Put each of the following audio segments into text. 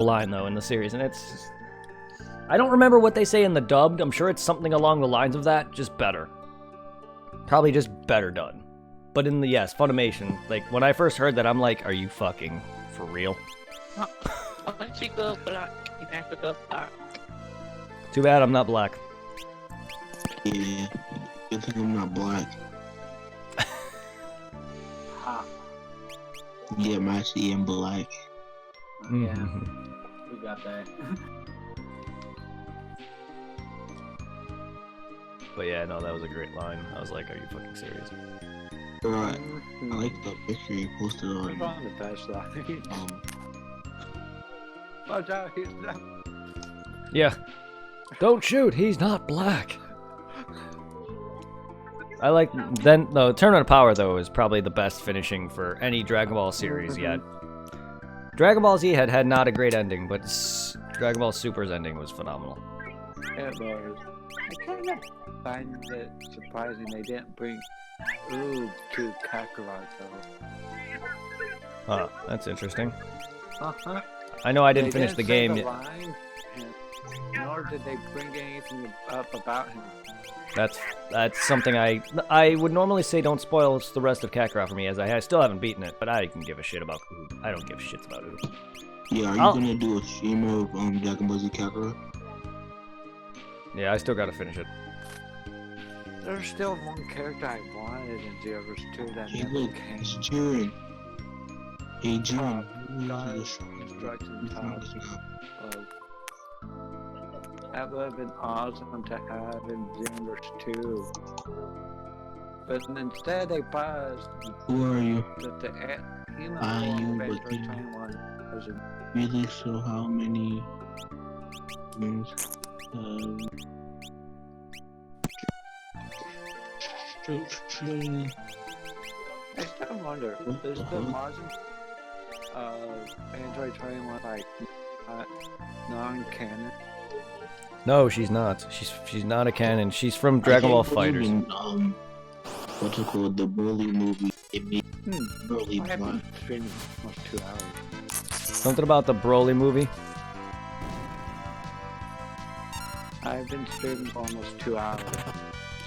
line though in the series, and it's. I don't remember what they say in the dubbed. I'm sure it's something along the lines of that, just better. Probably just better done. But in the Funimation, like when I first heard that, I'm like, are you fucking for real? Once you go black, you have to go black. Too bad I'm not black. Yeah, good thing I'm not black. Yeah, I'm actually in black. Yeah, we got that. But yeah, no, that was a great line. I was like, are you fucking serious? Right. I like the picture you posted on. On the best line. Watch out, he's not. Yeah. Don't shoot, he's not black. I like, no, Tournament of Power, though, is probably the best finishing for any Dragon Ball series yet. Dragon Ball Z had not a great ending, but Dragon Ball Super's ending was phenomenal. It was. I kind of find it surprising they didn't bring Oob to Kakarot, though. Huh, that's interesting. Uh-huh. I know I didn't They finish the say game the yet. line, nor did they bring anything up about him. That's something I would normally say don't spoil the rest of Kakarot for me, as I still haven't beaten it, but I can give a shit about Oob. I don't give shits about Oob. Yeah, are you gonna do a stream of Dragon Ball Z Kakarot? Yeah, I still gotta finish it. There's still one character I wanted in Zero's 2 that Hey, never look, came. it's Jiren. Hey, Jiren. God, who's the Destruction Top. strongest now? That would have been awesome to have in Xenoverse 2. But instead they paused Who are you? that the human Are form you of Android looking? 21 was in Really? So how many things? I still wonder, is the Majin Android 21 like non-canon? No, she's not. She's not a canon. She's from Dragon Ball Fighters. What's it called? The Broly movie. It made Broly I have blind. been streaming almost 2 hours. Something about the Broly movie. I've been streaming almost 2 hours.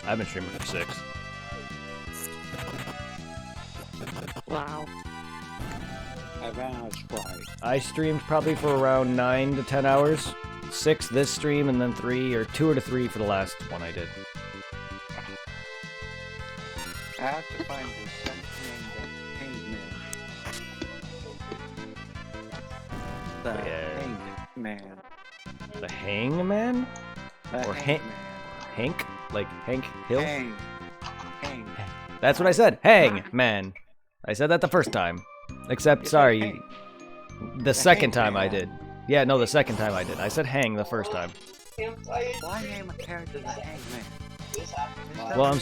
I've been streaming for 6. Wow. I ran out of Sprite. I streamed probably for around 9 to 10 hours. 6 this stream, and then 3 or 2 or 3 for the last one I did. I have to find this something named the Hangman. The Hangman? The Or Hangman. Hank? Like Hank Hill? Hang. That's what I said. Hang, man. I said that the first time. Except, sorry, the second time I did. Yeah, no, the second time I did. I said hang the first time. Why name a character the Hangman? Well,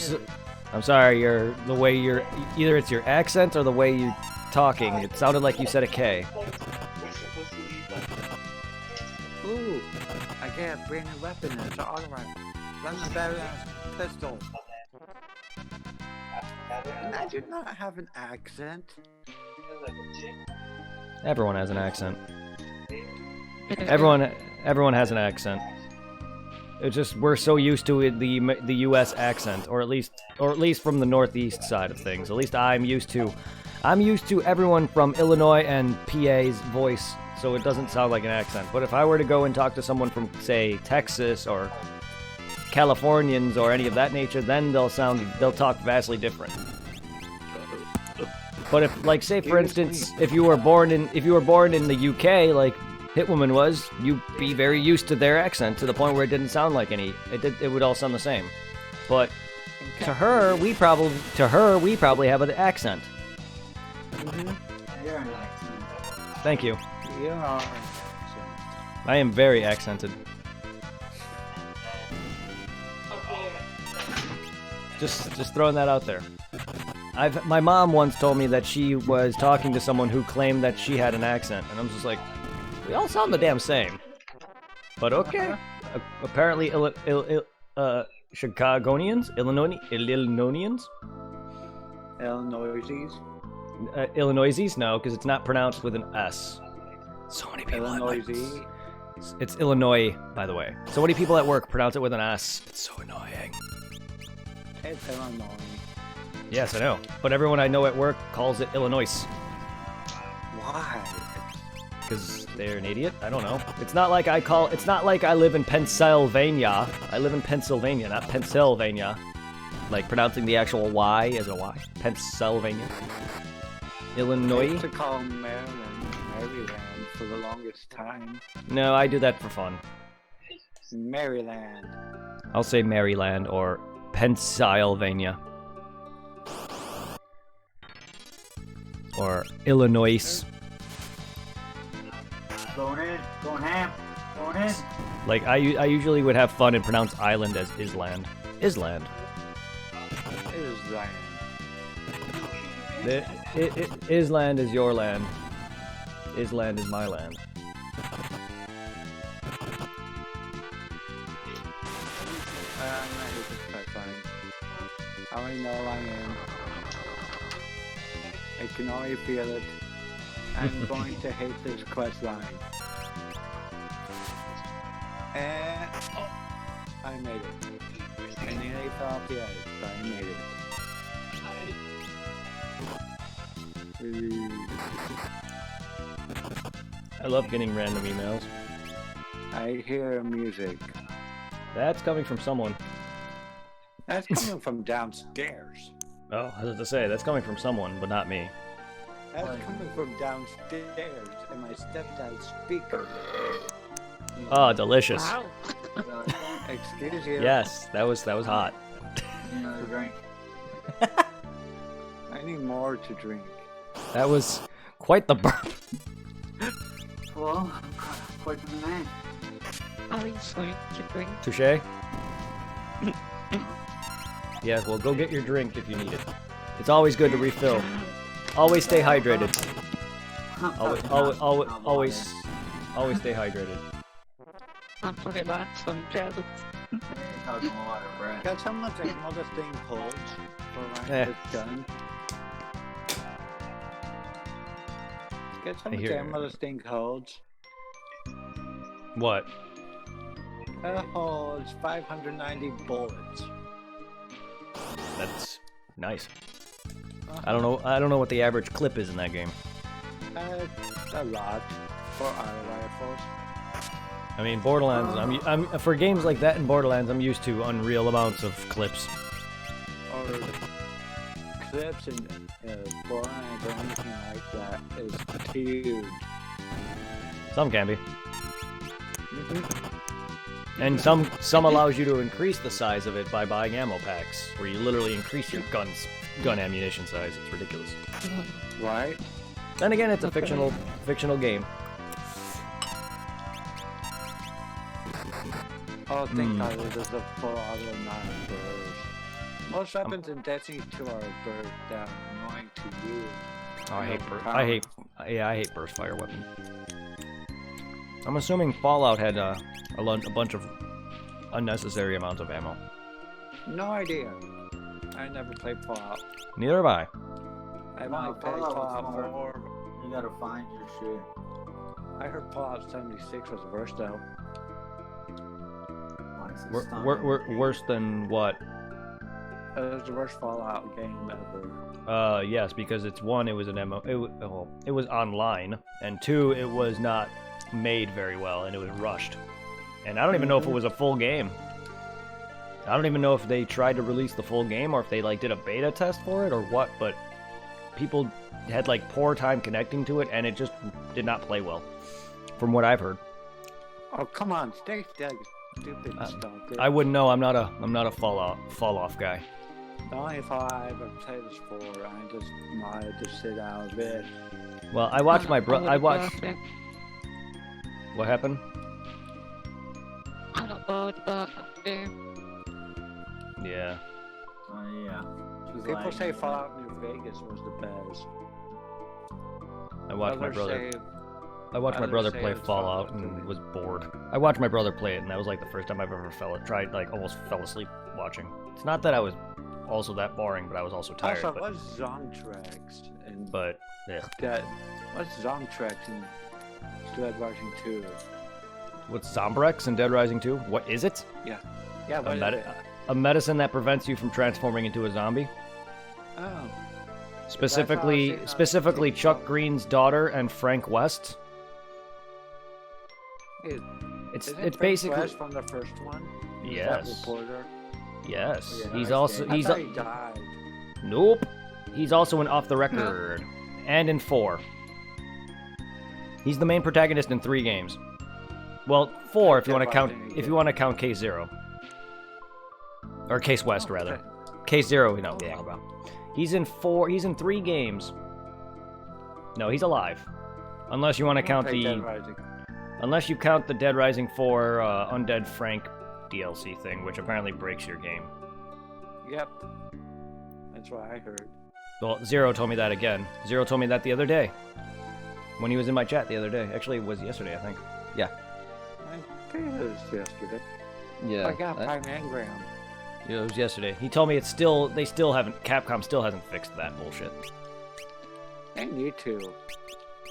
I'm sorry. The way you're either it's your accent or the way you're talking. It sounded like you said a K. Ooh, I get a brand new weapon. It's an auto rifle. Run the badass pistol. And I do not have an accent. Everyone has an accent. Everyone has an accent. It's just we're so used to it, the U.S. accent, or at least from the Northeast side of things. At least I'm used to everyone from Illinois and PA's voice, so it doesn't sound like an accent. But if I were to go and talk to someone from, say, Texas or Californians or any of that nature, then they'll talk vastly different. But if, like, say for instance, if you were born in the UK, like Hitwoman was, you'd be very used to their accent to the point where it didn't sound like it would all sound the same. But to her, we probably have an accent. You're an accent. Thank you. You are. I am very accented. Just throwing that out there. My mom once told me that she was talking to someone who claimed that she had an accent, and I'm just like, we all sound the damn same. But okay. Apparently, Chicagoans, Illinoisians, Illinoisies. Illinoisies, no, because it's not pronounced with an S. So many people at Illinois. work. It's Illinois, by the way. So many people at work pronounce it with an S. It's so annoying. It's Illinois. Yes, I know. But everyone I know at work calls it Illinois. Why? Because they're an idiot? I don't know. It's not like I live in Pennsylvania. I live in Pennsylvania, not Pennsylvania. Like pronouncing the actual Y as a Y. Pennsylvania. I Illinois? used to call Maryland Maryland for the longest time. No, I do that for fun. Maryland. I'll say Maryland or Pennsylvania. Or Illinois. Going in, going ham, going in. Like, I usually would have fun and pronounce island as Island. Island. Island. Island is your land. Island is my land. I hate this pipeline. I already know I am. I can already feel it. I'm going to hate this quest line. And I made it. I nearly fell off the edge, but I made it. I love getting random emails. I hear music. That's coming from someone. That's coming from downstairs. Oh, I was to say, that's coming from someone, but not me. That's coming from downstairs in my stepdad's speaker. Oh, delicious. Wow. Excuse you. Yes, that was hot. Another drink. I need more to drink. That was quite the burp. Well, quite the man. Obviously, to drink. Touche? Yeah, well, go get your drink if you need it. It's always good to refill. Always stay hydrated. Always stay hydrated. I'm talking about some jazz. Talking a lot of breath. Got how much ammo this thing holds for Eh. this gun? Guess how I much hear- ammo this thing holds? What? It holds 590 bullets. That's nice. I don't know what the average clip is in that game. A lot for auto rifles. I mean, Borderlands. I'm for games like that in Borderlands. I'm used to unreal amounts of clips. Or clips in Borderlands or anything like that is huge. Some can be, and some allows you to increase the size of it by buying ammo packs, where you literally increase your gun ammunition size. It's ridiculous. Right? Then again, it's a fictional game. Oh, thank God it is a full auto non-burst. Most weapons in Destiny 2 are burst down, annoying to use. Oh, I hate burst fire weapon. I'm assuming Fallout had a bunch of unnecessary amounts of ammo. No idea. I never played Fallout. Neither have I. I've No, only played Fallout Fallout was 4. You gotta find your shit. I heard Fallout 76 was worse though. Why is it We're stunning? worse than what? It was the worst Fallout game ever. Yes, because it's one, it was an MMO. It was online, and two, it was not made very well, and it was rushed. And I don't even know if it was a full game. I don't even know if they tried to release the full game, or if they like did a beta test for it, or what. But people had like poor time connecting to it, and it just did not play well, from what I've heard. Oh come on, stay dead, stupid stalker. I wouldn't know. I'm not a fall off guy. The only Fallout I ever played was 4. I just wanted to sit out of it. Well, I watched my bro. I watched. It. What happened? I got bored about the game. Yeah. Oh yeah. She's People like, say Fallout New Vegas was the best. I watched my Others brother. say- I watched my others brother say play it's Fallout Fallout and 3. was bored. I watched my brother play it, and that was like the first time I've ever almost fell asleep watching. It's not that I was also that boring, but I was also tired. Also, what's Zomtrax? And but yeah, that, what's Zomtrax in Dead Rising 2. What's Zombrex in Dead Rising 2? What is it? Yeah, A, what is it? a medicine that prevents you from transforming into a zombie. Oh. Specifically Chuck Green's daughter and Frank West. It's Frank basically West from the first one? Is Yes. That reporter? yes. Yeah, He's nice also game. he's I thought he died. nope. He's also in Off the Record and in 4. He's the main protagonist in 3 games. Well, 4 if you want to count Case Zero or Case West rather. Okay. Case Zero, you know, blah, blah. He's in 4. He's in 3 games. No, he's alive, unless you want to count Okay, the Dead Rising. unless you count the Dead Rising 4 Undead Frank DLC thing, which apparently breaks your game. Yep. That's what I heard. Well, Zero told me that again. Zero told me that the other day when he was in my chat the other day. Actually, it was yesterday, I think. I think it was yesterday. Yeah. I got Prime Engram. It was yesterday. He told me Capcom still hasn't fixed that bullshit. They need to.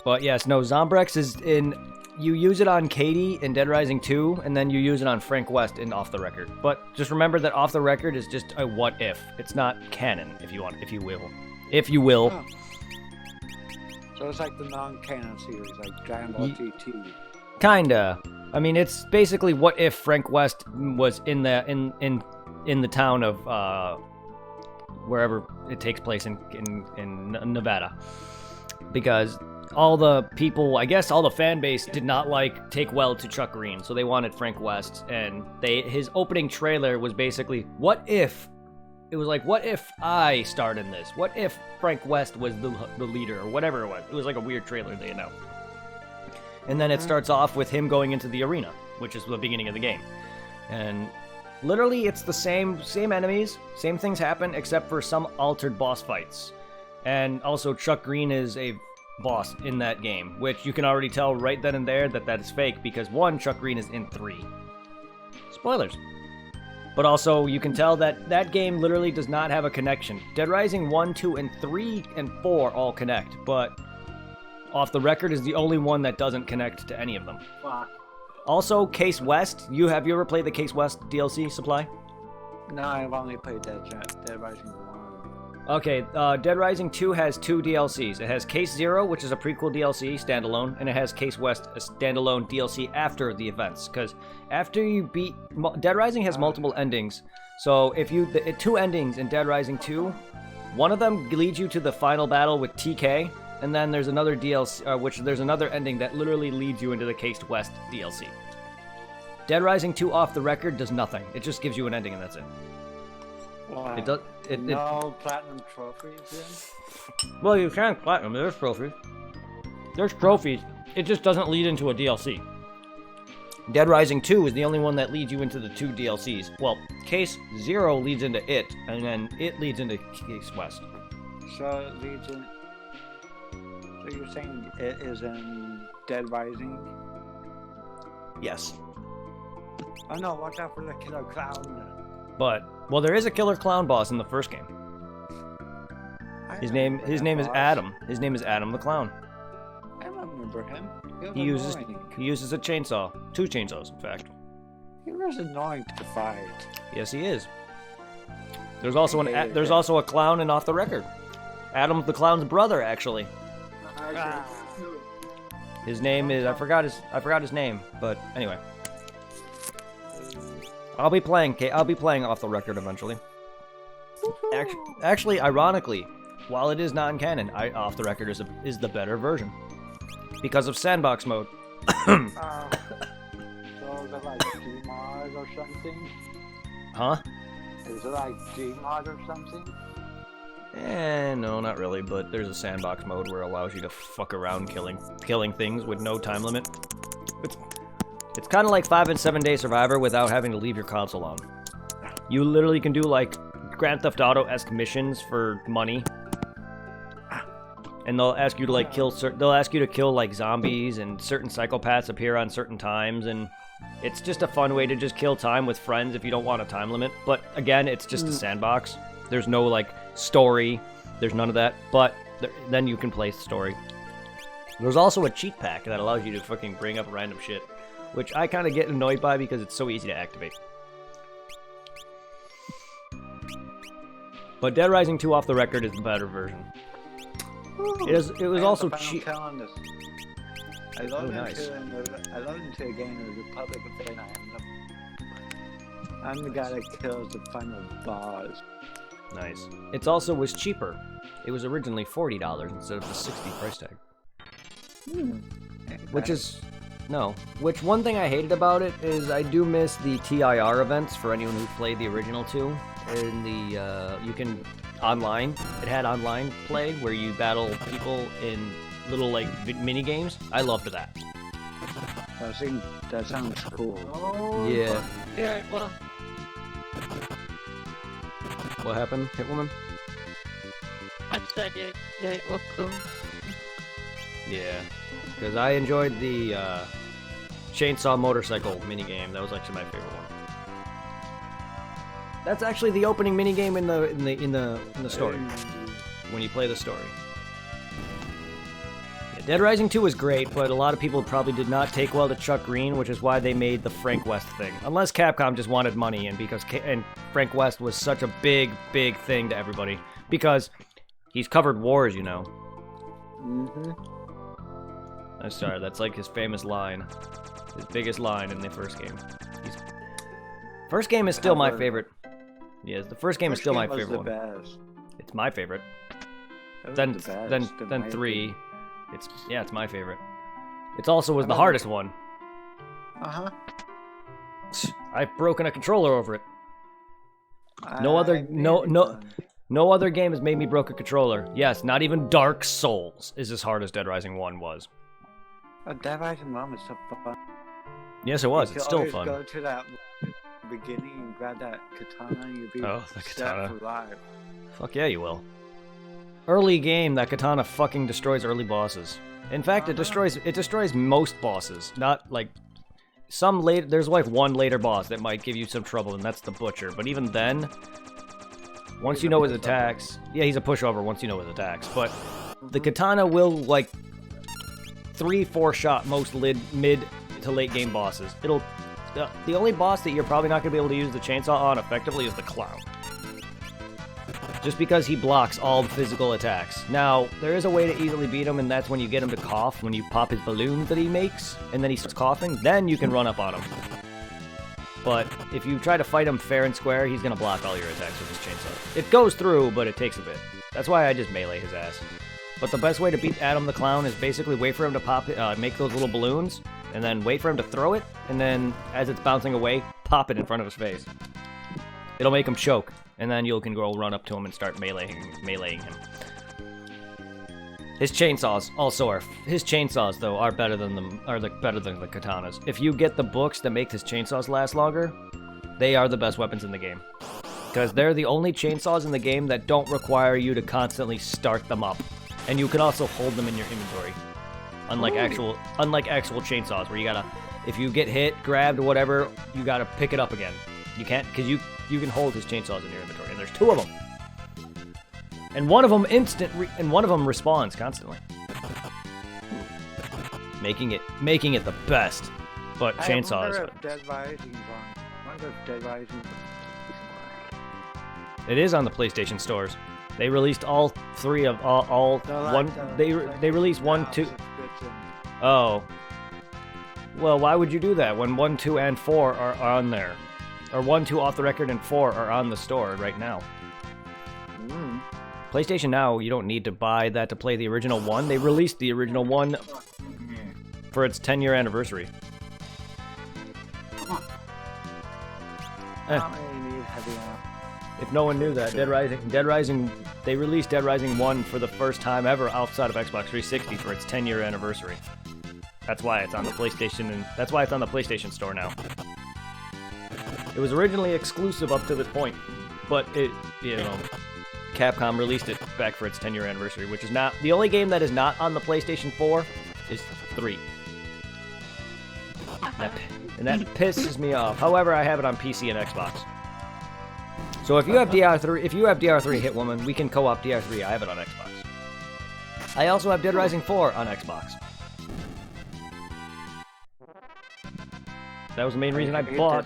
But yes, no, Zombrex is in. You use it on Katie in Dead Rising 2, and then you use it on Frank West in Off the Record. But just remember that Off the Record is just a what if. It's not canon, if you will. Oh. So it's like the non-canon series, like Dragon Ball GT. Kinda. I mean, it's basically what if Frank West was in the town of wherever it takes place in Nevada, because all the people, I guess, all the fan base did not take well to Chuck Green, so they wanted Frank West, and his opening trailer was basically what if. It was like, what if I starred in this? What if Frank West was the leader, or whatever it was? It was like a weird trailer they announced. And then it starts off with him going into the arena, which is the beginning of the game. And literally, it's the same enemies, same things happen, except for some altered boss fights. And also, Chuck Green is a boss in that game, which you can already tell right then and there that is fake, because 1, Chuck Green is in 3. Spoilers. But also, you can tell that game literally does not have a connection. Dead Rising 1, 2, and 3, and 4 all connect, but Off the Record is the only one that doesn't connect to any of them. Fuck. Also, Case West, have you ever played the Case West DLC Supply? No, I've only played Dead Rising 1. Okay, Dead Rising 2 has 2 DLCs. It has Case Zero, which is a prequel DLC, standalone, and it has Case West, a standalone DLC after the events. Because after you beat... Dead Rising has multiple endings. So if you... 2 endings in Dead Rising 2, one of them leads you to the final battle with TK, and then there's another DLC, there's another ending that literally leads you into the Case West DLC. Dead Rising 2 Off the Record does nothing. It just gives you an ending and that's it. Wow. It does. No platinum trophies Well, you can platinum. There's trophies. There's trophies. It just doesn't lead into a DLC. Dead Rising 2 is the only one that leads you into the 2 DLCs. Well, Case Zero leads into it, and then it leads into Case West. So it leads in... So you're saying it is in Dead Rising? Yes. Oh no, watch out for the killer clown. But, well, there is a killer clown boss in the first game. His name is Adam. His name is Adam the Clown. I remember him. He uses a chainsaw. 2 chainsaws, in fact. He was annoying to fight. Yes, he is. There's also a clown in Off the Record. Adam the Clown's brother, actually. His name is I forgot his name, but anyway. I'll be playing Off the Record eventually. Actually, ironically, while it is non-canon, Off the Record is the better version because of sandbox mode. So is it like Gmod or something? Huh? Is it like Gmod or something? No, not really. But there's a sandbox mode where it allows you to fuck around killing things with no time limit. It's kind of like 5 and 7 Day Survivor without having to leave your console on. You literally can do like Grand Theft Auto-esque missions for money, and they'll ask you to kill like zombies, and certain psychopaths appear on certain times, and it's just a fun way to just kill time with friends if you don't want a time limit. But again, it's just a sandbox. There's no like story. There's none of that. But then you can play story. There's also a cheat pack that allows you to fucking bring up random shit, which I kind of get annoyed by because it's so easy to activate. But Dead Rising 2 off the record is the better version. It was also cheap. I logged nice. into a game of Republic of Fate. I'm the guy that kills the final boss. Nice. It also was cheaper. It was originally $40 instead of the $60 price tag. Which one thing I hated about it is I do miss the TIR events for anyone who played the original two. In the, you can, online, it had online play where you battle people in little, like, mini games. I loved that. I think that sounds cool. Oh, Yeah. Yeah, well, What happened, Hitwoman? I said it. Yeah, it was cool. Yeah. Because I enjoyed the, chainsaw motorcycle minigame. That was actually my favorite one. That's actually the opening minigame in the story. When you play the story. Yeah, Dead Rising 2 is great, but a lot of people probably did not take well to Chuck Green, which is why they made the Frank West thing. Unless Capcom just wanted money, and because Frank West was such a big thing to everybody. Because he's covered wars, you know. I'm sorry, that's like his famous line. His biggest line in the first game. First game is still my favorite. Yes, the first game is still my favorite one. Best. It's my favorite. That was Then the best, then in then my 3. It's my favorite. It also was the hardest one. opinion. I've broken a controller over it. No I other made no it no fun. no other game has made me broke a controller. Yes, not even Dark Souls is as hard as Dead Rising 1 was. Dead Rising 1 was so fun. Yes, it was. You It's could still always fun. go to that beginning and grab that katana and you'd be Oh, the set katana. for life. Fuck yeah, you will. Early game, that katana fucking destroys early bosses. In fact, it destroys most bosses. Not like some late. There's like one later boss that might give you some trouble, and that's the Butcher. But even then, once you know his attacks, yeah, he's a pushover once you know his attacks. But the katana will like 3-4 shot most mid to late game bosses. The only boss that you're probably not gonna be able to use the chainsaw on effectively is the Clown. Just because he blocks all physical attacks. Now, there is a way to easily beat him, and that's when you get him to cough, when you pop his balloons that he makes, and then he starts coughing, then you can run up on him. But if you try to fight him fair and square, he's gonna block all your attacks with his chainsaw. It goes through, but it takes a bit. That's why I just melee his ass. But the best way to beat Adam the Clown is basically wait for him to make those little balloons, and then wait for him to throw it, and then as it's bouncing away, pop it in front of his face. It'll make him choke, and then you can go run up to him and start meleeing him. His chainsaws though are better than the katanas. If you get the books that make his chainsaws last longer, they are the best weapons in the game. Because they're the only chainsaws in the game that don't require you to constantly start them up. And you can also hold them in your inventory. Unlike actual chainsaws where you gotta, if you get hit, grabbed, or whatever, you gotta pick it up again. You can't, because you can hold his chainsaws in your inventory, and there's 2 of them. And one of them respawns constantly. Making it the best. But chainsaws. I wonder if Dead Rising's on. I wonder if Dead Rising. It is on the PlayStation stores. They released all 3 of all one. They released 1, 2. Oh. Well, why would you do that when 1, 2, and 4 are on there? Or 1, 2 off the record and 4 are on the store right now. PlayStation Now, you don't need to buy that to play the original 1. They released the original 1 for its 10-year anniversary. If no one knew that, Dead Rising, they released Dead Rising 1 for the first time ever outside of Xbox 360 for its 10-year anniversary. That's why it's on the PlayStation, and that's why it's on the PlayStation Store now. It was originally exclusive up to this point, but Capcom released it back for its 10-year anniversary, which is not the only game that is not on the PlayStation 4 is 3. And that pisses me off. However, I have it on PC and Xbox. So if you have DR3, Hitwoman, we can co-op DR3. I have it on Xbox. I also have Dead Rising 4 on Xbox. That was the main reason I bought.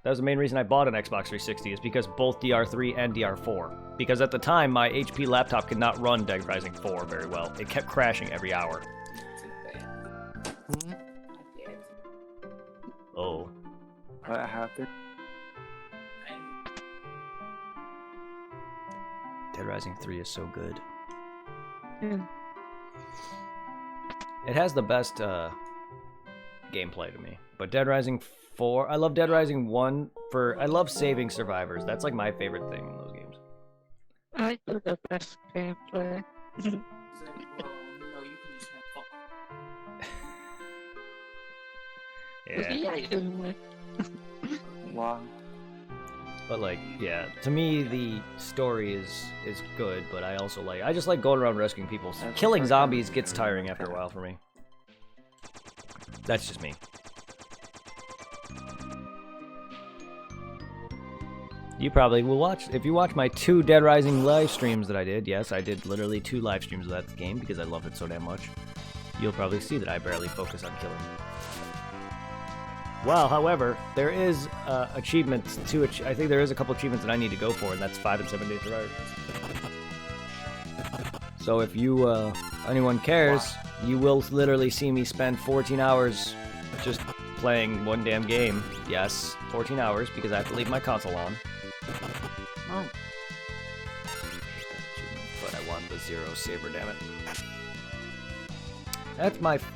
That was the main reason I bought an Xbox 360 is because both DR3 and DR4. Because at the time, my HP laptop could not run Dead Rising 4 very well. It kept crashing every hour. Oh. What happened? Dead Rising 3 is so good. Hmm. It has the best gameplay to me. But Dead Rising 4, I love Dead Rising 1 I love saving survivors. That's like my favorite thing in those games. I do the best gameplay. Yeah. Wow. But like, yeah, to me the story is good, but I also I just like going around rescuing people. Killing zombies gets tiring after a while for me. That's just me. You probably will watch, if you watch my 2 Dead Rising live streams that I did, yes, I did literally 2 live streams of that game because I love it so damn much. You'll probably see that I barely focus on killing. Well, however, there is achievements to I think there is a couple achievements that I need to go for, and that's 5 and 7 days survivor. So if you, anyone cares, you will literally see me spend 14 hours just playing one damn game. Yes, 14 hours, because I have to leave my console on. Oh. But I want the 0 saber, damn it.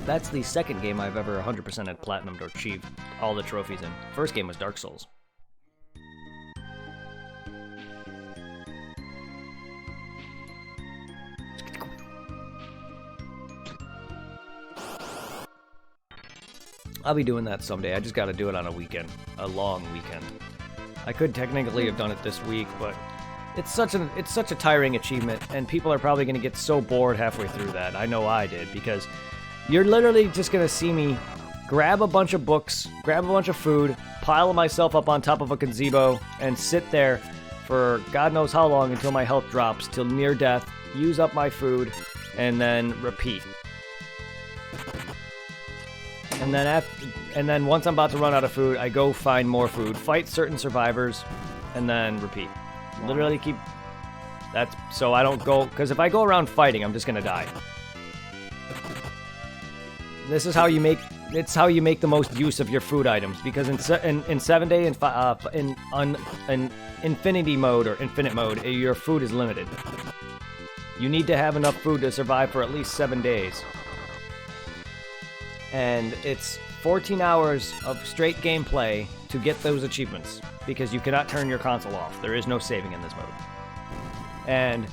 That's the second game I've ever 100% had platinumed or achieved all the trophies in. First game was Dark Souls. I'll be doing that someday. I just gotta do it on a weekend. A long weekend. I could technically have done it this week, but it's such a tiring achievement, and people are probably gonna get so bored halfway through that. I know I did, because you're literally just gonna see me grab a bunch of books, grab a bunch of food, pile myself up on top of a gazebo, and sit there for God knows how long until my health drops, till near death, use up my food, and then repeat. And then once I'm about to run out of food, I go find more food, fight certain survivors, and then repeat. Literally keep... That's... So I don't go... Because if I go around fighting, I'm just gonna die. This is how you make... It's how you make the most use of your food items. Because in 7 day in infinity mode or infinite mode, your food is limited. You need to have enough food to survive for at least 7 days. And it's 14 hours of straight gameplay to get those achievements, because you cannot turn your console off. There is no saving in this mode. And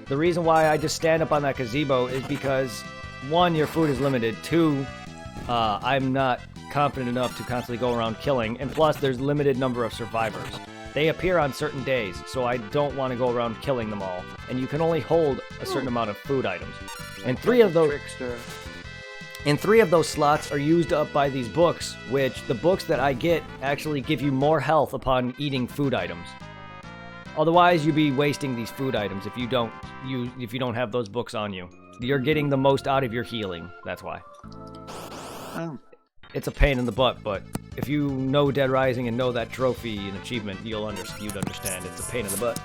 the reason why I just stand up on that gazebo is because, 1, your food is limited, 2, I'm not confident enough to constantly go around killing, and plus there's limited number of survivors. They appear on certain days, so I don't want to go around killing them all. And you can only hold a certain amount of food items. And 3 of those... And 3 of those slots are used up by these books, which the books that I get actually give you more health upon eating food items. Otherwise, you'd be wasting these food items if you don't have those books on you. You're getting the most out of your healing. That's why. Oh. It's a pain in the butt, but if you know Dead Rising and know that trophy and achievement, you'd understand. It's a pain in the butt.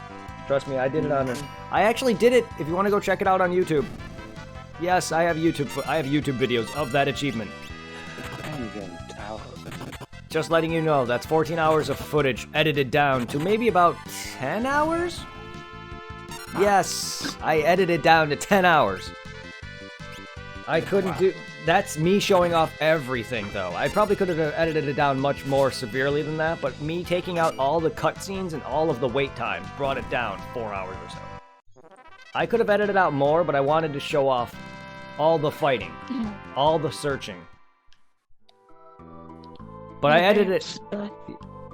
Trust me, I did it on it. I actually did it. If you want to go check it out on YouTube. Yes, I have YouTube videos of that achievement. Just letting you know, that's 14 hours of footage edited down to maybe about 10 hours? Yes, I edited down to 10 hours. I couldn't do... That's me showing off everything, though. I probably could have edited it down much more severely than that, but me taking out all the cutscenes and all of the wait time brought it down 4 hours or so. I could have edited out more, but I wanted to show off all the fighting, all the searching. But I edited it.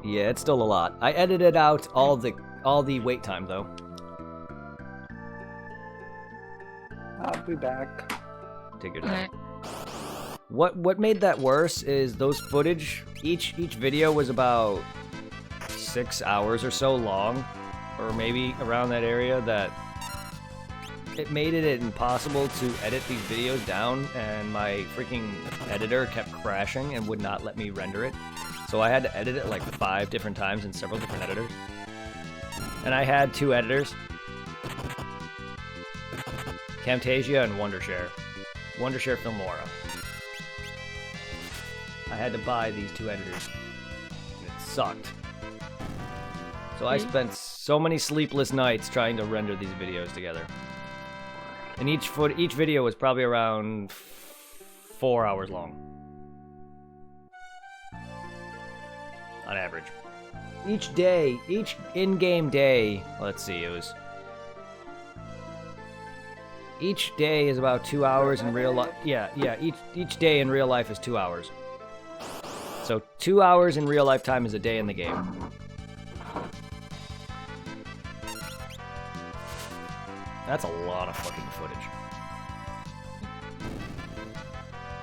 Yeah, it's still a lot. I edited out all the wait time though. I'll be back. Take your time. What made that worse is those footage. Each video was about 6 hours or so long, or maybe around that area. That it impossible to edit these videos down, and my freaking editor kept crashing and would not let me render it. So I had to edit it like 5 different times in several different editors. And I had 2 editors. Camtasia and Wondershare. Wondershare Filmora. I had to buy these 2 editors. And it sucked. So I spent so many sleepless nights trying to render these videos together. And each video was probably around 4 hours long. On average. Each day, each in-game day, let's see, it was... Each day is about 2 hours in real life. Yeah, each day in real life is 2 hours. So 2 hours in real life time is a day in the game. That's a lot of fucking footage.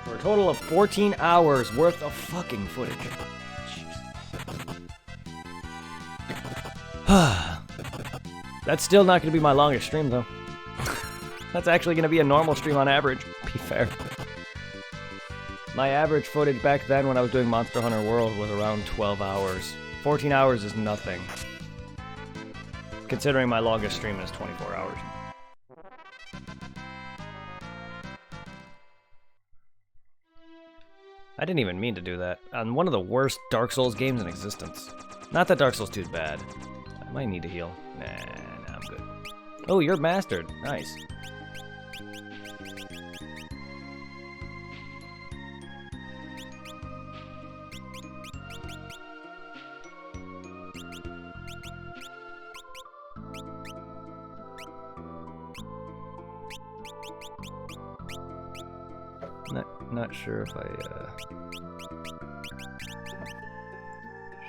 For a total of 14 hours worth of fucking footage. That's still not going to be my longest stream, though. That's actually going to be a normal stream on average, be fair. My average footage back then when I was doing Monster Hunter World was around 12 hours. 14 hours is nothing. Considering my longest stream is 24 hours. I didn't even mean to do that. On one of the worst Dark Souls games in existence. Not that Dark Souls 2 is bad. I might need to heal. Nah, I'm good. Oh, you're mastered. Nice. Not sure if I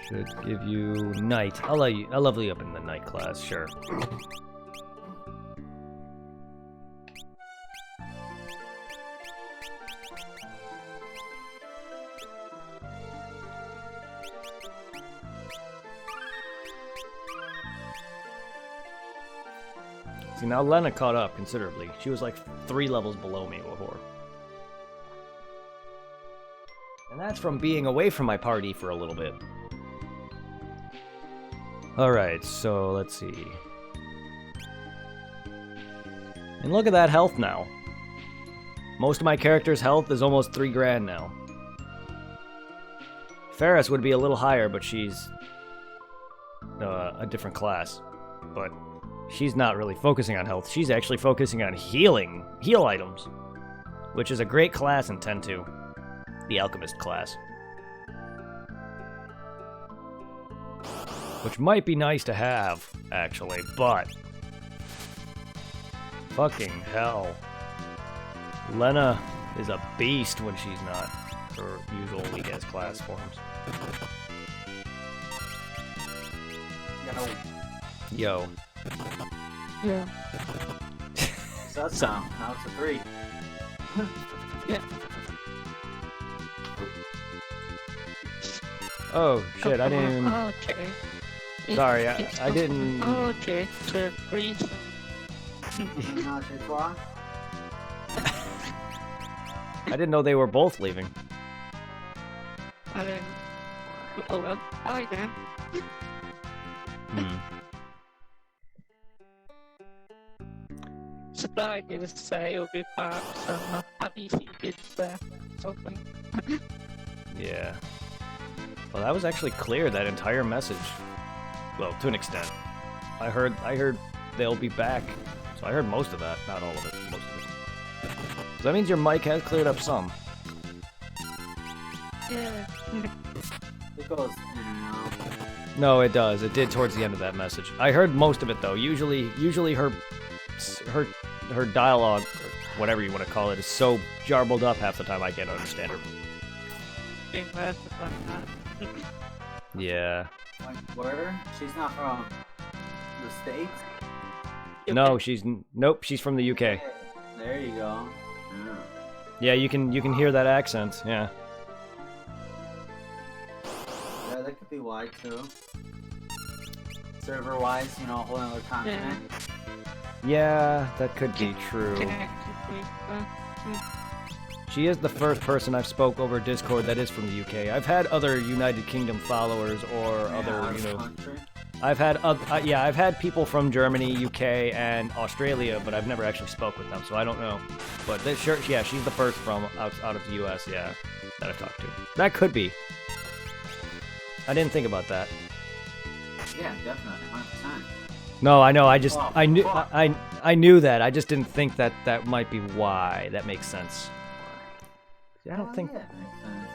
should give you Knight. I'll level you up in the Knight class, sure. See, now Lena caught up considerably. She was like 3 levels below me before. And that's from being away from my party for a little bit. Alright, so let's see. And look at that health now. Most of my character's health is almost 3 grand now. Ferris would be a little higher, but she's a different class. But she's not really focusing on health. She's actually focusing on heal items. Which is a great class in 10-2. The Alchemist class. Which might be nice to have, actually, but... Fucking hell. Lena is a beast when she's not her usual weak-ass class forms. Yo. Yeah. So that's now it's a 3. Yeah. Oh, shit, I didn't even... Okay. Sorry, I didn't... Okay, so please. Not too far. I didn't know they were both leaving. I didn't... Oh well, I then. Supply did say it'll be back, so at least he did say something. Yeah. Well, that was actually clear, that entire message. Well, to an extent. I heard they'll be back. So I heard most of that. Not all of it, most of it. So that means your mic has cleared up some. Yeah. It goes in and out. No, it does. It did towards the end of that message. I heard most of it, though. Usually her dialogue, or whatever you want to call it, is so jarbled up half the time I can't understand her. Yeah. Like, where? She's not from the States? No, nope, she's from the UK. Hey, there you go. Yeah, you can hear that accent, yeah. Yeah, that could be why too. Server-wise, you know, a whole other continent. Yeah, that could be true. She is the first person I've spoke over Discord that is from the UK. I've had other United Kingdom followers or other, you know, Country. I've had people from Germany, UK, and Australia, but I've never actually spoke with them, so I don't know. But sure, yeah, she's the first from out of the US, yeah, that I've talked to. That could be. I didn't think about that. Yeah, definitely, 100%. No, I know. I just Oh, I knew fuck. I knew that. I just didn't think that that might be why. That makes sense. I don't think Yeah, it makes sense.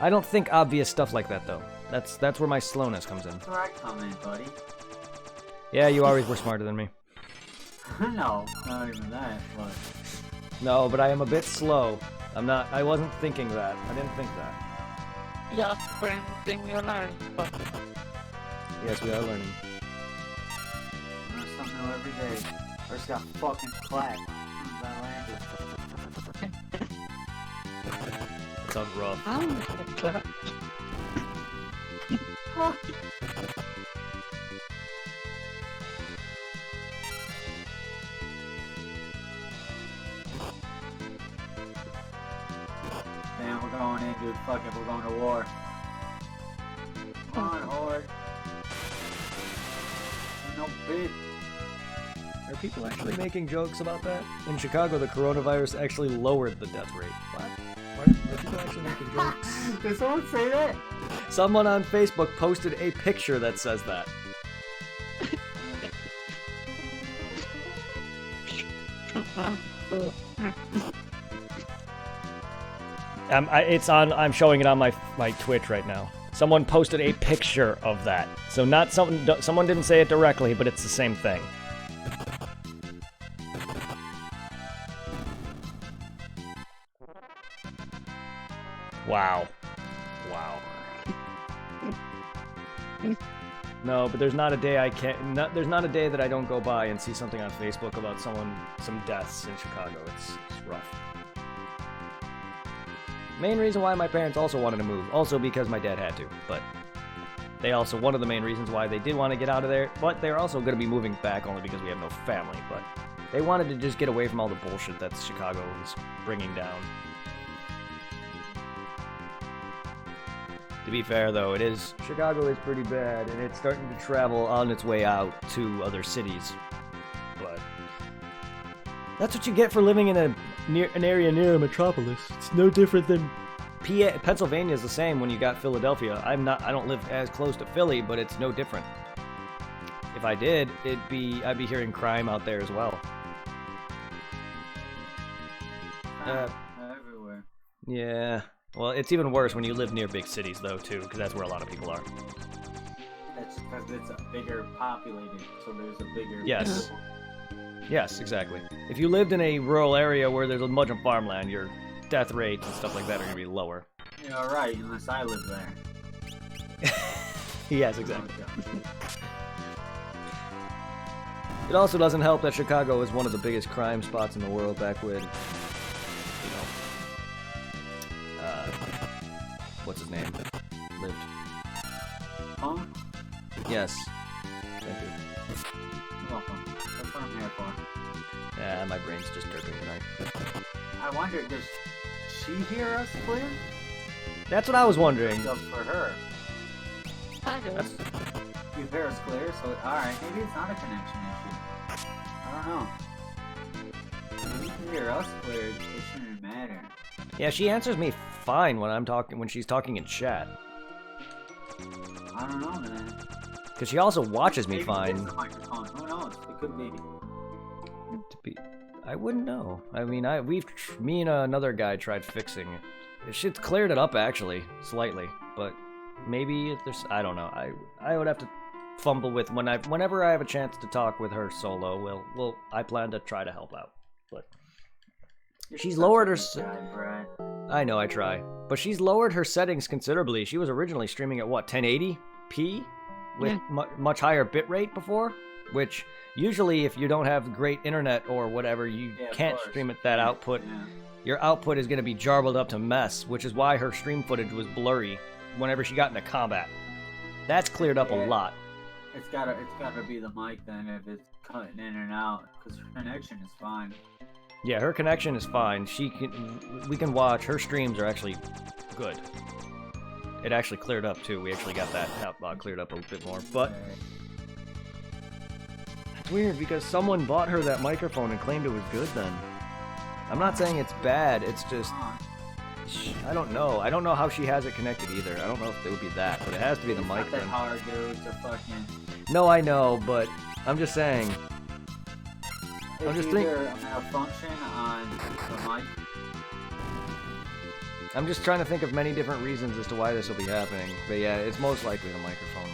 I don't think obvious stuff like that though. That's where my slowness comes in. That's where I come in, buddy. Yeah, you always were smarter than me. No, not even that, but... No, but I am a bit slow. I'm not. I wasn't thinking that. I didn't think that. Your friends in your life, but Yes, we are learning. Learn something new every day. First got fucking clapped. That landed. That sounds rough. I'm clapped. Man, we're going in, dude. Fuck it, we're going to war. Come on, Horde. Ain't no bitch. Are people actually making jokes about that? In Chicago, the coronavirus actually lowered the death rate. What? Are people actually making jokes? Did someone say that? Someone on Facebook posted a picture that says that. I'm showing it on my Twitch right now. Someone posted a picture of that. So not someone didn't say it directly, but it's the same thing. Wow. Wow. No, but there's not a day I can't. There's not a day that I don't go by and see something on Facebook about some deaths in Chicago. It's rough. Main reason why my parents also wanted to move, also because my dad had to, but they also, one of the main reasons why they did want to get out of there, but they're also going to be moving back only because we have no family, but they wanted to just get away from all the bullshit that Chicago is bringing down. To be fair though, Chicago is pretty bad, and it's starting to travel on its way out to other cities, but that's what you get for living in an area near a metropolis. It's no different than Pennsylvania is the same when you got Philadelphia. I don't live as close to Philly, but it's no different. If I did, I'd be hearing crime out there as well. Everywhere. Yeah. Well, it's even worse when you live near big cities though too, because that's where a lot of people are. That's because it's a bigger populated, so there's a bigger... Yes. Yes, exactly. If you lived in a rural area where there's a bunch of farmland, your death rates and stuff like that are going to be lower. Yeah, right, unless I live there. Yes, exactly. It also doesn't help that Chicago is one of the biggest crime spots in the world back when, what's his name? Lived. Huh? Yes. Thank you. You're welcome. That's what I'm here for. Yeah, my brain's just derping tonight. I wonder, does she hear us clear? That's what I was wondering. So for her, I do. you hear us clear, so alright, maybe it's not a connection issue. I don't know. If you can hear us clear, it shouldn't matter. Yeah, she answers me fine when she's talking in chat. I don't know, man. Because she also watches me Maybe fine. it's the microphone. Who knows? It could be. I wouldn't know. I mean, me and another guy tried fixing it. Shit's cleared it up actually, slightly, but maybe there's, I don't know. I would have to fumble with whenever I have a chance to talk with her solo. I plan to try to help out, but she's lowered her. I know, I try, but she's lowered her settings considerably. She was originally streaming at what, 1080p with much higher bitrate before, which usually if you don't have great internet or whatever, you can't stream at that output. Yeah. Your output is going to be jarbled up to mess, which is why her stream footage was blurry whenever she got into combat. That's cleared up a lot. It's gotta be the mic then if it's cutting in and out, because her connection is fine. Yeah, her connection is fine. We can watch. Her streams are actually good. It actually cleared up too. We actually got that cleared up a bit more. But it's weird because someone bought her that microphone and claimed it was good then. I'm not saying it's bad. It's just I don't know. I don't know how she has it connected either. I don't know if it would be that, but it has to be the mic It's not that then. hard, dude, to fucking... No, I know, but I'm just saying. I'm It's just either a malfunction on the mic. I'm just trying to think of many different reasons as to why this will be happening. But yeah, it's most likely the microphone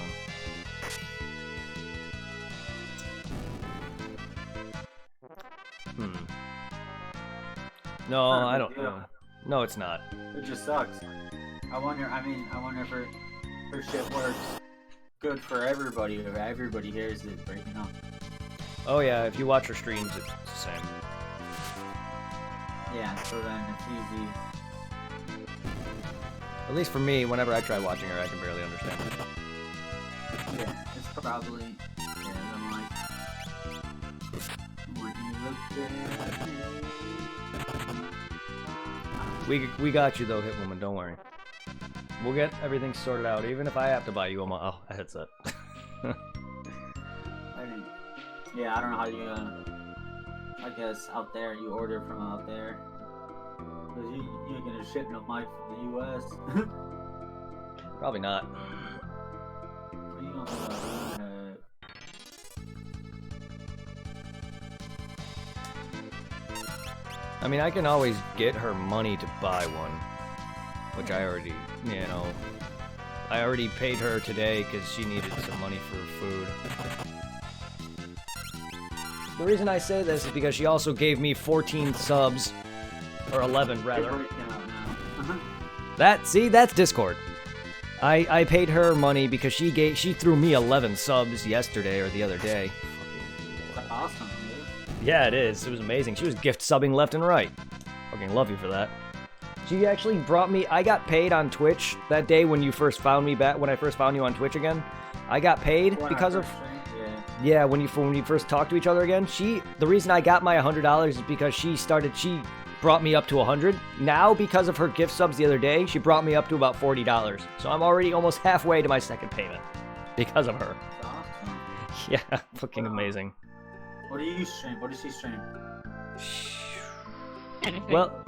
then. No, Not a I big don't deal. know. No, it's not. It just sucks. I wonder if her shit works good for everybody, if everybody hears it breaking up. Oh yeah, if you watch her streams, it's the same. Yeah, so then it's easy. At least for me, whenever I try watching her, I can barely understand her. Yeah, it's probably the mic. When you look at me. We got you though, Hitwoman. Don't worry. We'll get everything sorted out, even if I have to buy you a headset. Yeah, I don't know how you, I guess out there, you order from out there. Cause you're gonna ship no mic from the US. Probably not. What are you gonna do? I mean, I can always get her money to buy one, which I already, I already paid her today because she needed some money for food. The reason I say this is because she also gave me 14 subs, or 11 rather. That's Discord. I paid her money because she threw me 11 subs yesterday or the other day. That's awesome, dude. Yeah, it is. It was amazing. She was gift subbing left and right. Fucking love you for that. She actually brought me. I got paid on Twitch that day when you first found me back. When I first found you on Twitch again, I got paid because of. Yeah, when you first talked to each other again. The reason I got my $100 is because she brought me up to 100. Now, because of her gift subs the other day, she brought me up to about $40. So I'm already almost halfway to my second payment because of her. That's awesome. Yeah, fucking amazing. What do you stream? What does she stream? Anything. Well,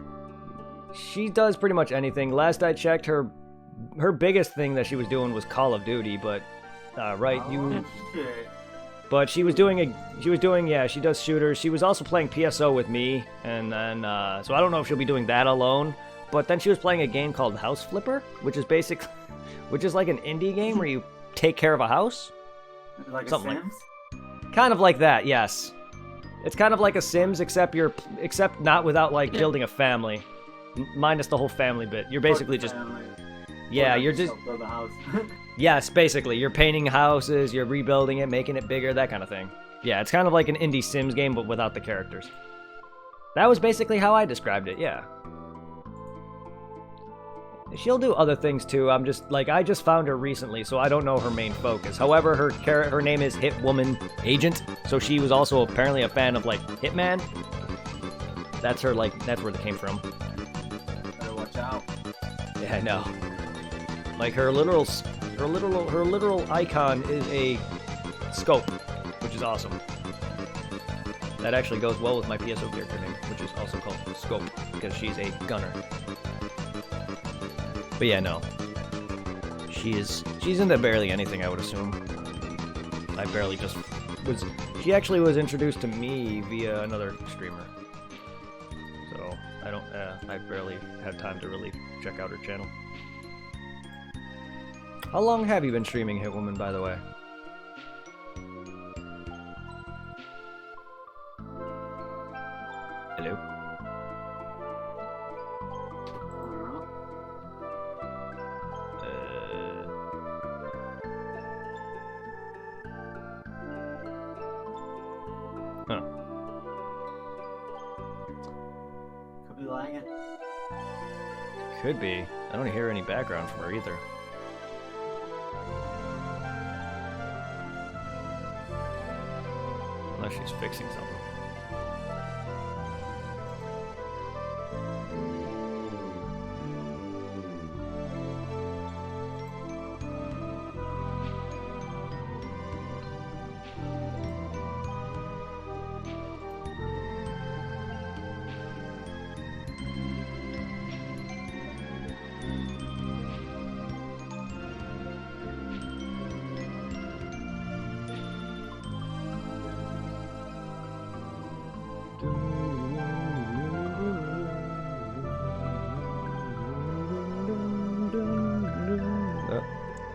she does pretty much anything. Last I checked, her biggest thing that she was doing was Call of Duty, but Oh, shit. But she does shooters. She was also playing PSO with me, and then so I don't know if she'll be doing that alone. But then she was playing a game called House Flipper, which is like an indie game where you take care of a house. Like Something a Sims? Kind of like that, yes. It's kind of like a Sims, except not without like building a family, minus the whole family bit. You're basically just you're just build a house. yes, basically you're painting houses, you're rebuilding it, making it bigger, that kind of thing. Yeah, it's kind of like an indie Sims game, but without the characters. That was basically how I described it. Yeah. She'll do other things too. I just found her recently, so I don't know her main focus. However, her name is Hitwoman Agent, so she was also apparently a fan of like Hitman. That's where it came from. Better watch out. Yeah, I know. Like her literal icon is a scope, which is awesome. That actually goes well with my PSO character name, which is also called Scope, because she's a gunner. But yeah, no. She's into barely anything, I would assume. She actually was introduced to me via another streamer. So, I barely had time to really check out her channel. How long have you been streaming Hitwoman, by the way? Hello? Huh. Could be lagging. Could be. I don't hear any background from her either. Unless she's fixing something.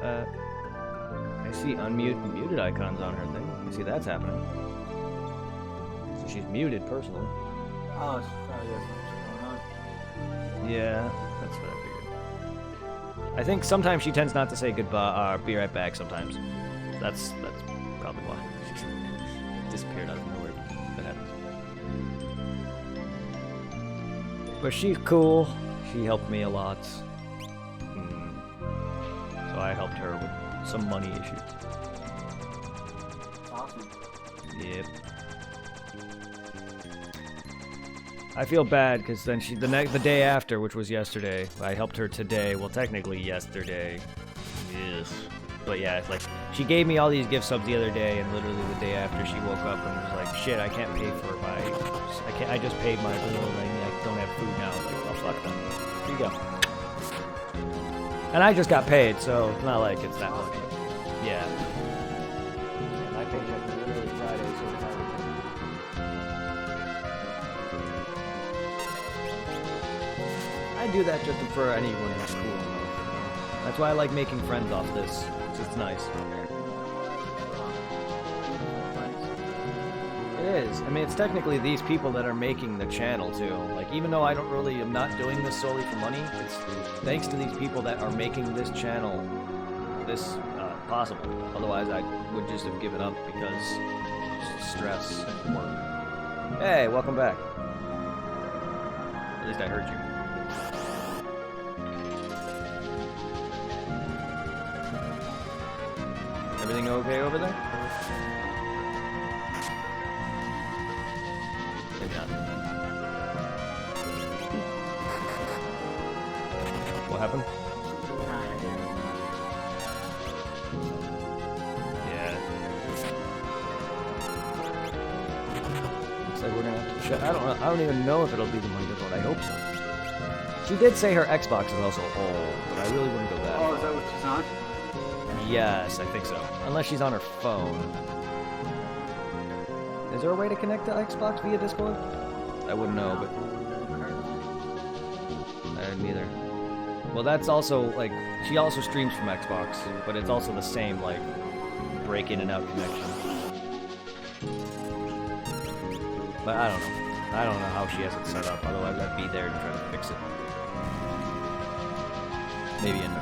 I see unmute and muted icons on her thing. You see that's happening. So she's muted personally. Oh, she probably has something going on. Yeah, that's what I figured. I think sometimes she tends not to say goodbye or be right back sometimes. That's probably why. She disappeared out of nowhere. That happens. But she's cool. She helped me a lot. So I helped her with some money issues. Awesome. Yep. I feel bad because then the day after, which was yesterday, I helped her today. Well, technically yesterday. Yes. But yeah, like she gave me all these gift subs the other day, and literally the day after she woke up and was like, "Shit, I can't pay for I just paid my bill and I don't have food now." I was like, "Well, fuck them. Here you go." And I just got paid, so it's not like it's that much. Yeah. My paycheck was literally Friday, so it's not I do that just for anyone who's cool. That's why I like making friends off this. It's nice. It is. I mean, it's technically these people that are making the channel too. Like, even though I am not doing this solely for money, it's thanks to these people that are making this channel possible. Otherwise, I would just have given up because stress and work. Hey, welcome back. At least I heard you. Everything okay over there? Maybe not. What happened? Yeah. Looks like we're gonna have to check. I don't even know if it'll be the Monday vote. I hope so. She did say her Xbox is also old, but I really wouldn't go that Oh, far. is that what she's on? Yes, I think so. Unless she's on her phone. Is there a way to connect to Xbox via Discord? I wouldn't know, but I didn't either. Well, that's also, like, she also streams from Xbox, but it's also the same, like, break in and out connection. But I don't know. I don't know how she has it set up, otherwise I'd be there to try to fix it. Maybe in the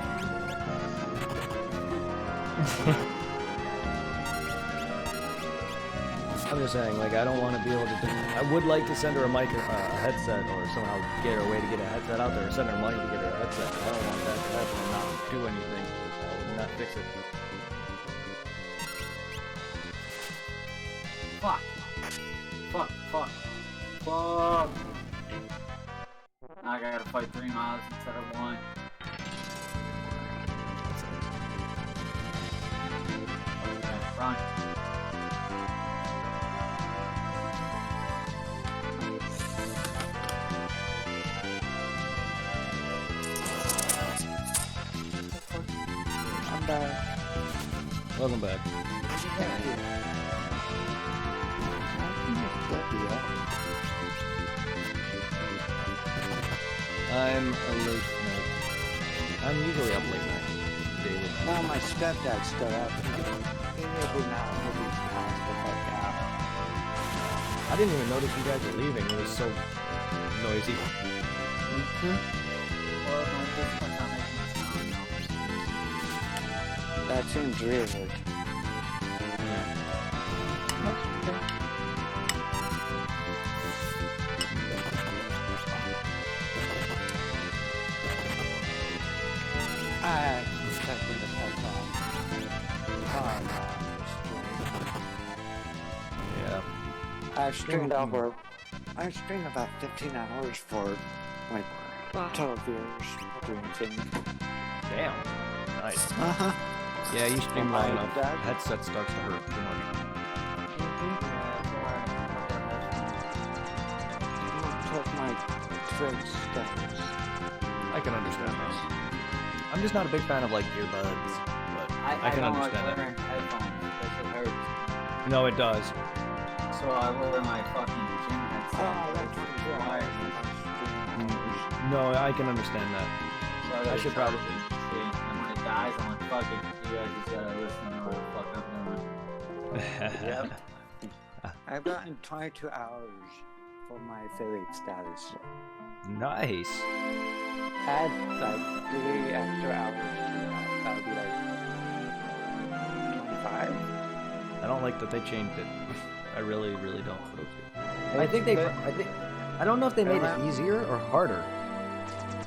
I'm just saying, like, I don't want to be able to I would like to send her a headset, or somehow get her a way to get a headset out there, or send her money to get her a headset. I don't want that to happen and not do anything. I would not fix it. Fuck. Fuck. Now I gotta fight 3 miles instead of 1. Okay, run. I'm back. Welcome back. I'm a late night. I'm usually up late night. Daily. Well, my stepdad's still up. Every now and then he's passed the fuck out. I didn't even notice you guys were leaving. It was so noisy. Well, no, this one's not making much sound, That seems weird. I expected the fuck off. Yeah. I've streamed about 15 hours for like Wow. total viewers doing things. Damn. Nice. Uh-huh. Yeah, you stream long my enough. dad- Headset starts to hurt too much. Took my Twitch status. I can understand that. I'm just not a big fan of like earbuds, but I can don't understand like that. wearing headphones because it hurts. No, it does. So I wear my fucking gym headset. Oh, that's wired. No, I can understand that. So I gotta should charge probably- it and shit. And when it dies, I'm like, fuck it. You guys just gotta listen to what the fuck I'm doing. Yep. I've gotten 22 hours for my affiliate status. Nice. Add like 3 extra hours to that. That would be like 25. I don't like that they changed it. I really, really don't. I think they. I don't know if they made it made it easier or harder.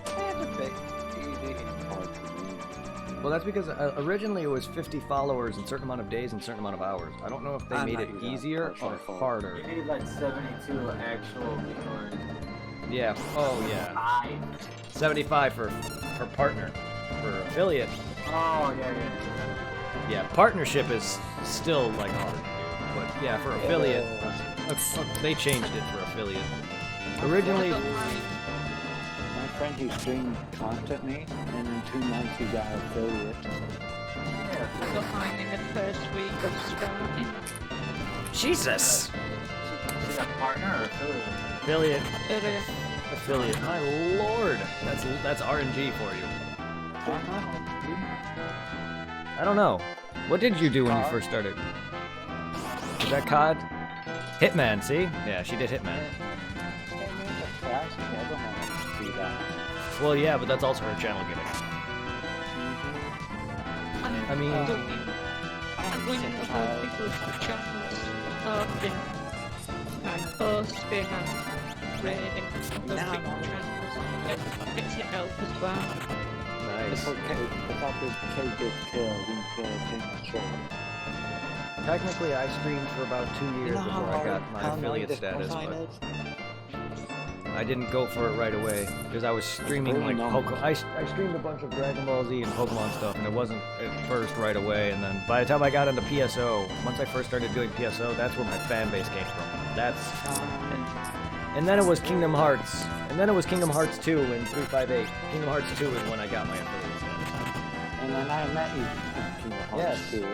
It's a bit easy and hard to read. Well, that's because originally it was 50 followers in a certain amount of days and a certain amount of hours. I don't know if they I'm made not it using that easier personal or phone. harder. You need like 72 actual viewers. Yeah. Oh, yeah. 5. 75 for partner. For affiliate. Oh, yeah. Yeah, partnership is still like hard. But yeah, for affiliate, they changed it for affiliate. Originally, My friend, he streamed constantly, and in 2 months he got affiliate. I got mine in the first week of starting. Jesus. Is that partner or affiliate? Affiliate. It is. Affiliate. My lord. That's RNG for you. I don't know. What did you do when you first started? Was that COD? Hitman, see? Yeah, she did Hitman. Well, yeah, but that's also her channel gimmick. I mean- I'm going to other people's channels, talking and posting and raiding other people's channels. It's your help as well. Nice. It's okay. Without this kid gets killed, we can take a show. Technically, I streamed for about 2 years before I got my affiliate status, but I didn't go for it right away because I was streaming like Pokemon. I streamed a bunch of Dragon Ball Z and Pokemon stuff, and it wasn't at first right away. And then by the time I got into PSO, once I first started doing PSO, that's where my fan base came from. And then it was Kingdom Hearts, and then it was Kingdom Hearts 2 and 358. Kingdom Hearts 2 is when I got my affiliate status. And then I met you in Kingdom Hearts Yes. too.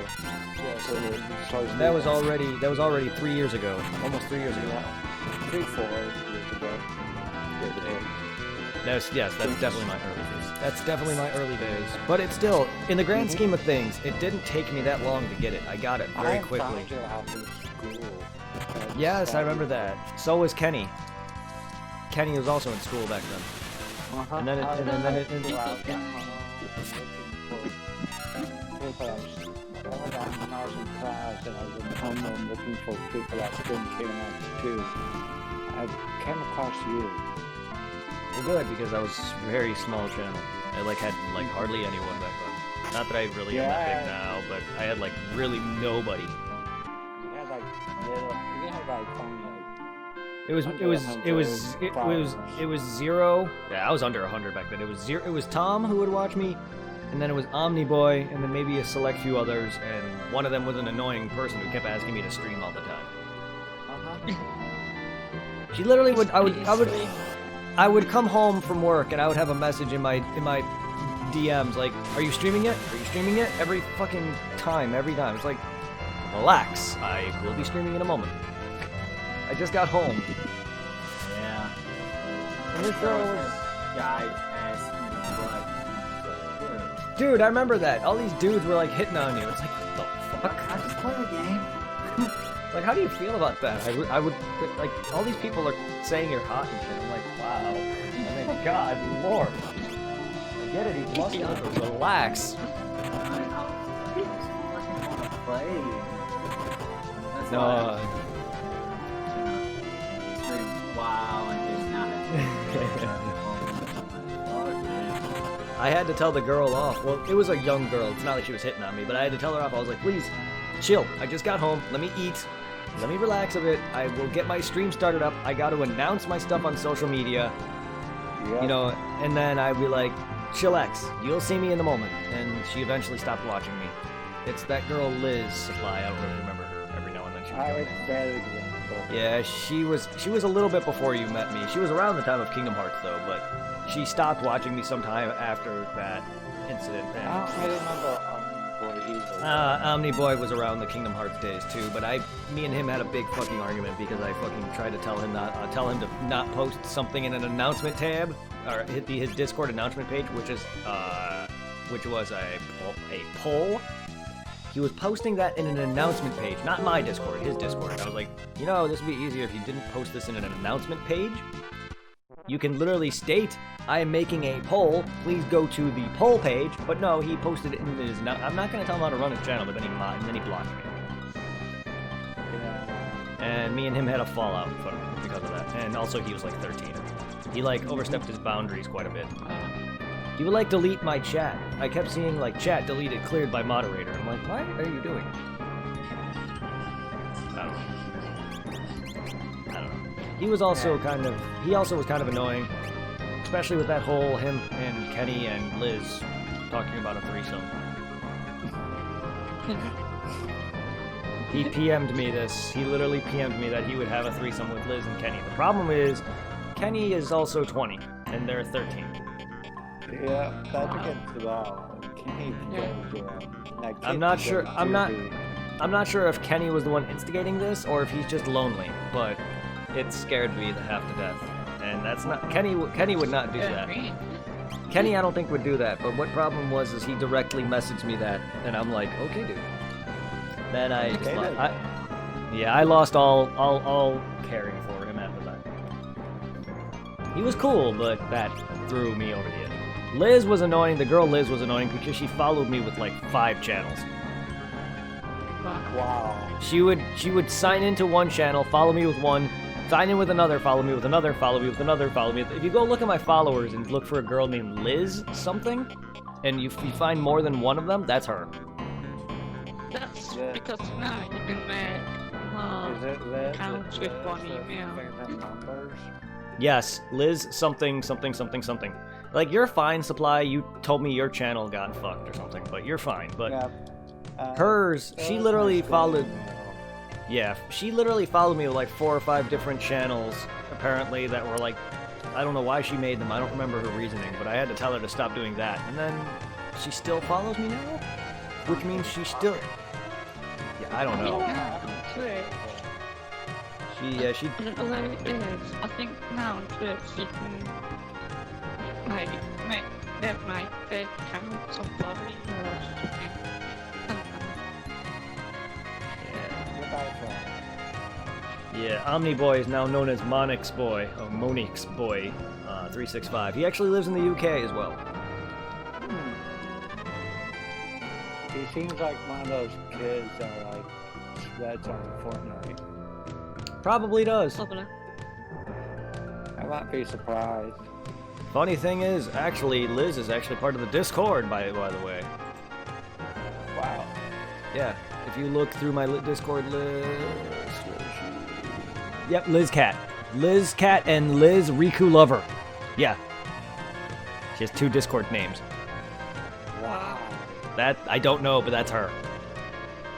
And that was already 3 years ago, almost 3 years ago. 3-4 years ago. That's definitely my early days. That's definitely my early days. But it's still, in the grand scheme of things, it didn't take me that long to get it. I got it very quickly. I found you out in school. Yes, I remember that. So was Kenny. Kenny was also in school back then. Uh-huh. And then it- and then it- and- Well, I got home looking for people. When I was in class and I was in homeroom looking for people that didn't care enough too. I came across you. Well, good, because I was a very small channel. I had hardly anyone back then. Not that I really am that big Yeah. now, but I had really nobody. You had only It was zero. Yeah, I was under 100 back then. It was zero. It was Tom who would watch me, and then it was Omniboy, and then maybe a select few others, and one of them was an annoying person who kept asking me to stream all the time. She literally would. I would come home from work and I would have a message in my DMs like, "Are you streaming it? Are you streaming it?" Every fucking time, every time. It's like, relax. I will be streaming in a moment. I just got home. Yeah. And this girl was. Guys asking what. Dude, I remember that. All these dudes were hitting on you. It's like, what the fuck? I just play a game. Like, how do you feel about that? I would all these people are saying you're hot and shit. I'm like, wow. I mean, God, Lord. I get it, he's muscular, but relax. Play. That's No. why stream WoW and just not. I had to tell the girl off. Well, it was a young girl. It's not like she was hitting on me, but I had to tell her off. I was like, please, chill. I just got home. Let me eat. let me relax a bit. I will get my stream started up. I got to announce my stuff on social media, Yep. you know, and then I'd be like, chillax, you'll see me in the moment. And she eventually stopped watching me. It's that girl Liz Supply. I don't really remember her. Every now and then she would I come was in. very good. Yeah, she was a little bit before you met me. She was around the time of Kingdom Hearts though, but she stopped watching me sometime after that incident. And, I remember Boy either. Omni Boy was around the Kingdom Hearts days too, but me and him had a big fucking argument because I fucking tried to tell him to not post something in an announcement tab or hit his Discord announcement page, which was a poll. He was posting that in an announcement page, not my Discord, his Discord. And I was like, you know, this would be easier if you didn't post this in an announcement page. You can literally state, I am making a poll, please go to the poll page. But no, he posted it in his... I'm not going to tell him how to run his channel, but then he blocked me. Yeah. And me and him had a fallout because of that. And also, he was like 13. He like overstepped his boundaries quite a bit. He would like delete my chat. I kept seeing like chat deleted, cleared by moderator. I'm like, what are you doing? I don't know. He also was kind of annoying, especially with that whole him and Kenny and Liz talking about a threesome. He PM'd me this. He literally PM'd me that he would have a threesome with Liz and Kenny. The problem is, Kenny is also 20, and they're 13. Yeah, that's against the law. Kenny I'm not sure if Kenny was the one instigating this or if he's just lonely, but it scared me to half to death. And that's not Kenny would not do that. Kenny I don't think would do that, but what problem was is he directly messaged me that and I'm like, okay dude. Then I lost all caring for him after that. He was cool, but that threw me over the edge. Liz was annoying. The girl Liz was annoying because she followed me with like 5 channels. Wow. She would sign into one channel, follow me with one, sign in with another, follow me with another, follow me with another, follow me. If you go look at my followers and look for a girl named Liz something, and you find more than one of them, that's her. That's because now you can make accounts with one email. Yes, Liz something something something something. Like, you're fine, Supply. You told me your channel got fucked or something, but you're fine. But hers, she literally followed... Yeah, she literally followed me with like 4 or 5 different channels, apparently, that were like... I don't know why she made them. I don't remember her reasoning, but I had to tell her to stop doing that. And then she still follows me now? Which means she still... Yeah, I don't know. She... I don't know where it is. I think now on Twitch you can like make my fake account somebody or something. Yeah, Omni Boy is now known as Monix Boy, or Monix Boy, 365. He actually lives in the UK as well. He seems like one of those kids that like sweats on Fortnite. Probably does. Probably. I might be surprised. Funny thing is, actually, Liz is actually part of the Discord, by the way. Wow. Yeah, if you look through my Discord list... Where is she? Yep, Liz Cat. Liz Cat and Liz Riku Lover. Yeah. She has 2 Discord names. Wow. That, I don't know, but that's her.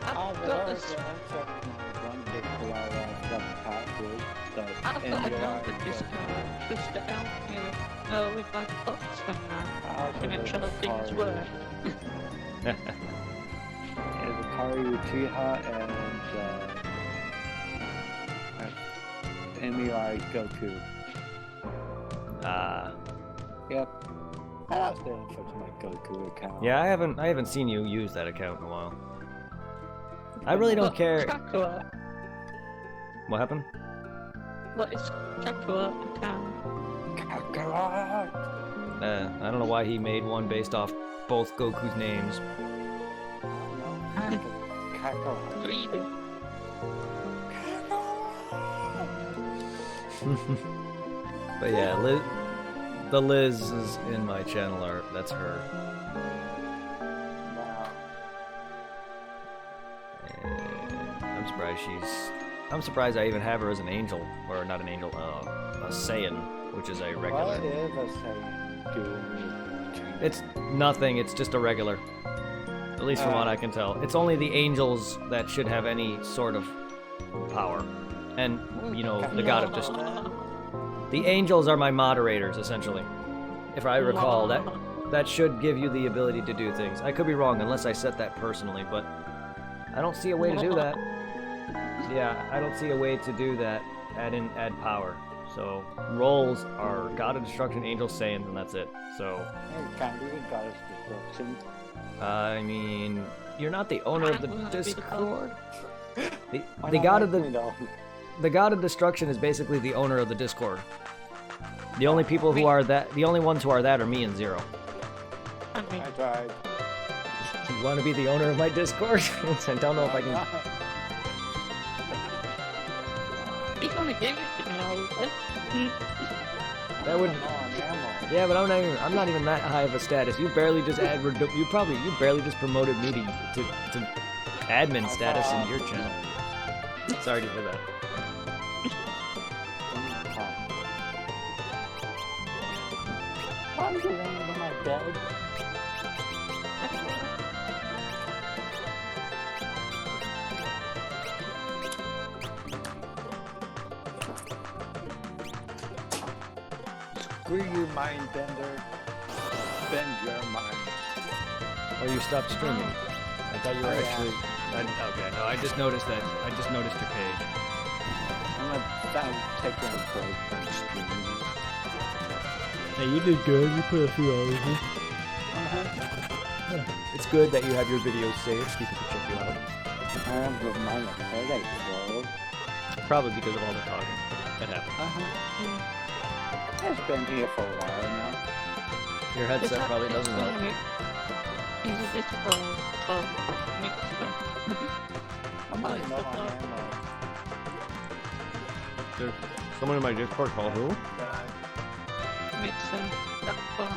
I've got this. I've got another Discord just to help you with my thoughts and that. To make sure things work. There's Akari Uchiha and Emi Goku. Yep. I lost the info to my Goku account. Yeah, I haven't seen you use that account in a while. I really don't care. Kakua. What happened? What is Kakua account? Kakarot! I don't know why he made one based off both Goku's names. Kakarot. Read it. But yeah, the Liz is in my channel art. That's her. Wow. And I'm surprised she's I'm surprised I even have her as an angel, or not an angel, a Saiyan, which is a regular. What is a Saiyan doing? It's nothing. It's just a regular. At least from what I can tell. It's only the angels that should have any sort of power, and you know the god of just. The angels are my moderators, essentially. If I recall, that should give you the ability to do things. I could be wrong, unless I set that personally, but I don't see a way to do that. Yeah, I don't see a way to do that. Add power. So roles are God of Destruction, Angel, Saiyans, and that's it. So It can't even God of Destruction. I mean, you're not the owner of the Discord. The Why the not god of let me the know? the god of destruction is basically the owner of the Discord. The only people who are that, the only ones who are that are me and Zero. I mean, I tried. You want to be the owner of my Discord? I don't know if I can. he's gonna give it to me all of it. That would. Yeah, but I'm not even that high of a status. You barely just you barely just promoted me to admin status in your channel. Sorry to hear that. Why are you laying on my bed? Screw you, mind bender. Bend your mind. Or you stopped streaming. I thought you were Oh, yeah. actually. Okay, no, I just noticed that. I just noticed your page. I'm gonna take you on a break from streaming. Hey, you did good. You put a few hours in. It's good that you have your videos saved. People can check you out. I am with mine a headache, bro. Probably because of all the talking that happened. It's been here for a while now. Your headset probably doesn't help. Is it for mixed? I'm not low on ammo. There's someone in my Discord called who? Mixing. That's for.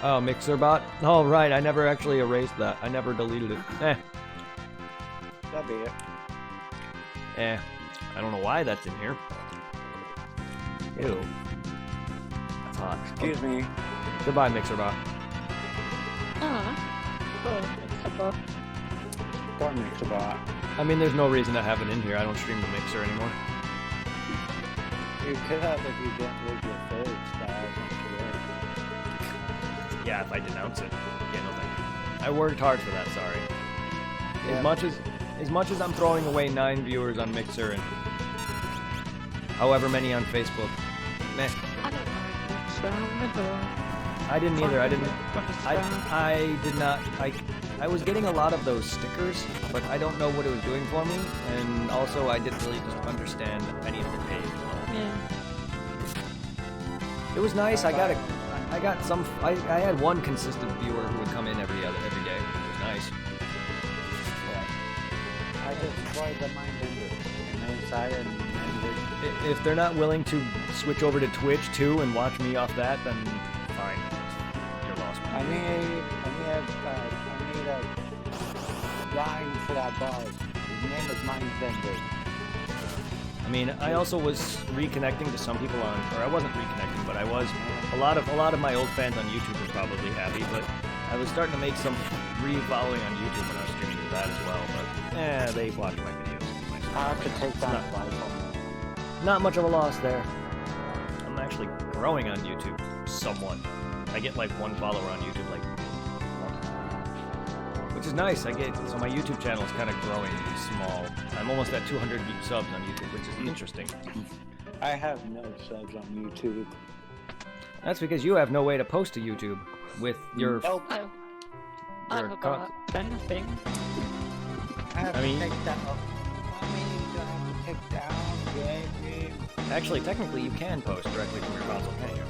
Oh, MixerBot? Oh, right. I never actually erased that. I never deleted it. That'll be it. I don't know why that's in here. Ew. That's hot. Excuse me. Goodbye, MixerBot. It's about. Don't mix about. I mean, there's no reason to have it in here. I don't stream the Mixer anymore. You could have if you didn't lose your third styles on Yeah, if I denounce it. Yeah, no thank you. I worked hard for that, sorry. Yeah. As much as I'm throwing away 9 viewers on Mixer and however many on Facebook. Meh. I don't know. I didn't either. I did not. I was getting a lot of those stickers, but I don't know what it was doing for me, and also I didn't really just understand any of the page. Yeah. It was nice. I got some. I had one consistent viewer who would come in every day, which was nice. I just destroyed the mind bender. And inside and If they're not willing to switch over to Twitch too and watch me off that, then fine. You're lost. I need a line for that boss. His name is Mindbender. I mean, I also was reconnecting to some people on, or I wasn't reconnecting, but I was. A lot of my old fans on YouTube were probably happy, but I was starting to make some re-following on YouTube when I was streaming to that as well. But they watch my videos. I have to take down the rifle. Not much of a loss there. I'm actually growing on YouTube somewhat. I get like 1 follower on YouTube, like, which is nice. So my YouTube channel is kind of growing small. I'm almost at 200 subs on YouTube, which is interesting. I have no subs on YouTube. That's because you have no way to post to YouTube with your. Nope. I forgot anything. I have I mean- to take down. I mean, you have to take down game. Actually, technically, you can post directly from your console, can't you?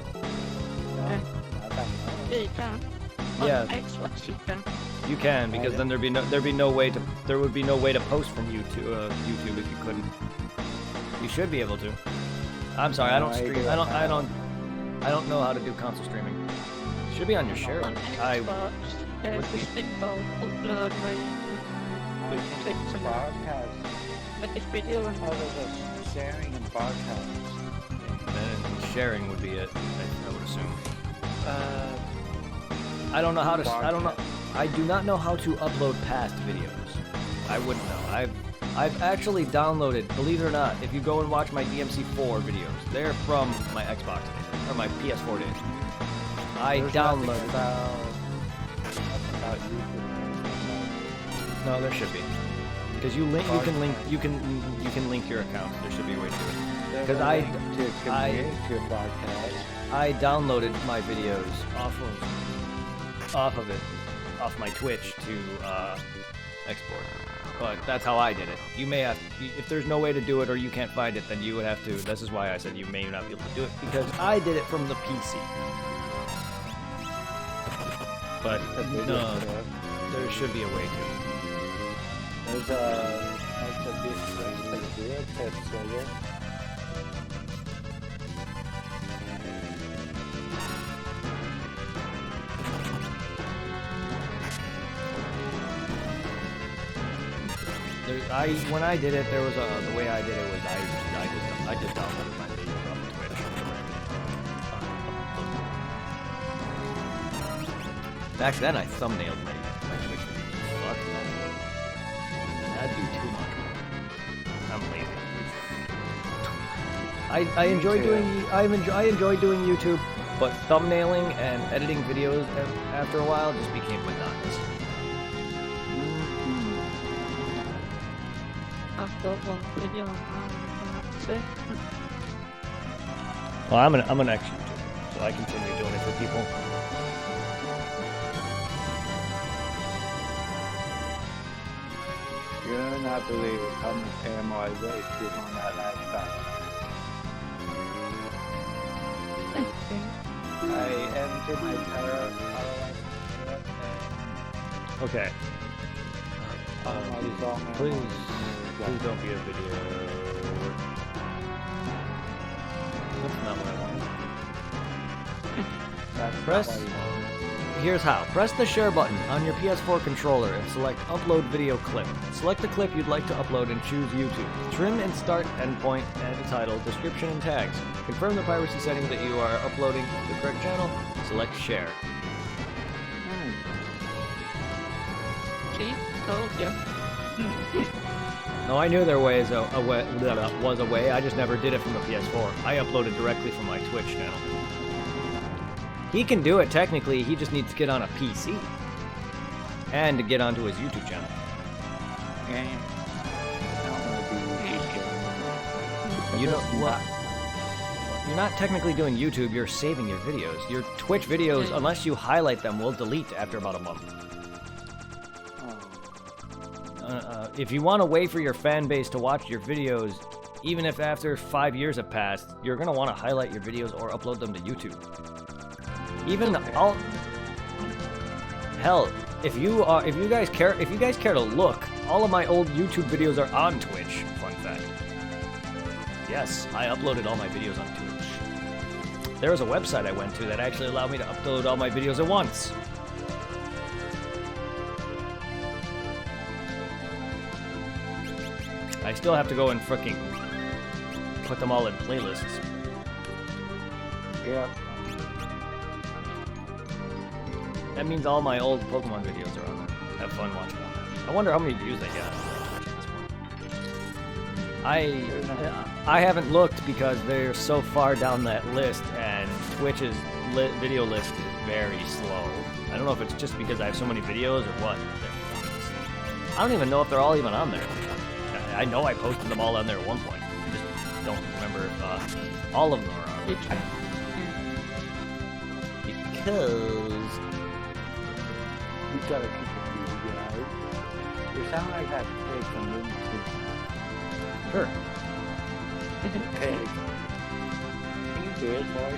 Yeah, you can. Yeah. On Xbox, you can. You can, because then there would be no way to post from YouTube if you couldn't. You should be able to. I'm sorry, I don't No, I stream. do. I don't know how to do console streaming. It should be on your share. On I Xbox, there's would this be- thing called upload where you I think take some podcast with this video. Oh, there's a sharing and broadcast. Then sharing would be it, I would assume. I don't know how to. I don't know. I do not know how to upload past videos. I wouldn't know. I've actually downloaded. Believe it or not, if you go and watch my DMC4 videos, they're from my Xbox days, or my PS4 days. I There's downloaded. nothing about YouTube. No, there should be. Because you can link your account. There should be a way to do it. There's 'Cause a I- link to community broadcast. I downloaded my videos off my Twitch to export. But that's how I did it. You may have, if there's no way to do it or you can't find it, then you would have to. This is why I said you may not be able to do it, because I did it from the PC. But no, there should be a way to. There's a big video tips later. When I did it, there was the way I did it was I just downloaded my video from Twitch. Back then, I thumbnailed my Twitch videos. Fuck that. That'd be too much. I'm lazy. I enjoy doing I enjoy doing YouTube, but thumbnailing and editing videos after a while just became monotonous. I've got one video on that's it. Well, I'm an ex-YouTuber, so I continue doing it for people. You'll not believe how much time I wasted on that laptop. I emptied my power Okay. Please don't be a video. That's not what I wanted. Press. Here's how. Press the share button on your PS4 controller and select Upload Video Clip. Select the clip you'd like to upload and choose YouTube. Trim and start endpoint and title, description and tags. Confirm the piracy setting that you are uploading to the correct channel. Select Share. See? Told you. No, I knew there was a way. I just never did it from the PS4. I uploaded directly from my Twitch channel. He can do it technically. He just needs to get on a PC and to get onto his YouTube channel. You don't. Well, you're not technically doing YouTube. You're saving your videos. Your Twitch videos, unless you highlight them, will delete after about a month. If you want to wait for your fan base to watch your videos, even if after 5 years have passed, you're gonna want to highlight your videos or upload them to YouTube. Even all hell, if you guys care to look, all of my old YouTube videos are on Twitch. Fun fact. Yes, I uploaded all my videos on Twitch. There was a website I went to that actually allowed me to upload all my videos at once. I still have to go and fricking put them all in playlists. Yeah. That means all my old Pokemon videos are on there. Have fun watching them. I wonder how many views they got. I haven't looked because they're so far down that list, and Twitch's video list is very slow. I don't know if it's just because I have so many videos or what. I don't even know if they're all even on there. I know I posted them all on there at one point. I just don't remember if all of them are on. Because You gotta keep it easy, right? You sound like that pig from Looney Tunes. sure. Pig. Can you do it, boy?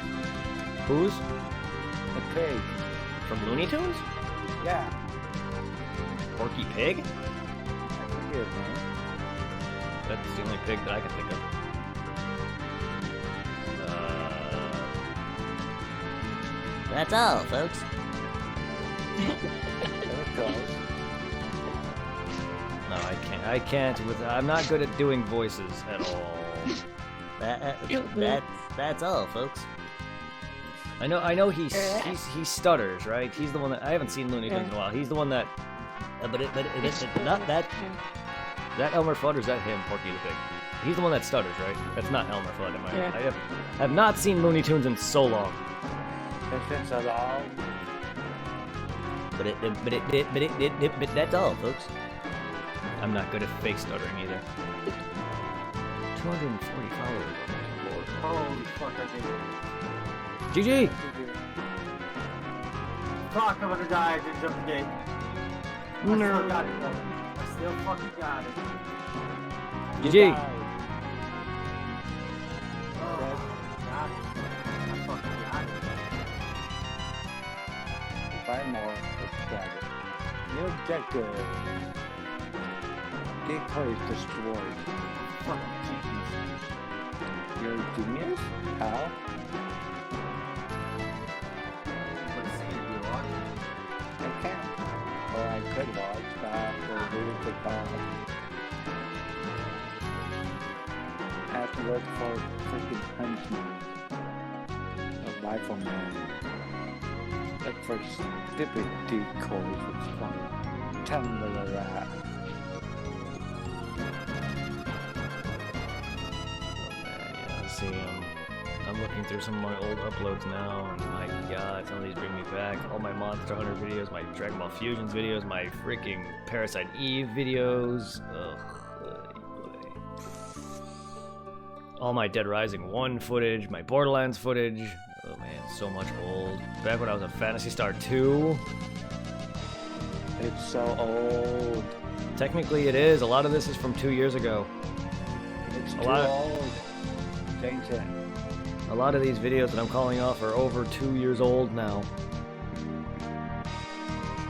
Who's A pig. from Looney Tunes? Yeah. Porky Pig? I forget, man. That's the only pig that I can think of. That's all, folks. There it goes. No, I can't. I can't. I'm not good at doing voices at all. That's all, folks. I know he stutters, right? He's the one that I haven't seen Looney Tunes in a while. He's the one that. But it's not that. Is that Elmer Fudd or is that him, Porky the Pig? He's the one that stutters, right? That's not Elmer Fudd. I have not seen Looney Tunes in so long. It's been so long. But that's all, folks. I'm not good at fake stuttering either. 240 followers. Holy fuck, I did it. GG! Fuck, I'm gonna die. I didn't jump the gate. I still got it, though. I still fucking got it. GG! Oh, got it. I fucking got it. 5 more subscribers. New objective. Decoys destroyed. Fucking genius. You're a genius? How? What is he gonna be watching? I can't. Or I could watch that or read the call. I have to look for freaking huntsman. A rifleman. Look for stupid decoys. It's fun. Tell them where they're at. See, I'm looking through some of my old uploads now, and my god, some of these bring me back. All my Monster Hunter videos, my Dragon Ball Fusions videos, my freaking Parasite Eve videos. Ugh. All my Dead Rising 1 footage, my Borderlands footage. Oh man, so much old. Back when I was on Phantasy Star 2. It's so old. Technically it is. A lot of this is from 2 years ago. It's A too lot of- old. Change it. A lot of these videos that I'm calling off are over 2 years old now.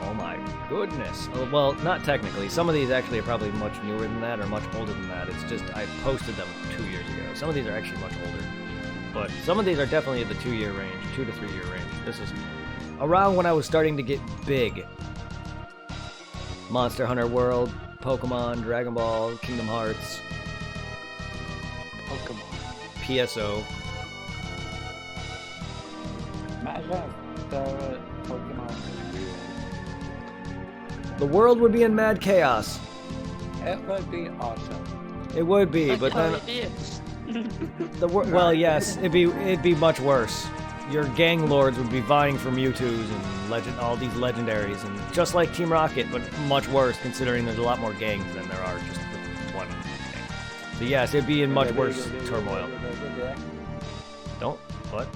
Oh my goodness. Oh, well, not technically. Some of these actually are probably much newer than that or much older than that. It's just I posted them 2 years ago. Some of these are actually much older. But some of these are definitely in the 2-year range, 2 to 3 year range. This is around when I was starting to get big. Monster Hunter World, Pokemon, Dragon Ball, Kingdom Hearts, Pokemon. PSO. Imagine if the Pokemon was real. The world would be in mad chaos. It would be awesome. It would be, but then well, yes, it'd be much worse. Your gang lords would be vying for Mewtwo's and all these legendaries, and just like Team Rocket, but much worse considering there's a lot more gangs than there are just one gang. So yes, it'd be in much worse turmoil. Don't what?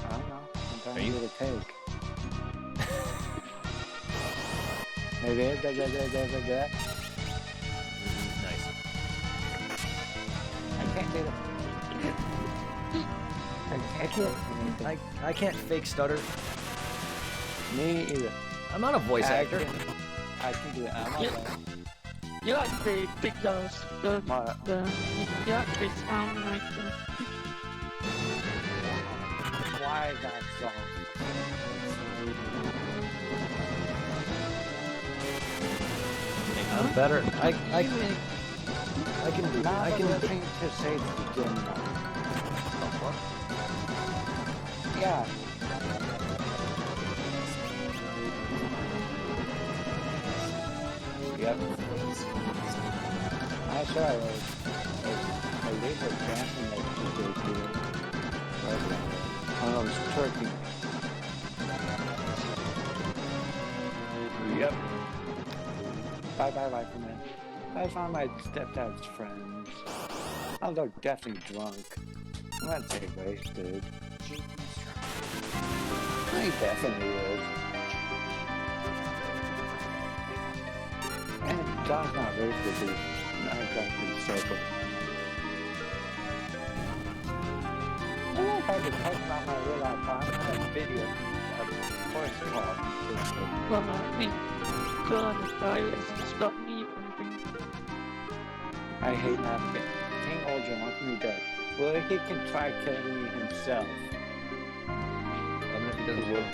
I don't know. I'm Are trying you- to get a take. Maybe Nice. I can't do it. I can't fake stutter. Me either. I'm not a voice actor. I can do it. I'm not Yeah. You actually pick those. You actually sound like Why is that song? I'm better. I can do. Now I can. listening to Safety Gemini. Yeah. Yep. I saw it. I leave it dancing like she did here. Oh, it was turkey. Yep. Bye bye, Rifleman. I found my stepdad's friends. I look definitely drunk. I'm not say wasted. I definitely is. And John's not wasted, he's not exactly sober. I don't know if I could talk about my real life, but I'm in a video of voice talk system. well, I mean, coronavirus stopped me from being. I hate that bit. King Oldrin wants me dead. Well, he can try killing me himself. Even if he doesn't will.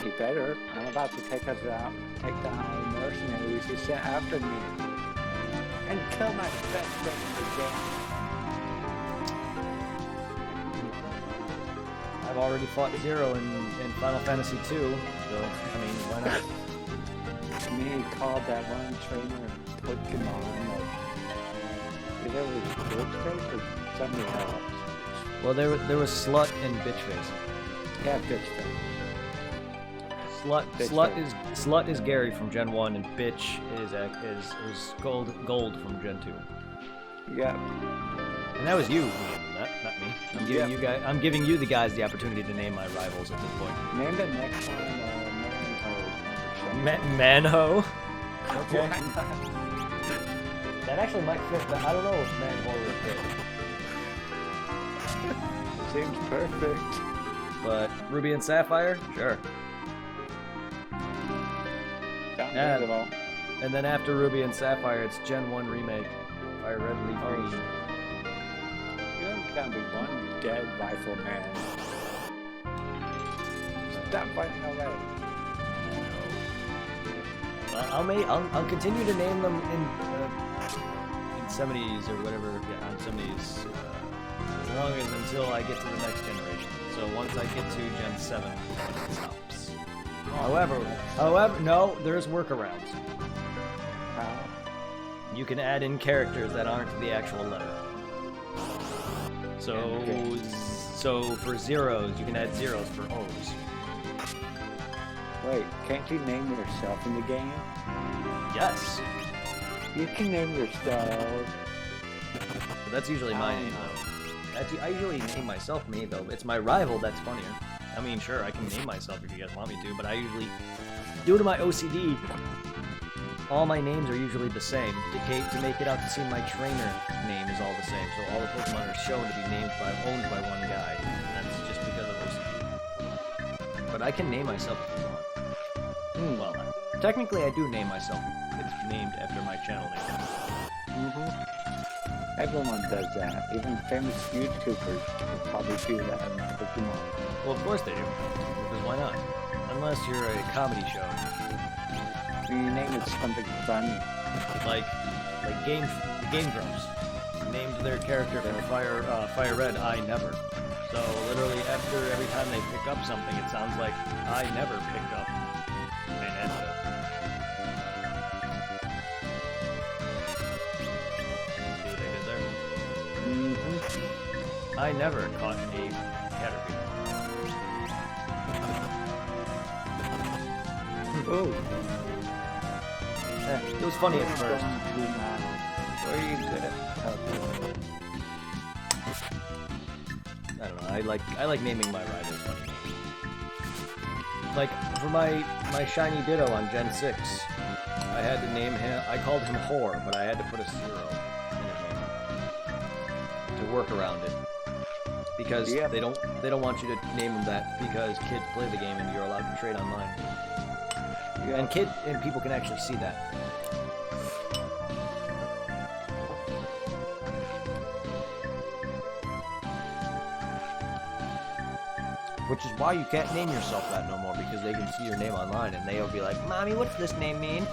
He better. I'm about to take us out, take down mercenaries. He's sent after me and kill my best friend again. I've already fought Zero in Final Fantasy II, so, I mean, why not? Me called that one trainer Pokemon. Either it was Bitchface or something else. Well, there was Slut and Bitchface. Yeah, Bitchface. Slut is Gary from Gen 1, and Bitch is Gold from Gen 2. Yeah. And that was you who named that, not me. I'm giving you the guys the opportunity to name my rivals at this point. Name the next one, Manho. Okay. That actually might fit. I don't know if Manho would fit. Seems perfect. But Ruby and Sapphire, sure. Sounds Yeah. good at all. And then after Ruby and Sapphire, it's Gen 1 remake. Fire Red Leaf Green. You're gonna be one dead rifleman. Stop fighting away. I'll continue to name them in 70s or whatever. Yeah, on 70s. As long as until I get to the next generation. So once I get to Gen 7, it stops. However, no, there's workarounds. How? You can add in characters that aren't the actual letter. So for zeros, you can add zeros for O's. Wait, can't you name yourself in the game? Yes, You can name yourself. but that's usually my name though. I usually name myself me though. It's my rival that's funnier. I mean, sure, I can name myself if you guys want me to, but I usually, due to my OCD, all my names are usually the same. To make it out to seem my trainer name is all the same, so all the Pokemon are shown to be owned by one guy. That's just because of OCD. But I can name myself if you want. Well, technically I do name myself. It's named after my channel name. Everyone does that. Even famous YouTubers will probably do that in Pokemon. Well, of course they do. Because why not? Unless you're a comedy show. When you name it something funny. Like Game Grumps named their character from Fire Red I Never. So literally after every time they pick up something, it sounds like I never picked up an antidote. See what they did there? I never caught a caterpillar. Oh. It was funny at first. Where are you good at helping? I don't know. I like naming my rivals funny names. Like for my shiny Ditto on Gen 6, I had to name him. I called him Whore, but I had to put a 0 in his name to work around it because Yep. they don't want you to name him that because kids play the game and you're allowed to trade online. And people can actually see that. Which is why you can't name yourself that no more, because they can see your name online and they'll be like, "Mommy, what's this name mean?"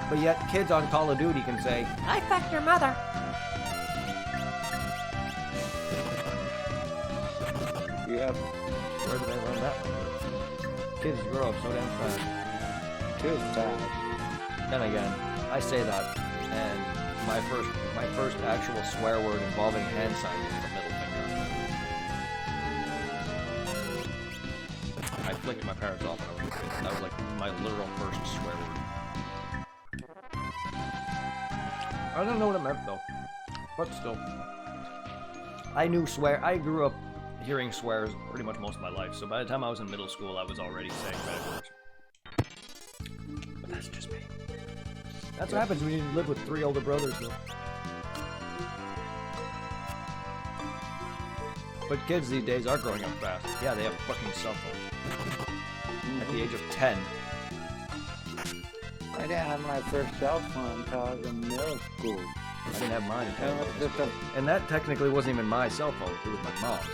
But yet, kids on Call of Duty can say, "I fucked your mother." Yep. Where did they learn that one? Kids grow up so damn fast. Too fast. Then again, I say that, and my first actual swear word involving hand signs is the middle finger. I flicked my parents off when I was a kid. That was like my literal first swear word. I don't know what it meant though, but still. I grew up hearing swears pretty much most of my life, so by the time I was in middle school, I was already saying bad words. But that's just me. That's what happens when you live with 3 older brothers, though. But kids these days are growing up fast. Yeah, they have fucking cell phones. At the age of 10. I didn't have my first cell phone until I was in middle school. I didn't have mine until I was in Just school. And that technically wasn't even my cell phone, it was my mom's.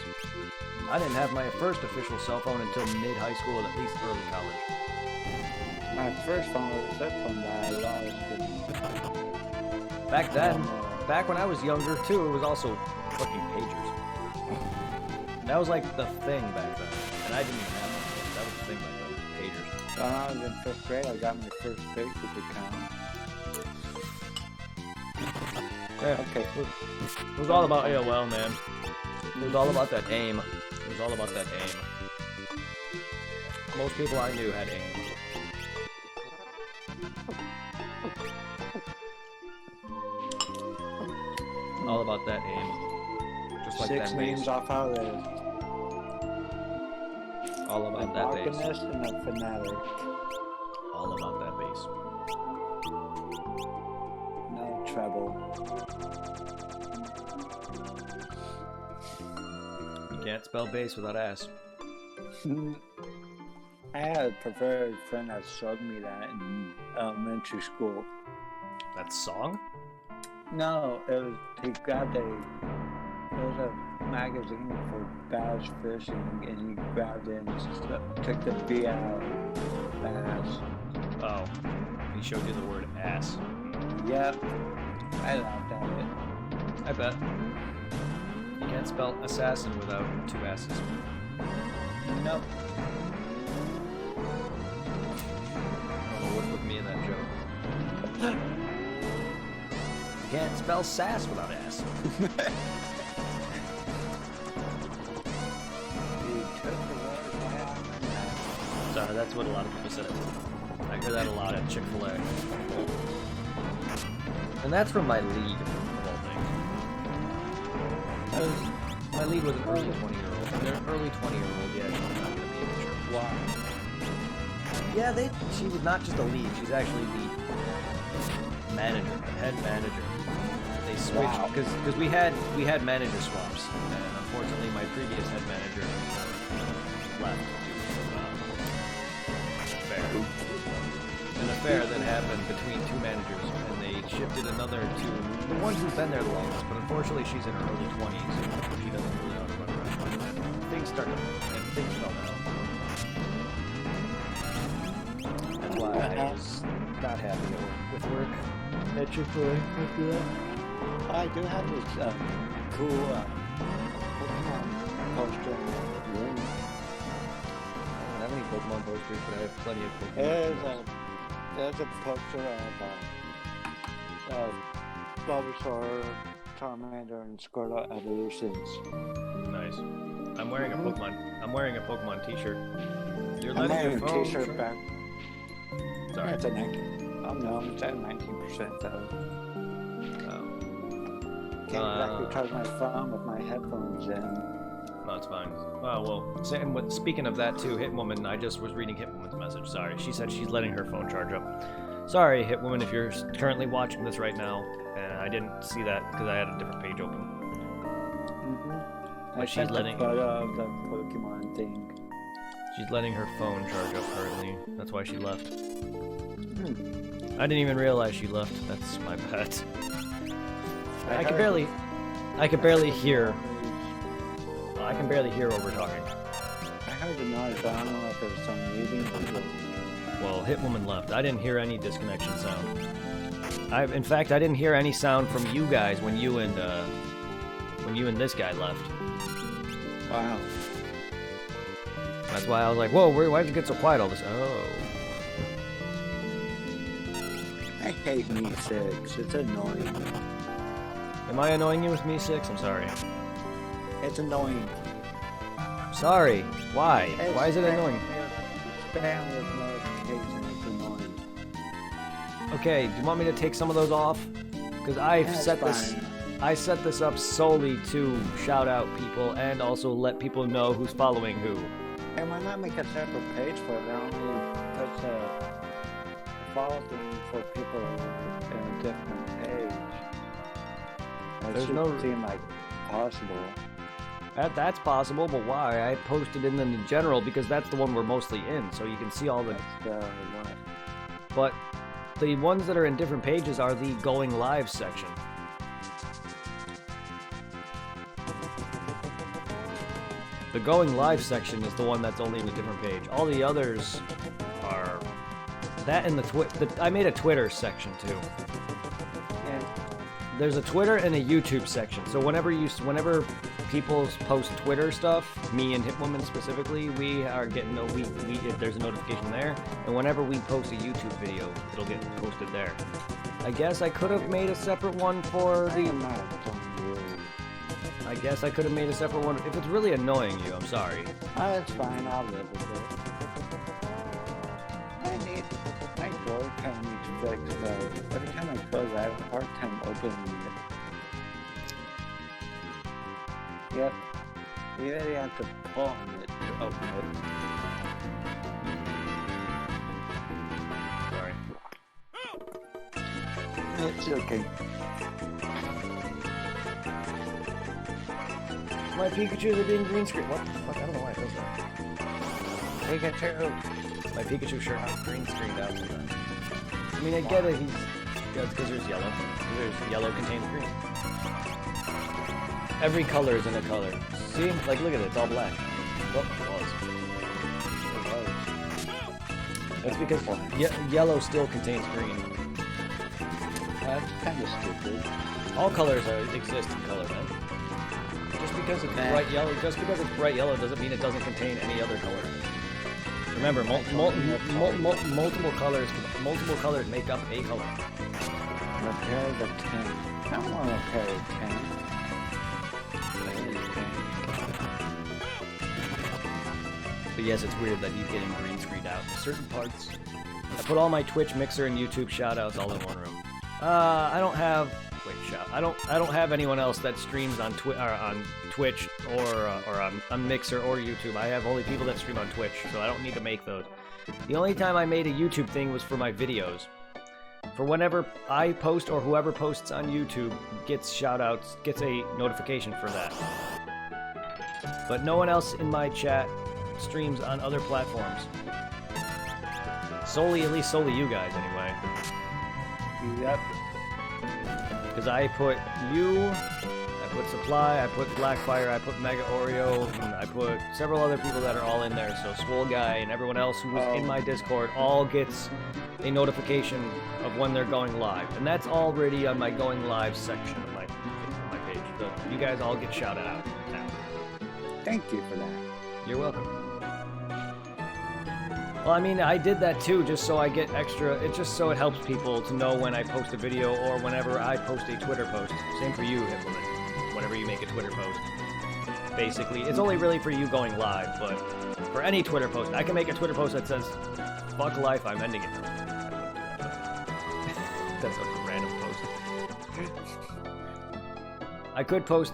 I didn't have my first official cell phone until mid-high school and at least early college. My first phone was a flip phone that I lost. Back then, back when I was younger too, it was also fucking pagers. That was like the thing back then, and I didn't even have one. That was the thing back then, pagers. When I was in 5th grade, I got my first Facebook account. Yeah, Okay. it was all about AOL, man. It was all about that AIM. It was all about that AIM. Most people I knew had AIM. All about that AIM. Just like 6 that names base. off our list. All An about that base. Alchemist and a Fanatic. All about that base. No treble. You can't spell base without ass. I had a preferred friend that showed me that in elementary school. That song? No, he grabbed it was a magazine for bass fishing, and he grabbed it and took the B out, bass. Oh. He showed you the word ass. Yep, I laughed at it. I bet. You can't spell assassin without 2 asses. Nope. I don't know what's with me in that joke. You can't spell sass without ass. You took the word out. Sorry, that's what a lot of people said. I hear that a lot at Chick-fil-A. And that's from my lead, of all things. My lead was an early 20-year-old. And an early 20-year-old, yeah, she's not going to be in the church. Why? Yeah, she was not just a lead, she's actually the manager, the head manager. They switched, Wow. because we had manager swaps, and unfortunately my previous head manager left to an affair that happened between 2 managers, and they shifted another to the one who's been there the longest, but unfortunately she's in her early 20s, so she doesn't really know how to run around. Things fell down. That's why I was not happy with work at Chick-fil-A after that. I do have this cool Pokemon poster in the room. I don't have any Pokemon posters, but I have plenty of Pokemon. There's a poster of Bulbasaur, Charmander, and Squirtle evolutions. Nice. I'm wearing a Pokemon t-shirt. You're I'm letting wearing your a phone. t-shirt back. Sorry. It's a 19. Oh no, it's at 19% though. Can't exactly charge my phone with my headphones in. No, it's fine. Oh, well, speaking of that too, Hitwoman, I just was reading Hitwoman's message. Sorry, she said she's letting her phone charge up. Sorry, Hitwoman, if you're currently watching this right now, and I didn't see that because I had a different page open. I But she's sent letting- a photo of the Pokemon thing. She's letting her phone charge up currently. That's why she left. I didn't even realize she left. That's my bad. I can barely hear. I can barely hear what we're talking. I heard the noise, but I don't know if it was some meeting or something. Well, Hitwoman left. I didn't hear any disconnection sound. In fact, I didn't hear any sound from you guys when you and this guy left. Wow. That's why I was like, whoa, why did you get so quiet all this? Oh. I hate Me 6. It's annoying. Am I annoying you with Me 6? I'm sorry. It's annoying. Sorry. Why? It's Why is it annoying? Spam with notifications. It's annoying. Okay, do you want me to take some of those off? Because I've That's set this. fine. I set this up solely to shout out people and also let people know who's following who. And why not make a separate page for it? That only puts a follow thing for people in a different page. It There's should no- seem like possible. That's possible, but why? I posted in the general because that's the one we're mostly in, so you can see all the. That's the what? But the ones that are in different pages are the going live section. The going live section is the one that's only in a different page. All the others are that and I made a Twitter section too. Yeah. There's a Twitter and a YouTube section. So whenever people post Twitter stuff, me and Hitwoman specifically, we are getting there's a notification there. And whenever we post a YouTube video, it'll get posted there. I guess I could have made a separate one for the. I guess I could have made a separate one. If it's really annoying you, I'm sorry. That's fine. I'll live with it. My door kind of needs fixed though. Every time I close, I have a hard time opening it. Yep. You really have to pull on it to open it. Sorry. It's okay. My Pikachus are being green screen. What the fuck? I don't know why it does that. Pikachu. My Pikachu shirt is green screened out sometimes. I mean, I get it. That's because there's yellow. There's yellow contains green. Every color is in a color. See? Like, look at it. It's all black. Well, it was. That's because yellow still contains green. That's kind of stupid. All colors exist in color, man. Just because it's bright yellow doesn't mean it doesn't contain any other color. Remember, multiple colors make up a color. Repair the tank. I don't want to repair the tank. But yes, it's weird that he's getting green screened out in certain parts. I put all my Twitch, Mixer, and YouTube shoutouts all in one room. I don't have. Wait, I don't have anyone else that streams on Twitch or on Mixer or YouTube. I have only people that stream on Twitch, so I don't need to make those. The only time I made a YouTube thing was for my videos. For whenever I post or whoever posts on YouTube gets shoutouts, gets a notification for that. But no one else in my chat streams on other platforms. At least solely you guys anyway. Yep. Because I put you, I put Supply, I put Blackfire, I put Mega Oreo, and I put several other people that are all in there. So Swole Guy and everyone else who was in my Discord all gets a notification of when they're going live. And that's already on my going live section of my page. So you guys all get shouted out now. Thank you for that. You're welcome. Well, I mean, I did that too, just so I get extra. It's just so it helps people to know when I post a video or whenever I post a Twitter post. Same for you, Hitwoman. Whenever you make a Twitter post, basically, it's only really for you going live. But for any Twitter post, I can make a Twitter post that says "Fuck life, I'm ending it." That's a random post.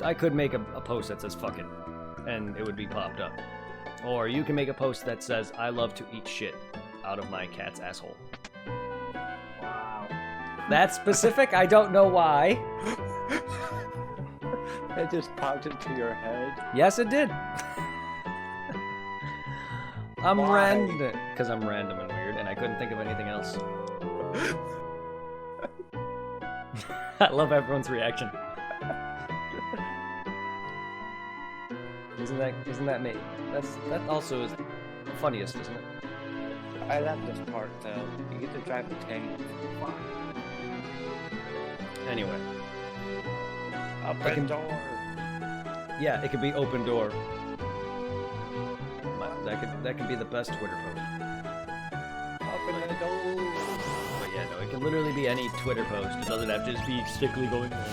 I could make a post that says "Fuck it," and it would be popped up. Or you can make a post that says, I love to eat shit out of my cat's asshole. Wow. That's specific? I don't know why. It just popped into your head. Yes, it did. I'm Why? random. Because I'm random and weird, and I couldn't think of anything else. I love everyone's reaction. Isn't that me? That also is the funniest, isn't it? I love this part though. You get to drive the tank. Anyway. Open door. Yeah, it could be open door. That could be the best Twitter post. Open the door. But yeah, no, it can literally be any Twitter post. It doesn't have to just be strictly going on.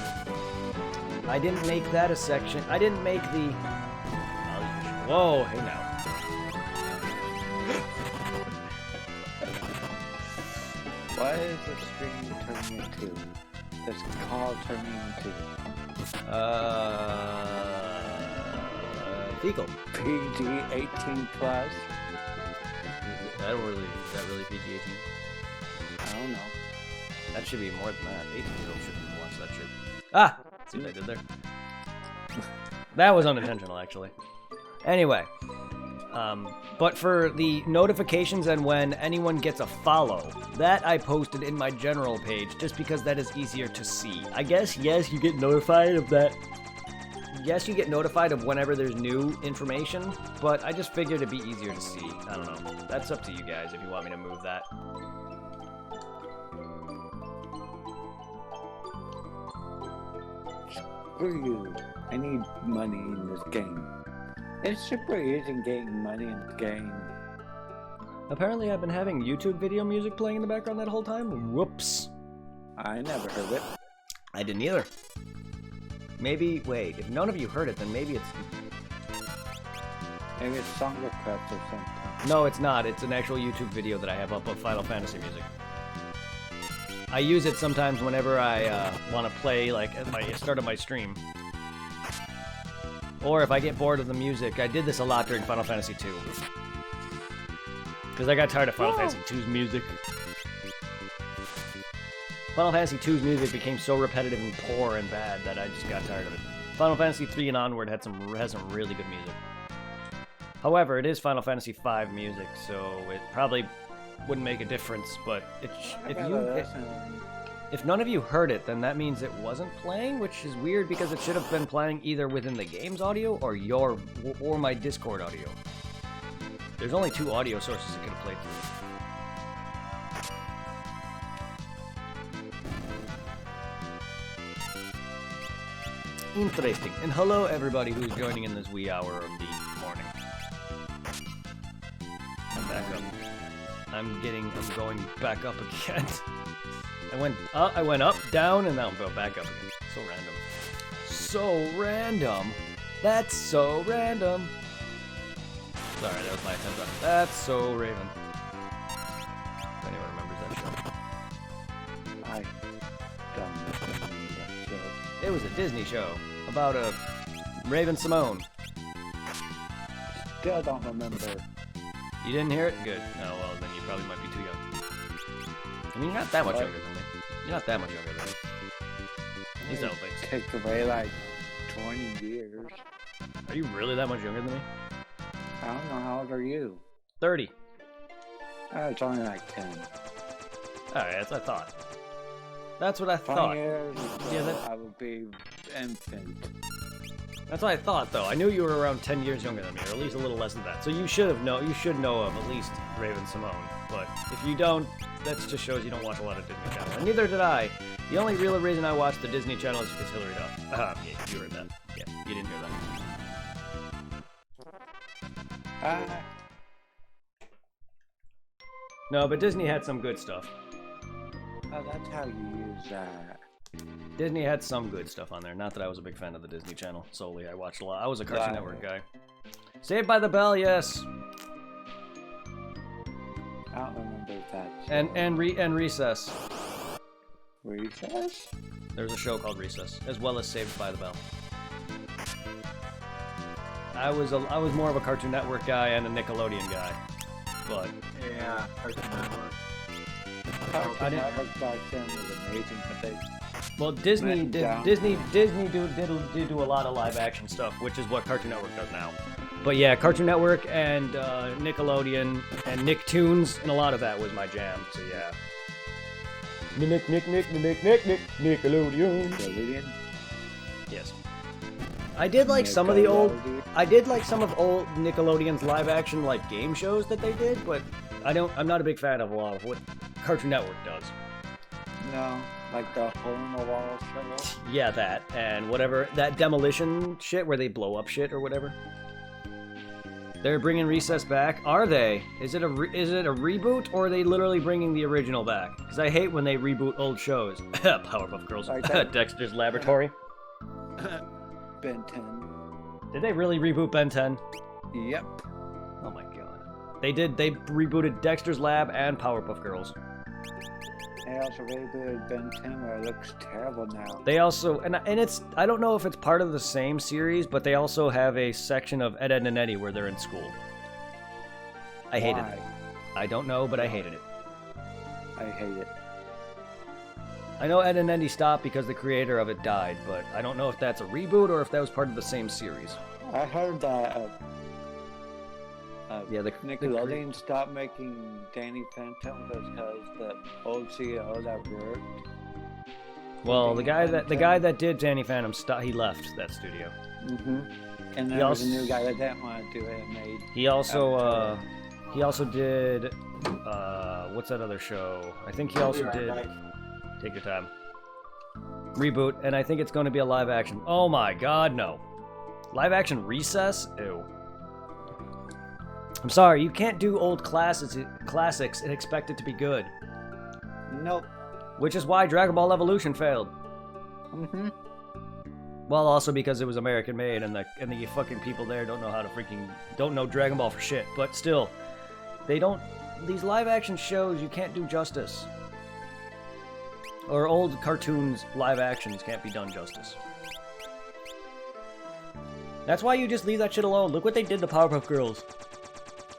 I didn't make that a section. I didn't make the... Whoa, hey now. What is the stream turning into? This call turning into? Fecal. PG-18 plus? Is that really PG-18? I don't know. That should be more than that. 18-year-olds shouldn't watch that shit. Ah! See what I did there? That was unintentional, actually. Anyway, but for the notifications and when anyone gets a follow, that I posted in my general page just because that is easier to see. I guess, yes, you get notified of that. yes, you get notified of whenever there's new information, but I just figured it'd be easier to see. I don't know. That's up to you guys if you want me to move that. Screw you. I need money in this game. It's super easy getting money in the game. Apparently, I've been having YouTube video music playing in the background that whole time. Whoops. I never heard it. I didn't either. Maybe, wait, if none of you heard it, then maybe it's... Maybe it's song requests or something. No, it's not. It's an actual YouTube video that I have up of Final Fantasy music. I use it sometimes whenever I want to play, like, at my start of my stream. Or if I get bored of the music. I did this a lot during Final Fantasy 2. Because I got tired of Final Fantasy 2's music. Final Fantasy 2's music became so repetitive and poor and bad that I just got tired of it. Final Fantasy 3 and onward has some really good music. However, it is Final Fantasy 5 music, so it probably wouldn't make a difference. But if none of you heard it, then that means it wasn't playing, which is weird because it should have been playing either within the game's audio or my Discord audio. There's only 2 audio sources it could have played through. Interesting. And hello everybody who's joining in this wee hour of the morning. I'm back up. I'm going back up again. I went up, down, and now I'm going back up again. So random. So random. That's so random. Sorry, that was my attempt on That's So Raven. If anyone remembers that show. I don't remember that show. It was a Disney show about a Raven-Symoné. Still don't remember. You didn't hear it? Good. No, well, then you probably might be too young. I mean, you're not that much younger than me. You're not that much younger than me. At least I don't think so. Take away like 20 years. Are you really that much younger than me? I don't know, how old are you? 30. It's only like 10. Alright, that's what I thought. That's what I 20 thought. years Yeah, ago, that- I would be infant. That's what I thought, though. I knew you were around 10 years younger than me, or at least a little less than that. So you should know of at least Raven-Symoné. But if you don't, that just shows you don't watch a lot of Disney Channel. And neither did I. The only real reason I watched the Disney Channel is because Hillary Duff. Yeah, you heard that. Yeah, you didn't hear that. No, but Disney had some good stuff. Oh, that's how you use that. Disney had some good stuff on there. Not that I was a big fan of the Disney Channel solely. I watched a lot. I was a Cartoon Network guy. Saved by the Bell, yes. I don't remember that. And Recess. Recess? There's a show called Recess, as well as Saved by the Bell. I was more of a Cartoon Network guy and a Nickelodeon guy, but Yeah, Cartoon Network. Cartoon Network back then was amazing, but they... well, Disney Went did down. did do a lot of live action stuff, which is what Cartoon Network does now. But yeah, Cartoon Network and Nickelodeon and Nicktoons and a lot of that was my jam. So yeah. Nickelodeon. Nickelodeon? Yes. I did like some of the old. I did like some of old Nickelodeon's live action like game shows that they did, but I'm not a big fan of a lot of what Cartoon Network does. No, like the Hole in the Wall show. Yeah, that and whatever that demolition shit where they blow up shit or whatever. They're bringing Recess back. Are they? Is it a reboot or are they literally bringing the original back? Because I hate when they reboot old shows. Powerpuff Girls. Like that. Dexter's Laboratory. Ben 10. Did they really reboot Ben 10? Yep. Oh my god. They did. They rebooted Dexter's Lab and Powerpuff Girls. They also rebooted Ben 10 where it looks terrible now. They also and it's I don't know if it's part of the same series, but they also have a section of Ed, Edd and Eddy where they're in school. I hated it. I don't know, but I hated it. I hate it. I know Ed and Eddy stopped because the creator of it died, but I don't know if that's a reboot or if that was part of the same series. I heard that Yeah, Nickelodeon stopped making Danny Phantom because the old CEO that worked. Well, the guy that did Danny Phantom he left that studio. And He there was a also- new guy that didn't want to do it and made. He also did what's that other show? I think he also did Take Your Time. Reboot, and I think it's going to be a live action. Oh my god, no. Live action Recess? Ew. I'm sorry, you can't do old classics and expect it to be good. Nope. Which is why Dragon Ball Evolution failed. Mm-hmm. Well, also because it was American made, and the fucking people there don't know Dragon Ball for shit. But still, these live action shows, you can't do justice. Or old cartoons, live actions can't be done justice. That's why you just leave that shit alone. Look what they did to Powerpuff Girls.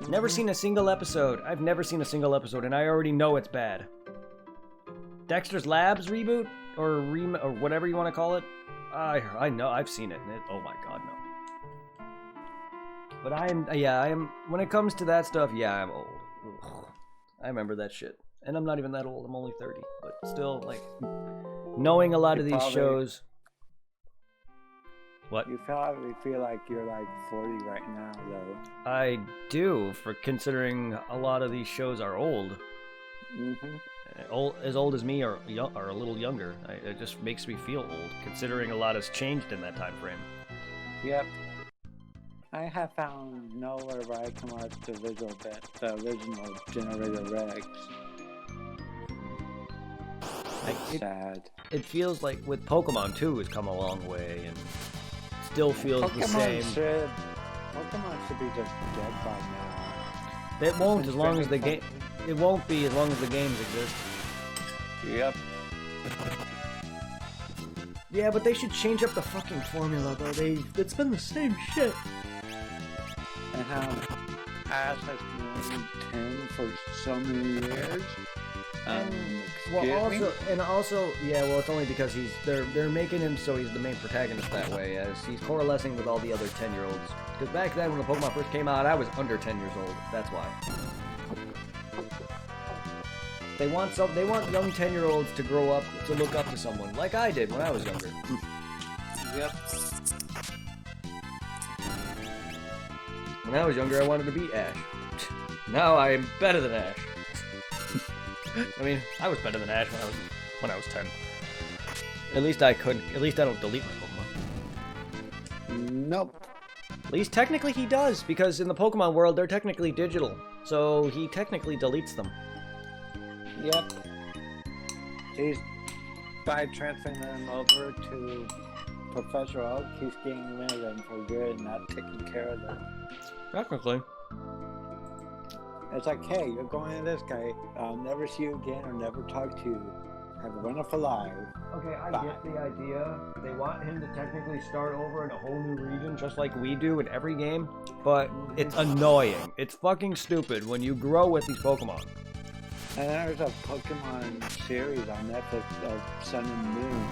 Never seen a single episode. I've never seen a single episode, and I already know it's bad. Dexter's Labs reboot? Or whatever you want to call it? I know, I've seen it, and oh my god, no. But I am, when it comes to that stuff, yeah, I'm old. Ugh. I remember that shit. And I'm not even that old, I'm only 30. But still, like, knowing a lot of these shows... What? You probably feel like you're like 40 right now, though. I do, for considering a lot of these shows are old. As old as me or a little younger. It just makes me feel old, considering a lot has changed in that time frame. Yep. I have found nowhere where I can watch the original Generator Rex. It's sad. It feels like with Pokemon too has come a long way, and still feels the same. Pokemon should be just dead by now. It won't as long as the game. It won't be as long as the games exist. Yep. Yeah, but they should change up the fucking formula, though. It's been the same shit. And how Ash has been 10 for so many years. Yeah, well, it's only because they're making him so he's the main protagonist that way, as he's coalescing with all the other 10-year-olds. Because back then, when the Pokemon first came out, I was under 10 years old. That's why. They want young 10-year-olds to grow up to look up to someone, like I did when I was younger. Yep. When I was younger, I wanted to be Ash. Now I am better than Ash. I mean, I was better than Ash when I was 10. At least I don't delete my Pokemon. Nope. At least technically he does, because in the Pokemon world, they're technically digital. So he technically deletes them. Yep. He's, by transferring them over to Professor Oak, he's getting rid of them for good and not taking care of them. Technically. It's like, hey, you're going to this guy. I'll never see you again or never talk to you. Have a wonderful life. Okay, I Bye. get the idea. They want him to technically start over in a whole new region, just like we do in every game. But it's annoying. It's fucking stupid when you grow with these Pokemon. And there's a Pokemon series on Netflix of Sun and Moon.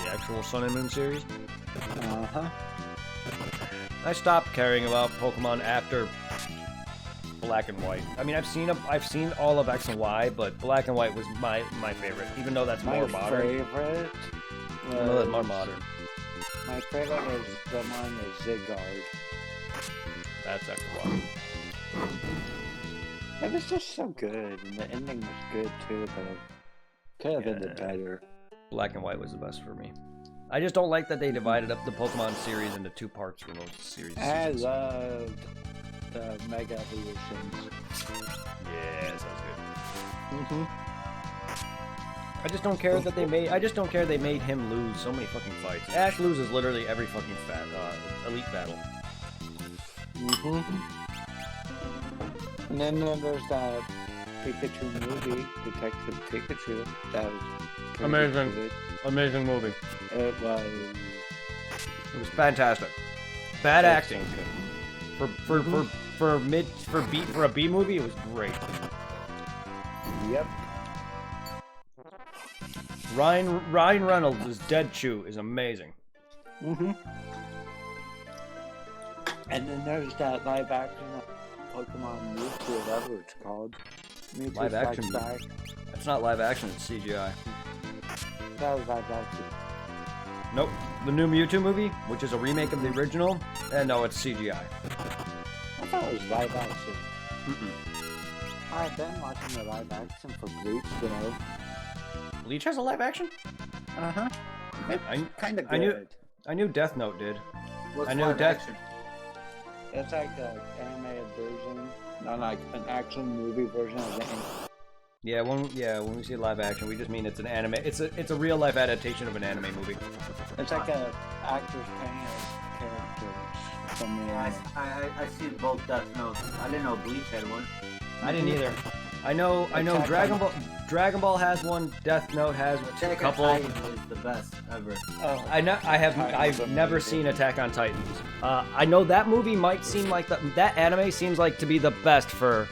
The actual Sun and Moon series? Uh-huh. I stopped caring about Pokemon after Black and White. I mean, I've seen all of X and Y, but Black and White was my favorite, even though that's more modern. Favorite Even though that's more modern. My favorite was the one with Zygarde. That's X and Y. It was just so good, and the ending was good too, but it could have ended better. Black and White was the best for me. I just don't like that they divided up the Pokemon series into 2 parts for most series. I loved the Mega Evolutions. Yeah, that sounds good. I just don't care that they made him lose so many fucking fights. Ash loses literally every fucking elite battle. And then there's that Pikachu movie, Detective Pikachu. That was pretty Amazing. good. Amazing movie. It was fantastic. Bad acting. so For a B movie, it was great. good. Yep. Ryan Reynolds as Dead Chew is amazing. And then there's that live action Pokemon Mewtwo, whatever it's called. Mewtwo Live action? Strikes Back. That's not live action, it's CGI. That was live action. Nope. The new Mewtwo movie, which is a remake of the original, and no, it's CGI. I thought it was live action. I've been watching the live action for Bleach, though. Bleach has a live action? Uh-huh. I, Kind of I knew- good. I knew Death Note did. What's I know live Death- action? It's like the animated version, not like an actual movie version of the Yeah, when we say live action, we just mean it's an anime. It's a real life adaptation of an anime movie. It's like a actors playing as characters from the Yeah, anime. I see both Death Notes. I didn't know Bleach had one. I didn't either. I know Attack Dragon Ball has one. Death Note has a Attack on couple. Titan is the best ever. Oh, I've never seen Attack on Titans. I know that movie might seem like that anime seems like to be the best for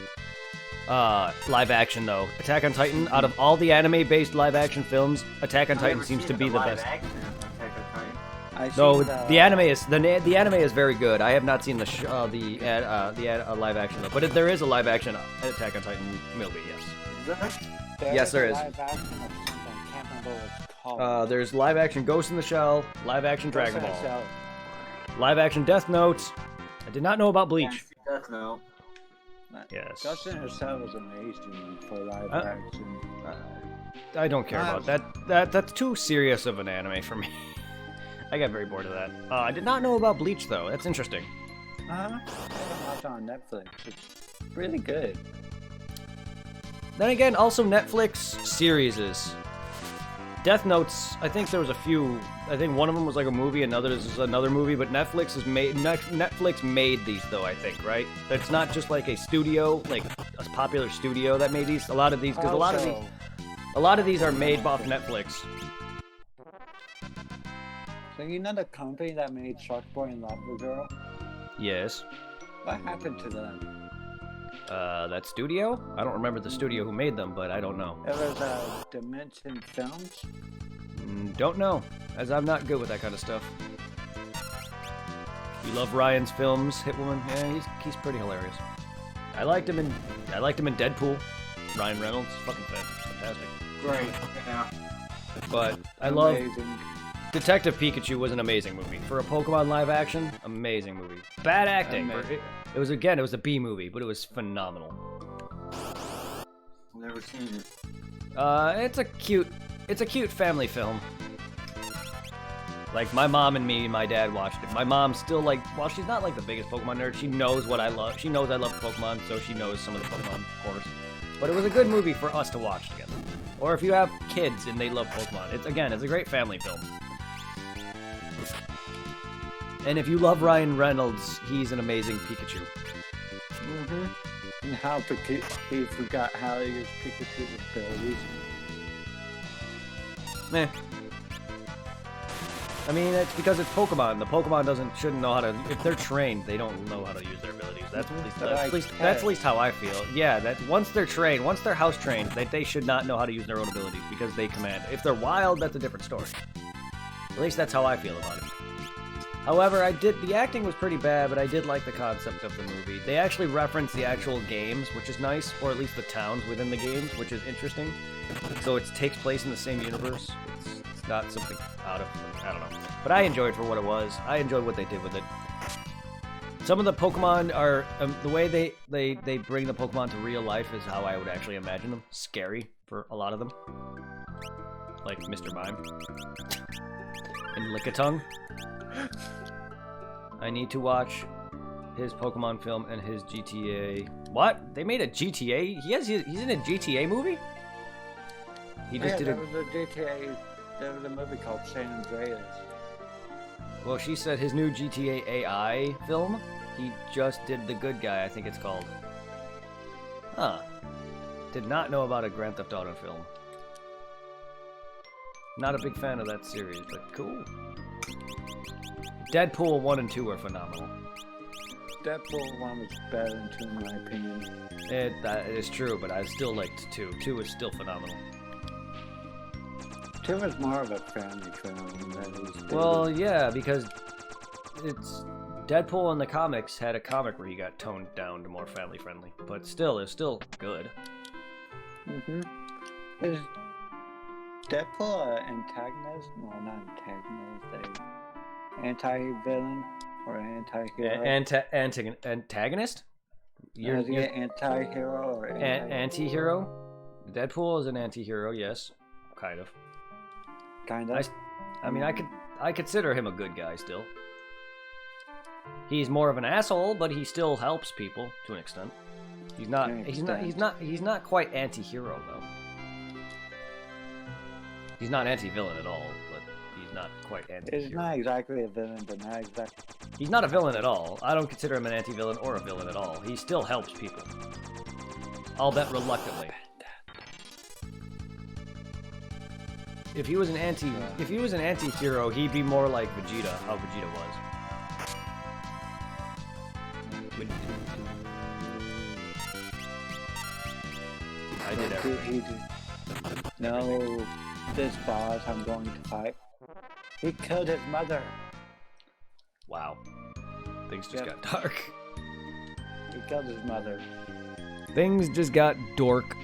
live action though. Attack on Titan, out of all the anime-based live action films, Attack on I've Titan never seems seen to be the live best. action of Attack on Titan. No, the anime is very good. I have not seen the live action though, but there is a live action Attack on Titan movie. Yes. Is that Yes, there is. Live action of something. I can't remember what it's called. There's live action Ghost in the Shell, live action Dragon Ghost in the Ball, Shell. live action Death Note. I did not know about Bleach. Death Note. Yes. Ghost in the Shell was amazing for live Uh, action. I don't care about that. That's too serious of an anime for me. I got very bored of that. I did not know about Bleach though. That's interesting. I watched it on Netflix. It's really good. Then again, also Netflix series. Death Notes, I think there was a few. I think one of them was like a movie, another is another movie, but Netflix made these though, I think, right? It's not just like a studio, like a popular studio that made these. A lot of these, because a lot of these are made off Netflix. So you know the company that made Shark Boy and Lava Girl? Yes. What happened to them? That studio? I don't remember the studio who made them, but I don't know. It was Dimension Films. Don't know, as I'm not good with that kind of stuff. You love Ryan's films, Hitwoman? Yeah, he's pretty hilarious. I liked him in Deadpool. Ryan Reynolds, fucking fantastic. Great. Yeah. But I love Amazing. Detective Pikachu was an amazing movie for a Pokemon live action. Amazing movie. Bad acting. Amazing. It was a B movie, but it was phenomenal. I've never seen it. It's a cute family film. Like my mom and me and my dad watched it. My mom still while she's not like the biggest Pokemon nerd, she knows what I love. She knows I love Pokemon, so she knows some of the Pokemon, of course. But it was a good movie for us to watch together. Or if you have kids and they love Pokemon, it's a great family film. And if you love Ryan Reynolds, he's an amazing Pikachu. And how he forgot how he used Pikachu's abilities. Meh. I mean, it's because it's Pokemon. The Pokemon shouldn't know how to. If they're trained, they don't know how to use their abilities. That's at least how I feel. Yeah, that once they're trained, once they're house trained, they should not know how to use their own abilities because they command. If they're wild, that's a different story. At least that's how I feel about it. However, the acting was pretty bad, but I did like the concept of the movie. They actually reference the actual games, which is nice, or at least the towns within the games, which is interesting. So it takes place in the same universe. It's not something out of, I don't know. But I enjoyed it for what it was. I enjoyed what they did with it. Some of the Pokemon are, the way they bring the Pokemon to real life is how I would actually imagine them. Scary for a lot of them. Like Mr. Mime. And Lickitung. I need to watch his Pokemon film and his GTA. What? They made a GTA? He's in a GTA movie? He just did there was a GTA. There was a movie called San Andreas. Well, she said his new GTA AI film. He just did The Good Guy, I think it's called. Huh. Did not know about a Grand Theft Auto film. Not a big fan of that series, but cool. Deadpool 1 and 2 are phenomenal. Deadpool 1 was better than 2 in my opinion. That is true, but I still liked 2. 2 is still phenomenal. 2 is more of a family film than it is. Well, yeah, because it's Deadpool in the comics had a comic where he got toned down to more family friendly, but still, it's still good. Deadpool an antagonist? No, not antagonist. Anti-villain or anti-hero? Antagonist? Is he an anti-hero or Anti-hero? Deadpool is an anti-hero, yes. Kind of. Kind of. I mean, I consider him a good guy still. He's more of an asshole, but he still helps people to an extent. He's not quite anti-hero though. He's not anti-villain at all, but he's not quite anti-hero. He's not exactly a villain, but not exactly. He's not a villain at all. I don't consider him an anti-villain or a villain at all. He still helps people. Albeit reluctantly. If he was an anti-hero, he'd be more like Vegeta, how Vegeta was. I did everything. No, this boss I'm going to fight. He killed his mother. Wow. Things just got dark. He killed his mother. Things just got dork.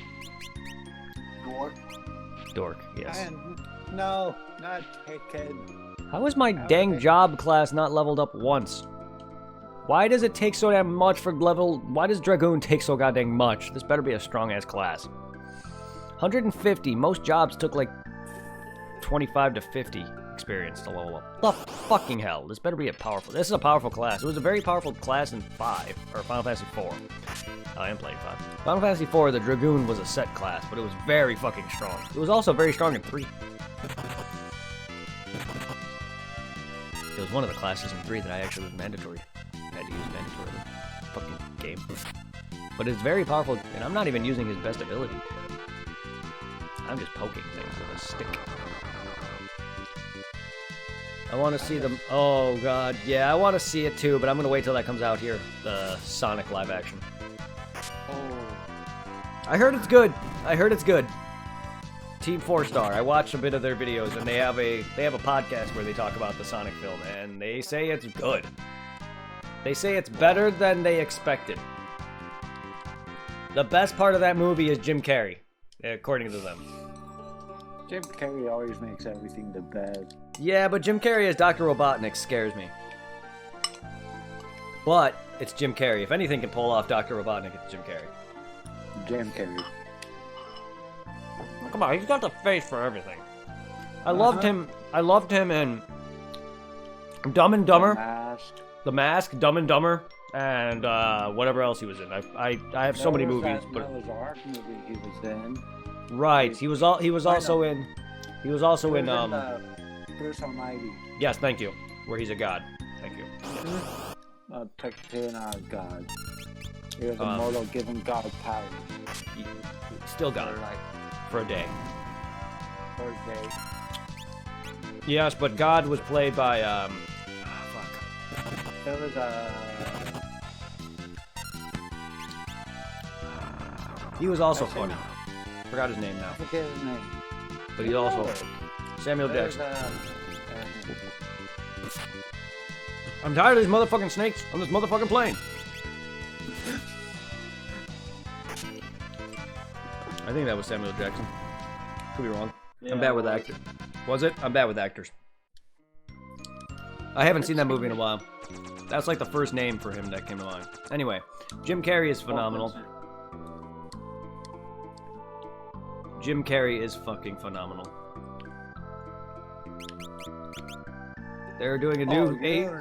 Dork. Dork, yes. No, not taken. How is my dang job class not leveled up once? Why does it take so damn much for level... Why does Dragoon take so goddamn much? This better be a strong-ass class. 150. Most jobs took like 25 to 50 experience to level up. The fucking hell. This better be a powerful... This is a powerful class. It was a very powerful class in 5. Or Final Fantasy 4. I am playing 5. Final Fantasy 4, the Dragoon was a set class, but it was very fucking strong. It was also very strong in 3. It was one of the classes in 3 that I actually was mandatory. I had to use mandatorily. Fucking game. But it's very powerful, and I'm not even using his best ability. I'm just poking things with a stick. I want to see them. Oh god, yeah, I want to see it too, but I'm gonna wait till that comes out here. The Sonic live action. Oh. I heard it's good. I heard it's good. Team 4-Star. I watched a bit of their videos, and they have a podcast where they talk about the Sonic film, and they say it's good. They say it's better than they expected. The best part of that movie is Jim Carrey, according to them. Jim Carrey always makes everything the best. Yeah, but Jim Carrey as Dr. Robotnik scares me. But it's Jim Carrey. If anything can pull off Dr. Robotnik, it's Jim Carrey. Jim Carrey. Come on, he's got the face for everything. I loved him in Dumb and Dumber. The Mask, Dumb and Dumber, and whatever else he was in. I have so many movies, but Noah's Ark movie he was in. Right, he was also in Bruce Almighty. Yes, thank you. Where he's a god. Thank you. Techno god. He was immortal, given God power. Still got it for a day. For a day. Yes, but God was played by There was he was also funny. Forgot his name now. forget his name. But he's also Samuel There was, Jackson. I'm tired of these motherfucking snakes on this motherfucking plane. I think that was Samuel Jackson. Could be wrong. Yeah, I'm bad with actors. Was it? I'm bad with actors. I haven't seen that movie in a while. That's like the first name for him that came to mind. Anyway, Jim Carrey is phenomenal. Jim Carrey is fucking phenomenal. They're doing a new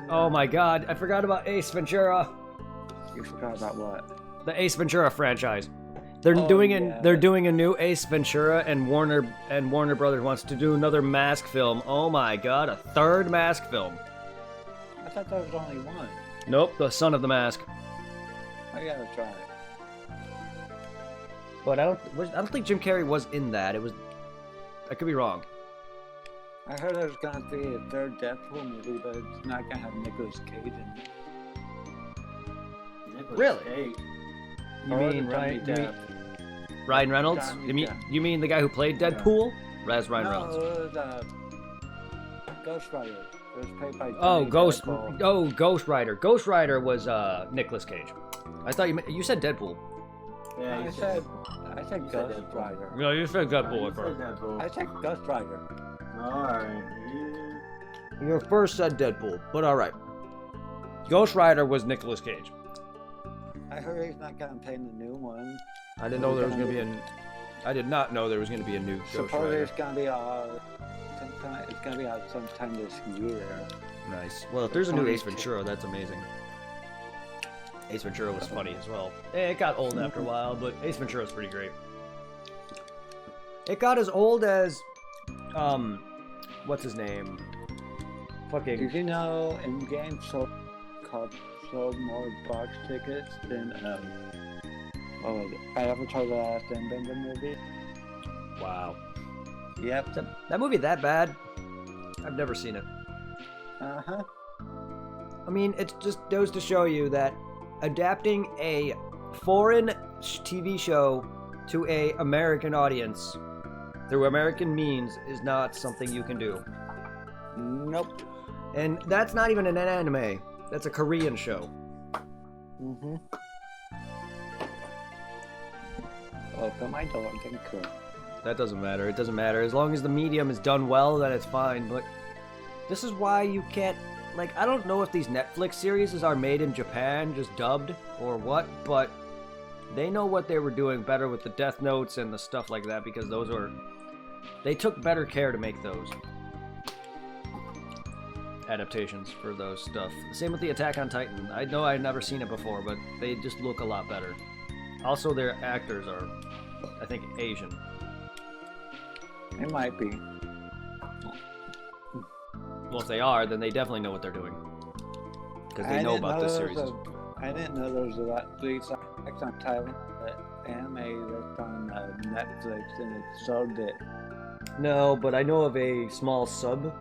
oh my god, I forgot about Ace Ventura. You forgot about what? The Ace Ventura franchise. They're doing a new Ace Ventura, and Warner Brothers wants to do another Mask film. Oh my god, a third Mask film. I thought there was only one. Nope, the Son of the Mask. I gotta try it. But I don't think Jim Carrey was in that. I could be wrong. I heard there's gonna be a third Deadpool movie, but it's not gonna have Nicolas Cage in it. Really? You mean Ryan Reynolds? Johnny You mean the guy who played Deadpool? That's Ryan Reynolds. No, it was Ghost Rider. It was played by Ghost Rider. Ghost Rider was Nicolas Cage. I thought you said Deadpool. Yeah, you I said. said You said Ghost Deadpool. Rider. No, you said Oh, Deadpool you at said first. Deadpool. I said Ghost Rider. Alright. Your first said Deadpool, but alright. Ghost Rider was Nicolas Cage. I heard he's not gonna play in the new one. I didn't know there was gonna be I did not know there was gonna be a new Ghost Supposedly Rider. it's gonna be sometime. It's gonna be out sometime this year. Nice. Well, if there's a new Ace Ventura, that's amazing. Ace Ventura was funny as well. It got old after a while, but Ace Ventura was pretty great. It got as old as, what's his name? Did Fucking. you know in-game sold more box tickets than what was it? Avatar: The Last Airbender movie? Wow. Yep. That movie that bad? I've never seen it. Uh-huh. I mean, it just goes to show you that adapting a foreign TV show to a American audience through American means is not something you can do. Nope. And that's not even an anime. That's a Korean show. Mm-hmm. Open my door, then cool. That doesn't matter. It doesn't matter. As long as the medium is done well, then it's fine. But this is why you can't... Like, I don't know if these Netflix series are made in Japan, just dubbed, or what, but they know what they were doing better with the Death Notes and the stuff like that, because those were... They took better care to make those adaptations for those stuff. Same with the Attack on Titan. I know I'd never seen it before, but they just look a lot better. Also, their actors are, I think, Asian. It might be. Well, if they are, then they definitely know what they're doing. Because they know about this series. I didn't know there was a lot. These acts on Thailand, anime that's on Netflix, and it sold it. No, but I know of a small sub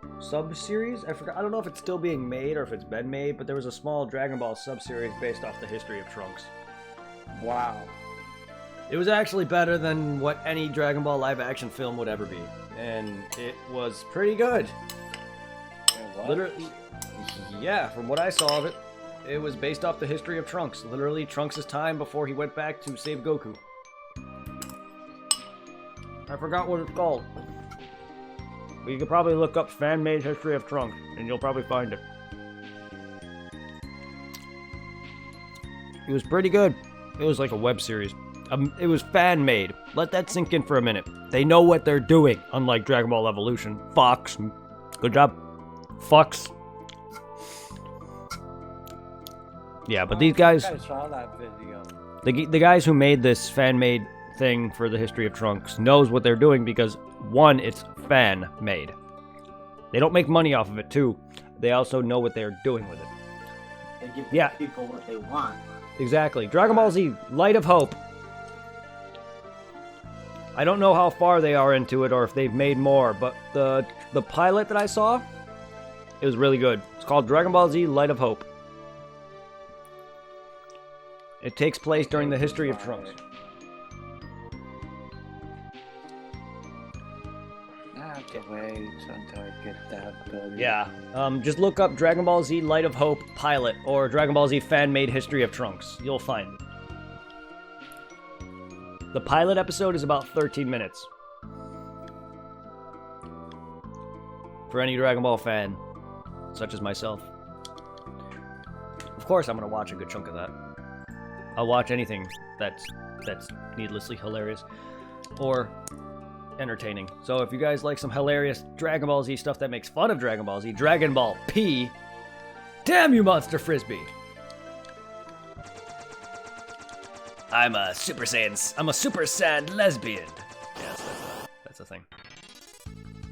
series. I forgot. I don't know if it's still being made or if it's been made, but there was a small Dragon Ball sub series based off the history of Trunks. Wow. It was actually better than what any Dragon Ball live action film would ever be, and it was pretty good. Literally, yeah. From what I saw of it, it was based off the history of Trunks. Literally, Trunks' time before he went back to save Goku. I forgot what it's called. But you could probably look up fan-made history of Trunks, and you'll probably find it. It was pretty good. It was like a web series. It was fan-made. Let that sink in for a minute. They know what they're doing, unlike Dragon Ball Evolution. Fox. Good job. Fox. Yeah, but these guys... I saw that video. The guys who made this fan-made thing for the history of Trunks knows what they're doing because, one, it's fan-made. They don't make money off of it, too. They also know what they're doing with it. They give Yeah. people what they want. Exactly. Dragon Ball Z, Light of Hope. I don't know how far they are into it or if they've made more, but the pilot that I saw, it was really good. It's called Dragon Ball Z, Light of Hope. It takes place during the history of Trunks. I have to wait until I get that ability. Yeah. Just look up Dragon Ball Z Light of Hope pilot or Dragon Ball Z fan-made history of Trunks. You'll find it. The pilot episode is about 13 minutes. For any Dragon Ball fan, such as myself. Of course I'm gonna watch a good chunk of that. I'll watch anything that's needlessly hilarious or entertaining. So if you guys like some hilarious Dragon Ball Z stuff that makes fun of Dragon Ball Z, Dragon Ball P, damn you, Monster Frisbee! I'm a Super Saiyan lesbian. Yes, that's a thing.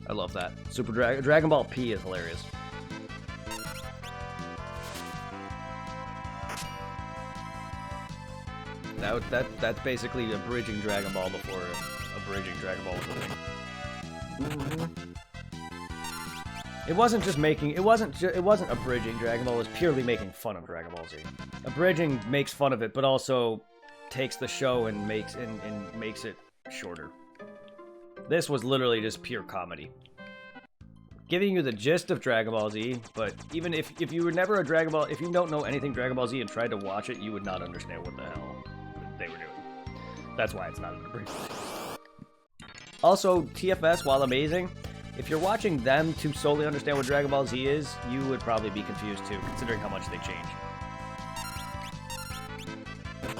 I love that. Dragon Ball P is hilarious. That's basically abridging Dragon Ball before abridging Dragon Ball was a thing. It wasn't just making. It wasn't abridging Dragon Ball. It was purely making fun of Dragon Ball Z. Abridging makes fun of it, but also takes the show and makes it shorter. This was literally just pure comedy, giving you the gist of Dragon Ball Z. But even if you were never a Dragon Ball, if you don't know anything Dragon Ball Z and tried to watch it, you would not understand what the hell they were doing. That's why it's not an abridged. Also, TFS, while amazing, if you're watching them to solely understand what Dragon Ball Z is, you would probably be confused too, considering how much they change.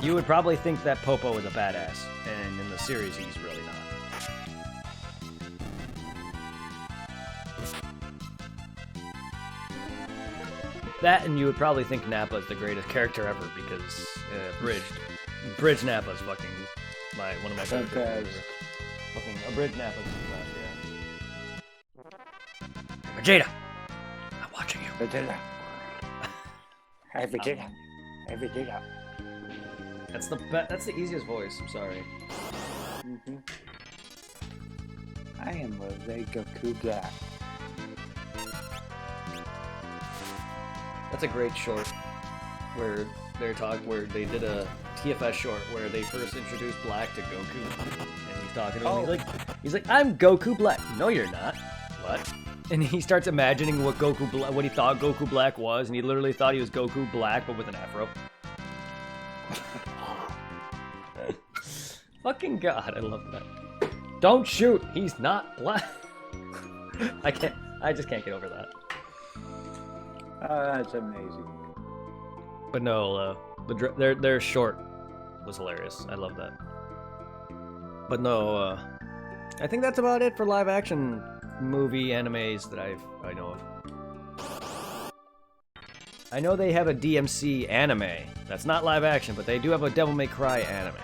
You would probably think that Popo is a badass, and in the series he's really not. That, and you would probably think Nappa is the greatest character ever, because Bridge Nappa's fucking one of my favorite characters. Fucking Abridged Nappa's yeah. Vegeta! I'm watching you. Vegeta. Hey, Vegeta. Hey, Vegeta. That's the easiest voice, I'm sorry. Mm-hmm. I am a Goku Black. That's a great short where they did a TFS short where they first introduced Black to Goku, and he's talking to him. He's like, "I'm Goku Black." No, you're not. What? And he starts imagining what he thought Goku Black was, and he literally thought he was Goku Black, but with an afro. Fucking God, I love that. Don't shoot. He's not black. I just can't get over that. Oh, that's amazing. But no, their short was hilarious. I love that. But no, I think that's about it for live action movie animes that I know of. I know they have a DMC anime. That's not live action, but they do have a Devil May Cry anime.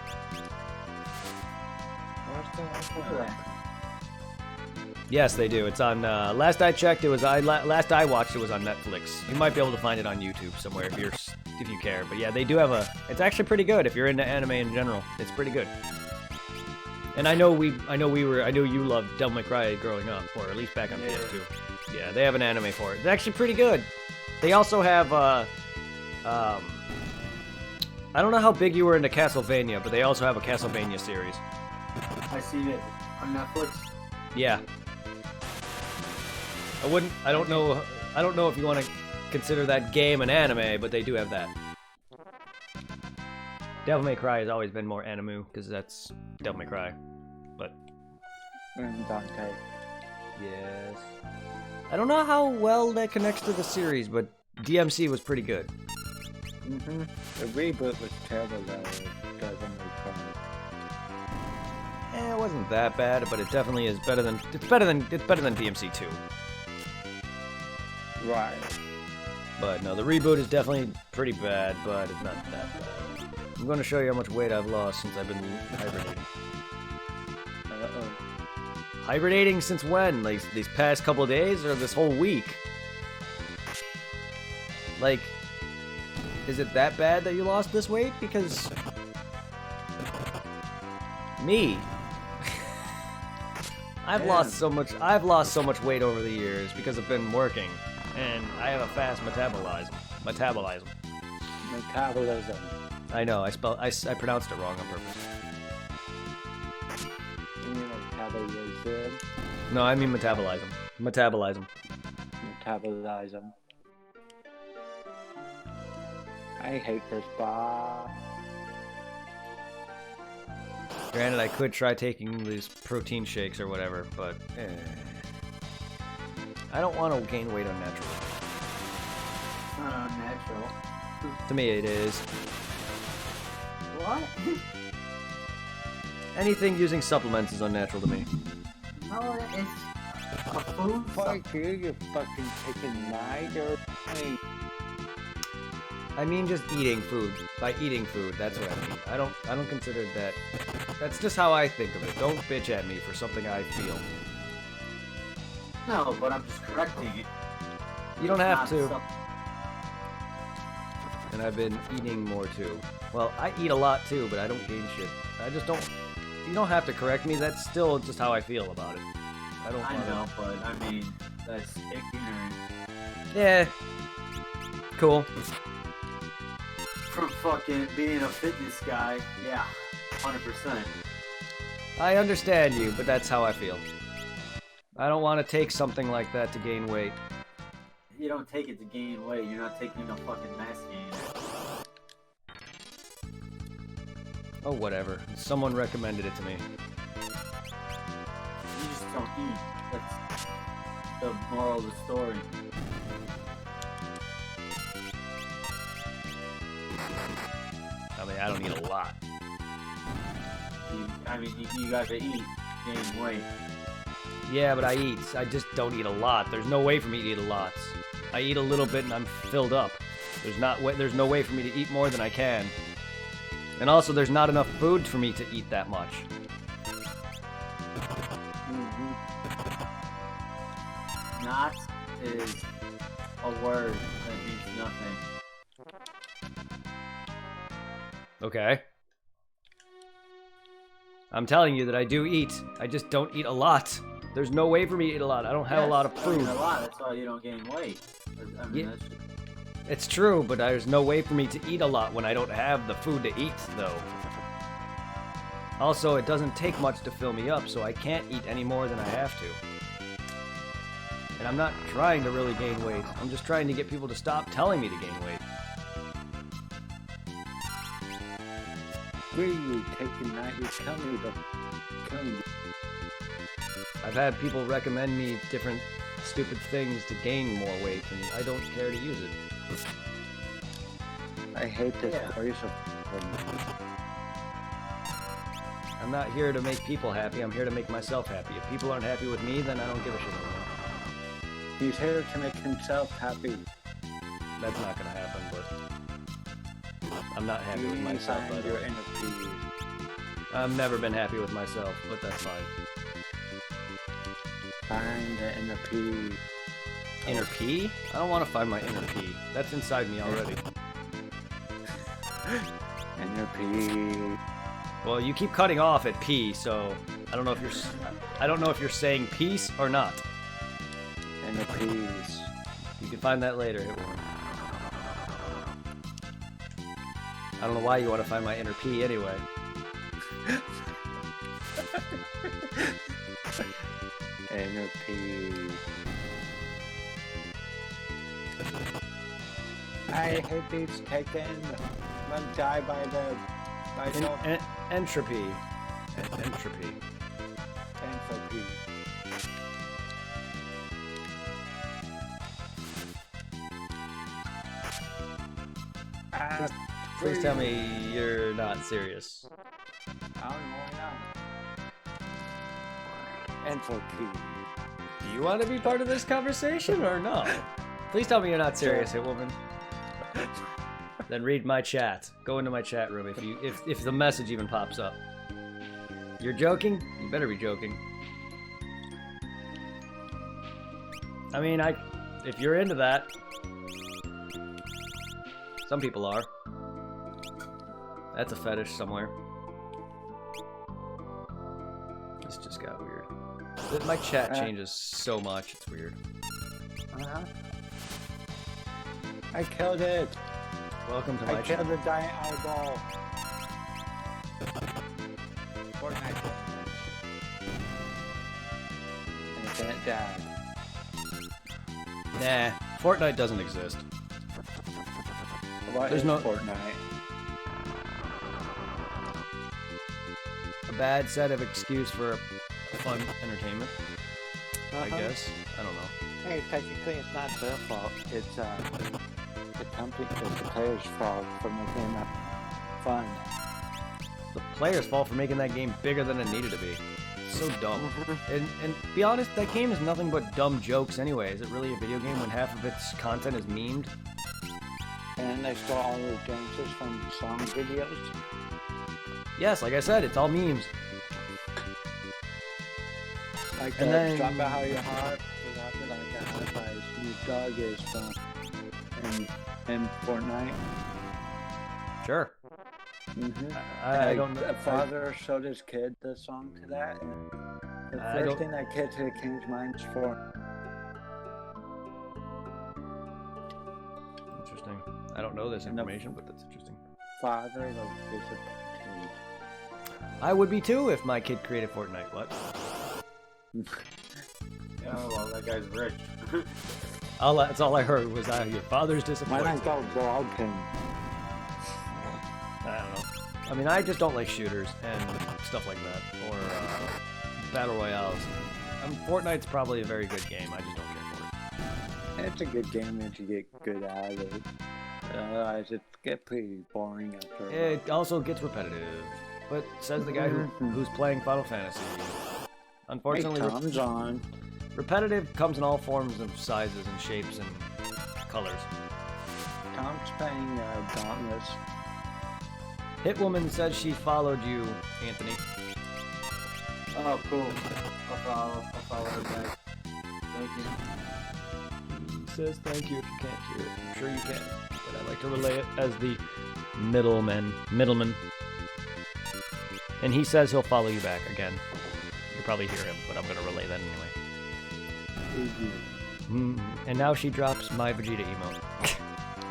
Yes, they do. It's on. Last I checked, last I watched, it was on Netflix. You might be able to find it on YouTube somewhere if you care. But yeah, they do have it's actually pretty good if you're into anime in general. It's pretty good. And I know you loved Devil May Cry growing up, or at least back on PS2. Yeah, they have an anime for it. It's actually pretty good. They also have I don't know how big you were into Castlevania, but they also have a Castlevania series. I see it on Netflix. Yeah. I don't know if you want to consider that game an anime, but they do have that. Devil May Cry has always been more anime, because that's Devil May Cry. But And Dante. yes. I don't know how well that connects to the series, but DMC was pretty good. Mm-hmm. The reboot was terrible though. Devil May Cry. It wasn't that bad, but it definitely is better than DMC 2. Right. But no, the reboot is definitely pretty bad, but it's not that bad. I'm going to show you how much weight I've lost since I've been hibernating. Uh-oh. Hibernating since when? Like, these past couple of days, or this whole week? Like, is it that bad that you lost this weight? Because me, I've lost so much weight over the years because I've been working, and I have a fast metabolism. Metabolism. I know, I pronounced it wrong on purpose. You mean metabolism? No, I mean metabolism. Metabolism. Metabolism. I hate this bar. Granted, I could try taking these protein shakes or whatever, but I don't want to gain weight unnaturally. It's not unnatural. To me, it is. What? Anything using supplements is unnatural to me. No, it's a food. Fuck you fucking chicken knight or hey. I mean just eating food. By eating food, that's what I mean. I don't consider that. That's just how I think of it. Don't bitch at me for something I feel. No, but I'm just correcting it. You don't It's have not to. sup- And I've been eating more too. Well, I eat a lot too, but I don't gain shit. I just don't. You don't have to correct me. That's still just how I feel about it. I don't. I wanna- know, but I mean, that's ignorant. Yeah. Cool. From fucking being a fitness guy, yeah, 100%. I understand you, but that's how I feel. I don't want to take something like that to gain weight. You don't take it to gain weight, you're not taking no fucking mass gain. Oh, whatever. Someone recommended it to me. You just don't eat. That's the moral of the story. I mean, I don't eat a lot. You gotta eat, gain weight. Yeah, but I eat. I just don't eat a lot. There's no way for me to eat a lot. I eat a little bit and I'm filled up. There's no way for me to eat more than I can. And also, there's not enough food for me to eat that much. Not is a word that means nothing. Okay. I'm telling you that I do eat. I just don't eat a lot. There's no way for me to eat a lot. I don't have a lot of Yes, food. a lot. That's why you don't gain weight. I mean, Yeah. that's just, It's true, but there's no way for me to eat a lot when I don't have the food to eat, though. Also, it doesn't take much to fill me up, so I can't eat any more than I have to. And I'm not trying to really gain weight. I'm just trying to get people to stop telling me to gain weight. Agree, you taking that, you tell me the I've had people recommend me different stupid things to gain more weight, and I don't care to use it. I hate this Yeah. voice of I'm not here to make people happy, I'm here to make myself happy. If people aren't happy with me, then I don't give a shit anymore. He's here to make himself happy. That's not gonna happen, but I'm not happy with myself, by Find the your way. inner peace. I've never been happy with myself, but that's fine. Find the inner peace. Inner P? I don't want to find my inner P. That's inside me already. Inner peace. Well, you keep cutting off at P, so I don't know if you're saying peace or not. Inner peace. You can find that later. It won't. I don't know why you want to find my inner P anyway. Inner peace. I hate these taken. One die by the Entropy. Entropy. entropy. Please tell me you're not serious. I don't know why not. Entropy. Do you want to be part of this conversation or no? Please tell me you're not serious, Hit Woman. Then read my chat. Go into my chat room if the message even pops up. You're joking? You better be joking. I mean, if you're into that, some people are. That's a fetish somewhere. This just got weird. My chat changes so much, it's weird. Uh-huh. I killed it. Welcome to my I chat. killed the giant eyeball. Fortnite. And then it died. Nah, Fortnite doesn't exist. What There's is no- Fortnite? A bad set of excuse for fun entertainment, I guess. I don't know. Hey, technically it's not their fault. It's the company, it's the players' fault for making that fun. The players' fault for making that game bigger than it needed to be. It's so dumb. And to be honest, that game is nothing but dumb jokes anyway. Is it really a video game when half of its content is memed? And they stole all their dances from song videos. Yes, like I said, it's all memes. Like And then- Drop It How You Hot, Drop It Like a Hot by Snoop Dogg is from in Fortnite. Sure. Mm-hmm. I don't know. A father showed his kid the song to that, and the I first don't- thing that kid to change minds for. Interesting. I don't know this And the- information, but that's interesting. Father was disappointed. I would be too if my kid created Fortnite. What? yeah, well, that guy's rich. That's all I heard was your father's Why disappointed. not go blog him? I don't know. I mean, I just don't like shooters and stuff like that, or battle royales. Fortnite's probably a very good game. I just don't care for it. It's a good game if you get good at it. Otherwise, it gets pretty boring after a while. It also gets repetitive, but says the guy who's playing Final Fantasy. Unfortunately, Hey, Tom's on. repetitive comes in all forms of sizes and shapes and colors. Tom's playing Dauntless. Hitwoman says she followed you, Anthony. Oh, cool. I'll follow her back. Thank you. Says thank you if you can't hear it. I'm sure you can, but I like to relay it as the middleman. And he says he'll follow you back again. You'll probably hear him, but I'm gonna relay that anyway. And now she drops my Vegeta emote.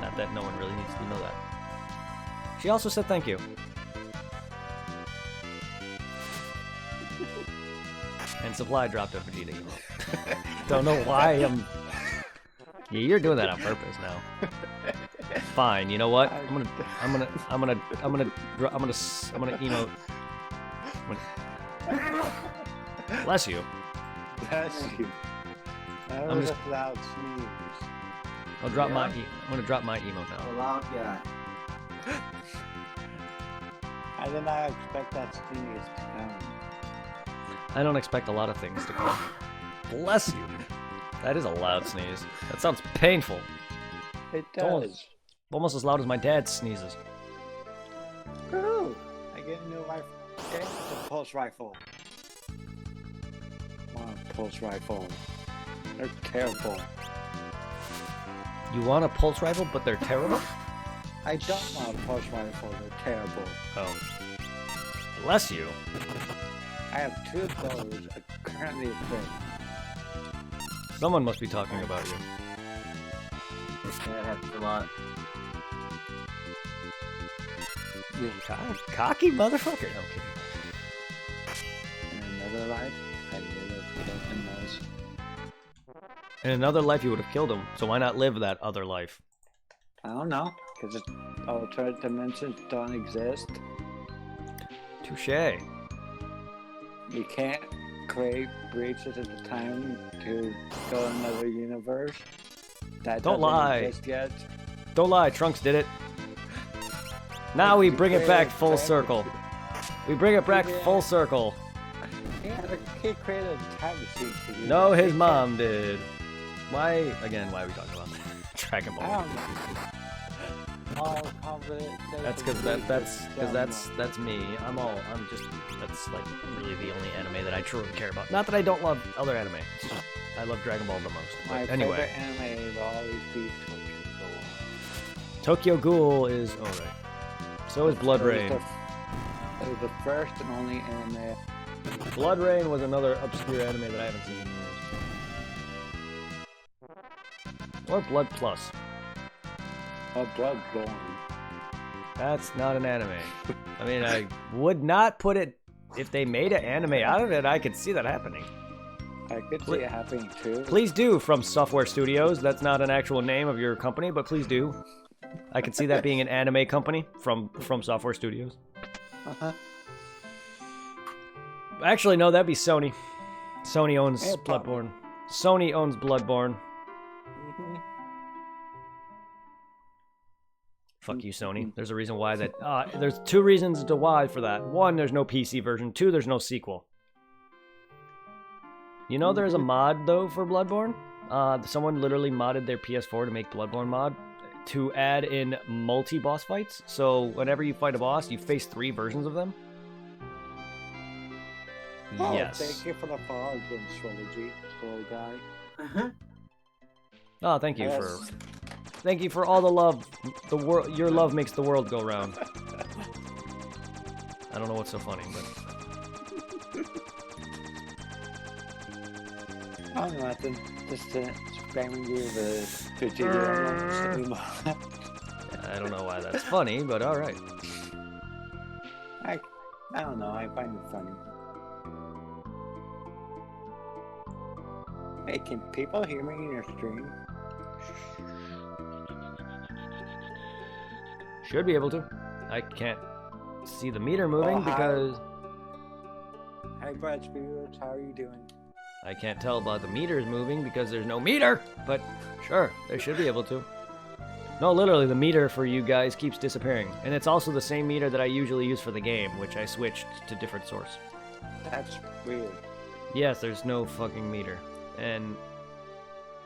Not that no one really needs to know that. She also said thank you. And Supply dropped a Vegeta emote. Don't know why I'm. Yeah, you're doing that on purpose now. Fine. You know what? I'm gonna emote. Bless you. Bless you. That I'm was just- a loud sneeze. I'm gonna drop my emote The now. loud guy. I did not expect that sneeze to come. I don't expect a lot of things to come. Bless you. That is a loud sneeze. That sounds painful. It Almost- does. Almost as loud as my dad sneezes. Ooh, I get a new rifle. Okay, it's a pulse rifle. Want a pulse rifle. They're terrible. You want a pulse rifle, but they're terrible? I don't want a pulse rifle. They're terrible. Oh. Bless you. I have two of those currently equipped. Someone must be talking about you. That happens a lot. Cocky motherfucker. No, I'm kidding. In another life, I would have killed him those. In another life, you would have killed him. So why not live that other life? I don't know, because alternate dimensions don't exist. Touche. You can't create breaches at the time to go in another universe. That Don't doesn't lie. exist yet. Don't lie, Trunks did it. Now we bring it back full circle. We bring it back full circle. He created a time machine for you. No, his mom did. Why are we talking about Dragon I Ball? don't know. All confident. That's because that's me. That's like really the only anime that I truly care about. Not that I don't love other anime. It's just, I love Dragon Ball the most. My But anyway, favorite anime will always be Tokyo Tokyo Ghoul. Ghoul is alright. So is Blood Rain. It was the first and only anime. Blood Rain was another obscure anime that I haven't seen in years. Or Blood Plus. of Bloodborne. That's not an anime. I mean, I would not put it... If they made an anime out of it, I could see that happening. I could see it happening too. Please do, From Software Studios. That's not an actual name of your company, but please do. I could see that being an anime company from Software Studios. Uh-huh. Actually, no, that'd be Sony. Sony owns Yeah, probably. Bloodborne. Sony owns Bloodborne. Mhm. Fuck you, Sony. There's a reason why that... there's two reasons to why for that. One, there's no PC version. Two, there's no sequel. You know there's a mod, though, for Bloodborne? Someone literally modded their PS4 to make Bloodborne mod to add in multi-boss fights. So whenever you fight a boss, you face 3 versions of them. Oh, Yes. thank you for the follow again, Trilogy, Soul Guy. Oh, thank you Yes. for... Thank you for all the love. The world, your love makes the world go round. I don't know what's so funny, but Oh, nothing. Just spamming you the Vegeta. I don't know why that's funny, but all right. I don't know. I find it funny. Hey, can people hear me in your stream? Should be able to. I can't see the meter moving Oh, hi. because Hey, Brad Spears, how are you doing? I can't tell about the meters moving because there's no meter. But sure, they should be able to. No, literally, the meter for you guys keeps disappearing. And it's also the same meter that I usually use for the game, which I switched to different source. That's weird. Yes, there's no fucking meter. And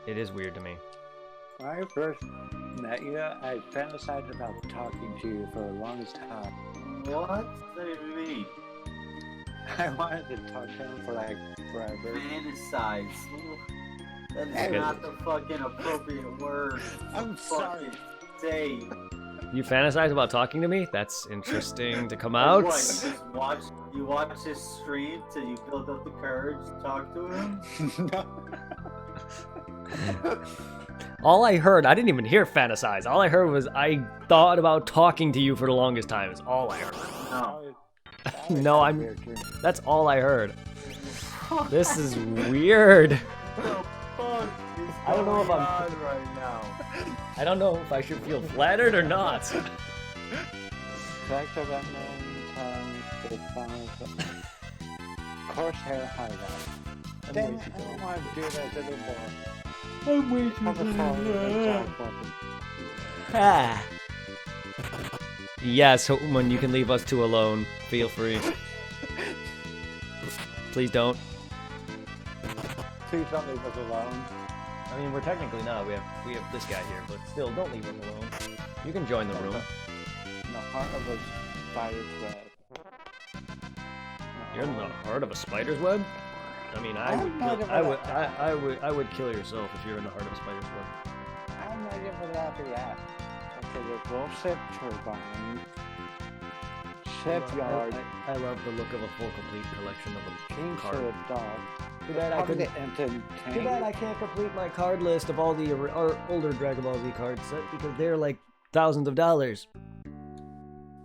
it is weird to me. When I first met you, I fantasized about talking to you for the longest time. What? What does that even mean? I wanted to talk to him for like forever. Fantasize. That is Okay. not the fucking appropriate word. I'm sorry. Say. You fantasize about talking to me? That's interesting to come What? out. You just watch his stream till you build up the courage to talk to him? No. All I heard, I didn't even hear fantasize. All I heard was I thought about talking to you for the longest time. Is all I heard. No. No, I'm- That's all I heard. This is weird. What the fuck is I don't know if going I'm- on right now? I don't know if I should feel flattered or not. Back to Batman, the final Corsair hideout. Damn it, I don't want to do that anymore. I'm waiting Have a fall with a giant weapon. Ah. Yes, when you can leave us two alone, feel free. Please don't. Please don't leave us alone. I mean, we're technically not. We have this guy here, but still, don't leave us alone. You can join the room. In the heart of a spider's web. You're in the heart of a spider's web. I mean, I I'm would, not kill, about I would kill yourself if you're in the heart of a spider's web. I'm not even after that. Okay, the bullshit turbine. Shipyard. I love the look of a full complete collection of a King card. for a dog. Too bad I Probably couldn't. the Enton Too bad I can't complete my card list of all the older Dragon Ball Z cards because they're like thousands of dollars.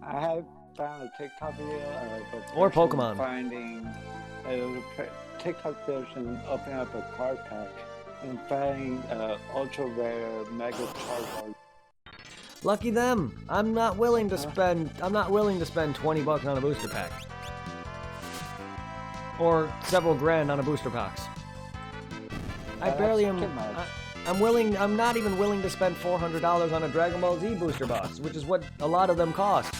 I have found a TikTok video of a Or person Pokemon. finding a TikTok person opening up a card pack and finding ultra rare Mega Charizard. Lucky them. I'm not willing to spend 20 bucks on a booster pack. Or several grand on a booster box. I That's barely am. too much. I'm not even willing to spend $400 on a Dragon Ball Z booster box, which is what a lot of them cost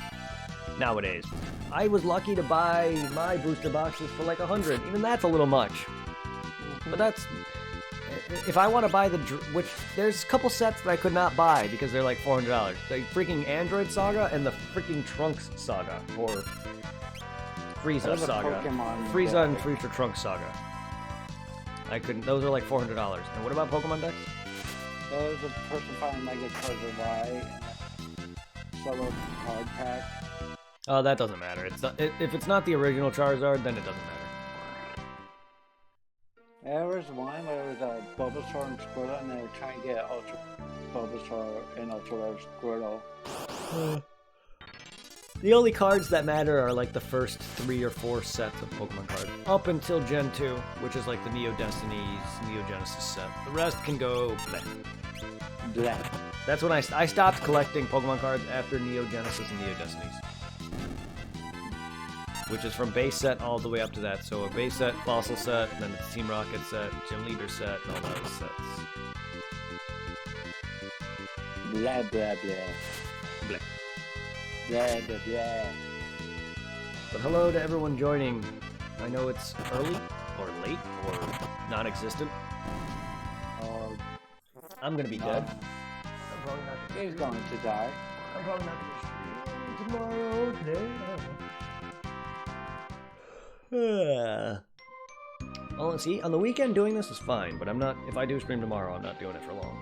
nowadays. I was lucky to buy my booster boxes for like 100. Even that's a little much. But that's if I want to buy which there's a couple sets that I could not buy because they're like $400. The freaking Android Saga and the freaking Trunks Saga or Frieza There's a Saga. Pokemon Frieza deck. and Future Trunks Saga. I couldn't. Those are like $400. And what about Pokemon decks? There's a person finding Mega Charizard Y and a solo card pack. Oh, that doesn't matter. It's not, if it's not the original Charizard, then it doesn't matter. There was one where it was a Bulbasaur and Squirtle, and they were trying to get Ultra Bulbasaur and Ultra Rare Squirtle. The only cards that matter are like the first 3 or 4 sets of Pokemon cards. Up until Gen 2, which is like the Neo Destinies, Neo Genesis set. The rest can go bleh. Black. That's when I stopped collecting Pokemon cards after Neo Genesis and Neo Destinies. Which is from base set all the way up to that. So a base set, Fossil set, and then it's Team Rocket set, Gym Leader set, and all those sets. Blah blah blah. Bleh. Blah blah blah. But hello to everyone joining. I know it's early, or late, or non-existent. I'm gonna be dead. I'm probably not gonna He's going to die. I'm probably not gonna stream tomorrow, today. I don't know. Well, see, on the weekend doing this is fine, but I'm not. If I do stream tomorrow, I'm not doing it for long.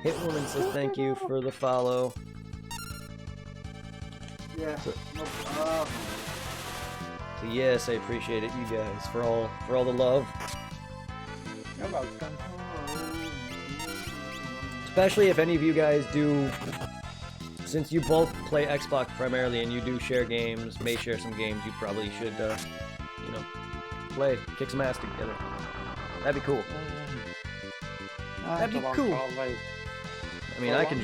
Hitwoman says thank you for the follow. Yeah. So- No problem. So yes, I appreciate it, you guys, for all the love. You're welcome. Especially if any of you guys do, since you both play Xbox primarily and you do share games, may share some games, you probably should, you know, kick some ass together. That'd be cool. That'd be cool. I mean, I can.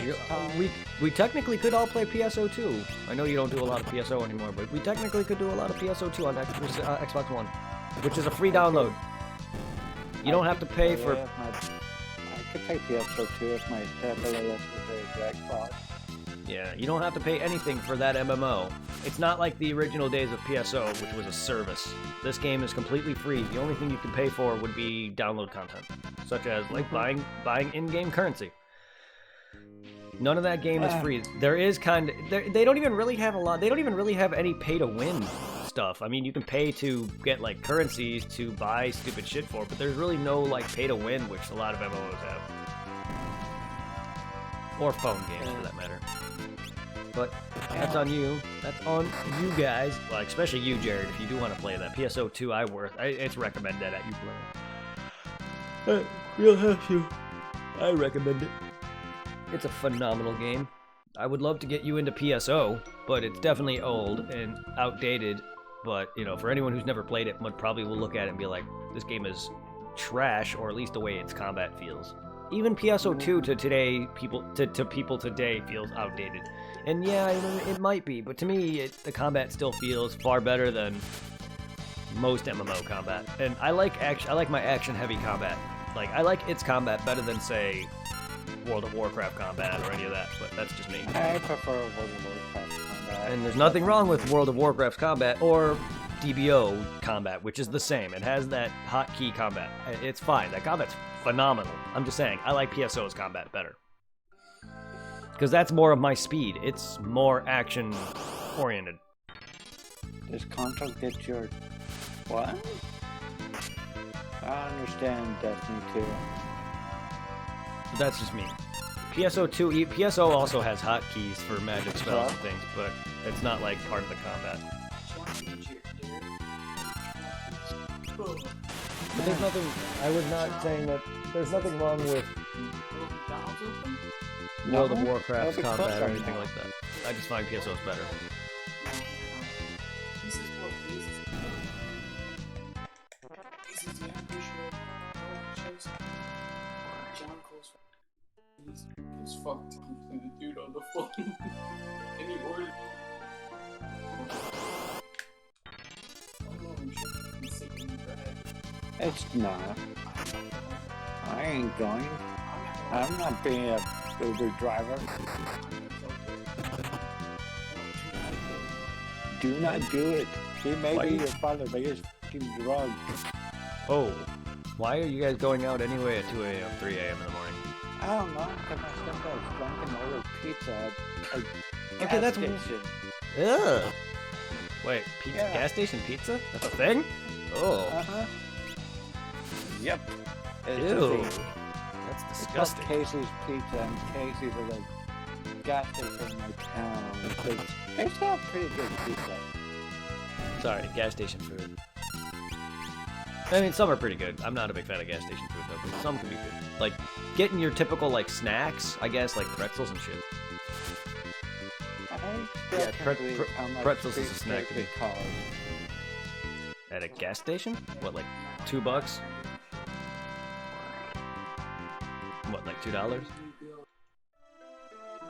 We technically could all play PSO2. I know you don't do a lot of PSO anymore, but we technically could do a lot of PSO2 on Xbox One, which is a free download. You don't have to pay for. I could pay PSO2 if my tablet lets me play Xbox. Yeah, you don't have to pay anything for that MMO. It's not like the original days of PSO, which was a service. This game is completely free. The only thing you can pay for would be download content, such as like buying in-game currency. None of that game is free. There is kind of they don't even really have a lot. They don't even really have any pay-to-win stuff. I mean, you can pay to get like currencies to buy stupid shit for, but there's really no like pay-to-win, which a lot of MMOs have, or phone games for that matter. But that's on you. That's on you guys. Well, especially you, Jared, if you do want to play that. PSO2, it's recommended that you play. You'll have to. I recommend it. It's a phenomenal game. I would love to get you into PSO, but it's definitely old and outdated. But, you know, for anyone who's never played it, probably will look at it and be like, this game is trash, or at least the way its combat feels. Even PSO2 to today, to people today feels outdated. And yeah, it might be, but to me, the combat still feels far better than most MMO combat. And I like my action-heavy combat. Like, I like its combat better than, say, World of Warcraft combat or any of that, but that's just me. I prefer World of Warcraft combat. And there's nothing wrong with World of Warcraft's combat or DBO combat, which is the same. It has that hotkey combat. It's fine. That combat's phenomenal. I'm just saying, I like PSO's combat better. Because that's more of my speed. It's more action-oriented. Does Control get your... What? I understand Destiny 2. But that's just me. PSO also has hotkeys for magic spells and things, but it's not like part of the combat. But there's nothing... I was not saying that... There's nothing wrong with World of Warcraft's combat or anything like that. I just find PSO's better. This is what this is the ambitious shows. John calls he's fucked to the dude on the phone. And he ordered It's not. I ain't going. I'm not being a Uber driver. Do not do it. He may be your father, but he's fucking drugged. Oh. Why are you guys going out anyway at 2 a.m., 3 a.m. in the morning? I don't know, because my stepdad's drunk and ordered pizza at a Okay, gas that's... station. Ugh. Wait, pizza? Yeah. Gas station pizza? That's a thing? Oh. Uh-huh. Yep. It's a Ew. thing. That's It's called disgusting. Casey's Pizza, and Casey's is a gas station in my town. They still have pretty good pizza. Sorry, gas station food. I mean, some are pretty good. I'm not a big fan of gas station food, though, but some can be good. Like, getting your typical, like, snacks, I guess, like pretzels and shit. I still Yeah, can't believe how much pretzels is a cheesecake snack to me. it costs. At a gas station? What, like $2? What, like $2?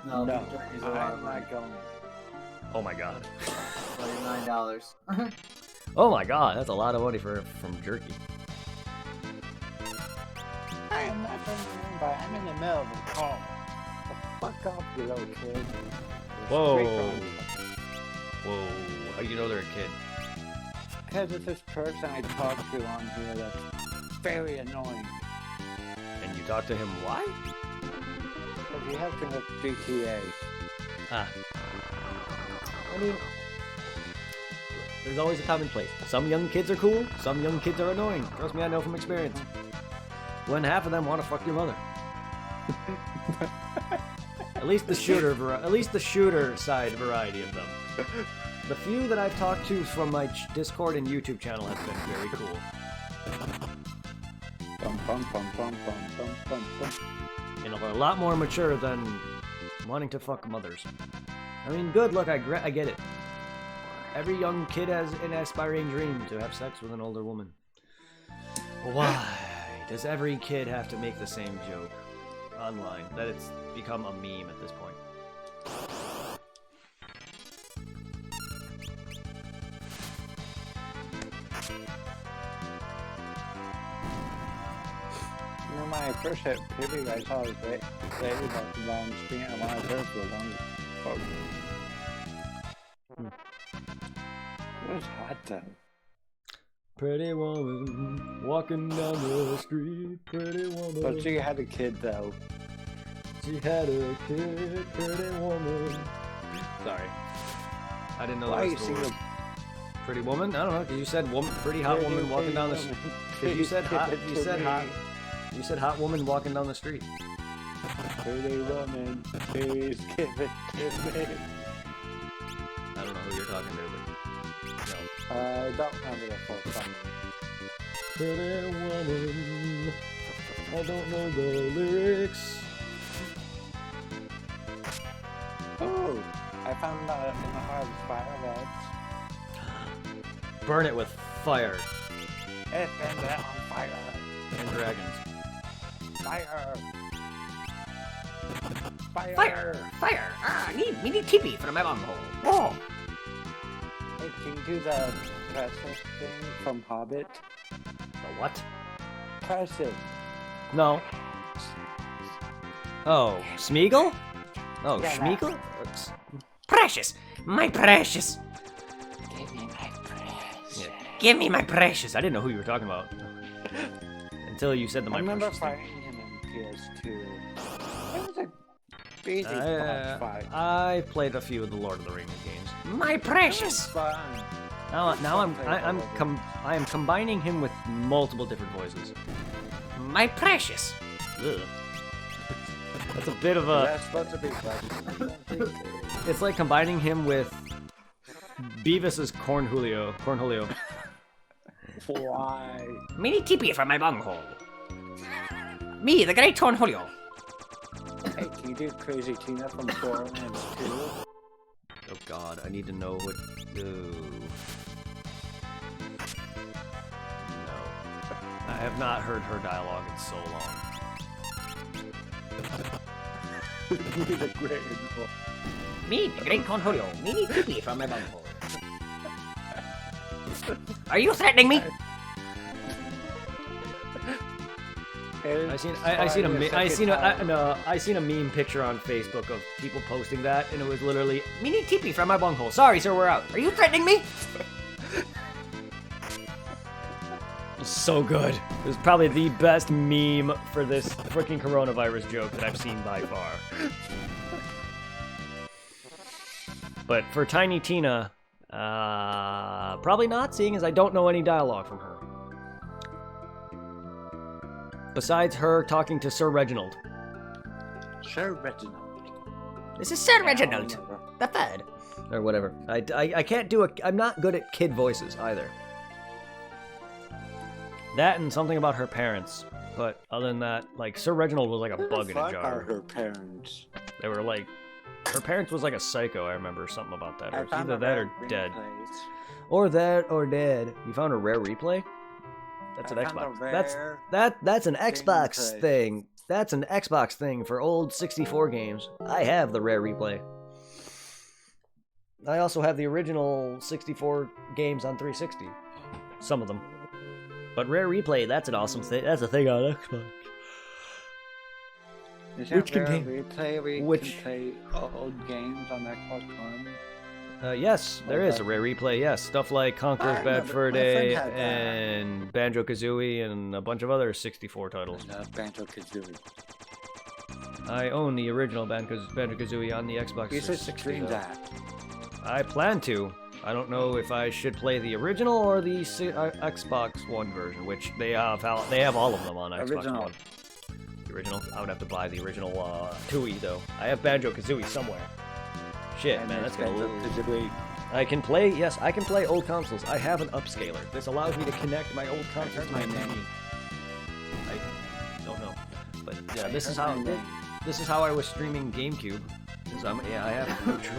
No, No, jerky's a lot of I'm money. not going. Oh my god. $49. Oh my god, that's a lot of money from jerky. I am not going to remember. I'm in the middle of a call. So fuck off, you little kid. Whoa. Whoa, how do you know they're a kid? Because it's this person I talk to on here that's very annoying. And you talk to him why? Because he helps me with GTA. Ah. I mean, there's always a time and place. Some young kids are cool, some young kids are annoying. Trust me, I know from experience. When half of them want to fuck your mother. At least the shooter side variety of them. The few that I've talked to from my Discord and YouTube channel have been very cool. Bum, bum, bum, bum, bum, bum, bum, bum. You know, they're a lot more mature than wanting to fuck mothers. I mean, good, look, I get it. Every young kid has an aspiring dream to have sex with an older woman. Why does every kid have to make the same joke? online that it's become a meme at this point. You know, my first hit Pibby, I saw his lady walking down the street, and when I heard for the longest fuck. It was hot though. Pretty woman walking down the street, pretty woman. But she had a kid though. She had a kid, pretty woman. Sorry. I didn't know Why that you was the sing word. a Pretty woman? I don't know, because you said woman, pretty hot woman walking down the street. Because you said hot, you said hot. You said hot woman walking down the street. pretty woman, please give it to me. I don't know who you're talking to, but no. I don't remember the full song. Pretty woman, I don't know the lyrics. Oh, I found that in the heart of Firelights. Burn it with fire It burned it on fire. and dragons. Fire. Fire. Fire! Fire! Ah, we need TP for my bunghole. Oh! Hey, can you do the precious thing from Hobbit? The what? Precious. No. Oh, Smeagol? Oh, Yeah, Schmeagol? Precious! My precious! Give me my precious. Yeah. Give me my precious! I didn't know who you were talking about. Until you said the I my remember precious thing. fighting him in PS2. It was a basic boss fight. I played a few of the Lord of the Rings games. My It was precious! fun. Now I am combining him with multiple different voices. My precious! Ugh. That's a bit of a. That's supposed to be fun. It's like combining him with Beavis's Cornholio. Why? We need TP for my bunghole. Me, the great Cornholio. Hey, can you do Crazy Tina from Borderlands 2? Oh God, I need to know what. No, I have not heard her dialogue in so long. the great Me, the great Cornholio. We need TP for my bunghole. Are you threatening me? I seen a meme picture on Facebook of people posting that, and it was literally, We need TP from my bunghole. Sorry, sir, we're out. Are you threatening me? so good. It was probably the best meme for this freaking coronavirus joke that I've seen by far. But for Tiny Tina, probably not, seeing as I don't know any dialogue from her. Besides her talking to Sir Reginald. Sir Reginald. This is Sir Reginald, the third. Or whatever. I can't do I'm not good at kid voices either. That and something about her parents. But other than that, like, Sir Reginald was like a bug in a Are jar. her parents? They were like, her parents was like a psycho, I remember something about that. Or I it's found either a that rare or dead. replays. Or that or dead. You found a rare replay? That's an I found a Xbox. That's an Xbox replay. thing. That's an Xbox thing for old 64 games. I have the rare replay. I also have the original 64 games on 360. Some of them. But rare replay, that's an awesome thing. That's a thing on Xbox. Is Which that rare contain- replay where you which- can play old games on Xbox One? Yes, there is a rare replay. Yes, stuff like Conker's I Bad remember, Fur my friend Day had that. and Banjo-Kazooie and a bunch of other 64 titles. Banjo-Kazooie. I own the original Banjo-Kazooie on the Xbox You should 360, stream though. that. I plan to. I don't know if I should play the original or the Xbox One version, which they have all of them on Xbox Original. One. The original? I would have to buy the original TUI, though. I have Banjo-Kazooie somewhere. Shit, And man, that's there's gonna Banjo-Kazooie. I can play, yes, I can play old consoles. I have an upscaler. This allows me to connect my old consoles to my name. I don't know. But yeah, this is how I was streaming GameCube. 'Cause I have no choice.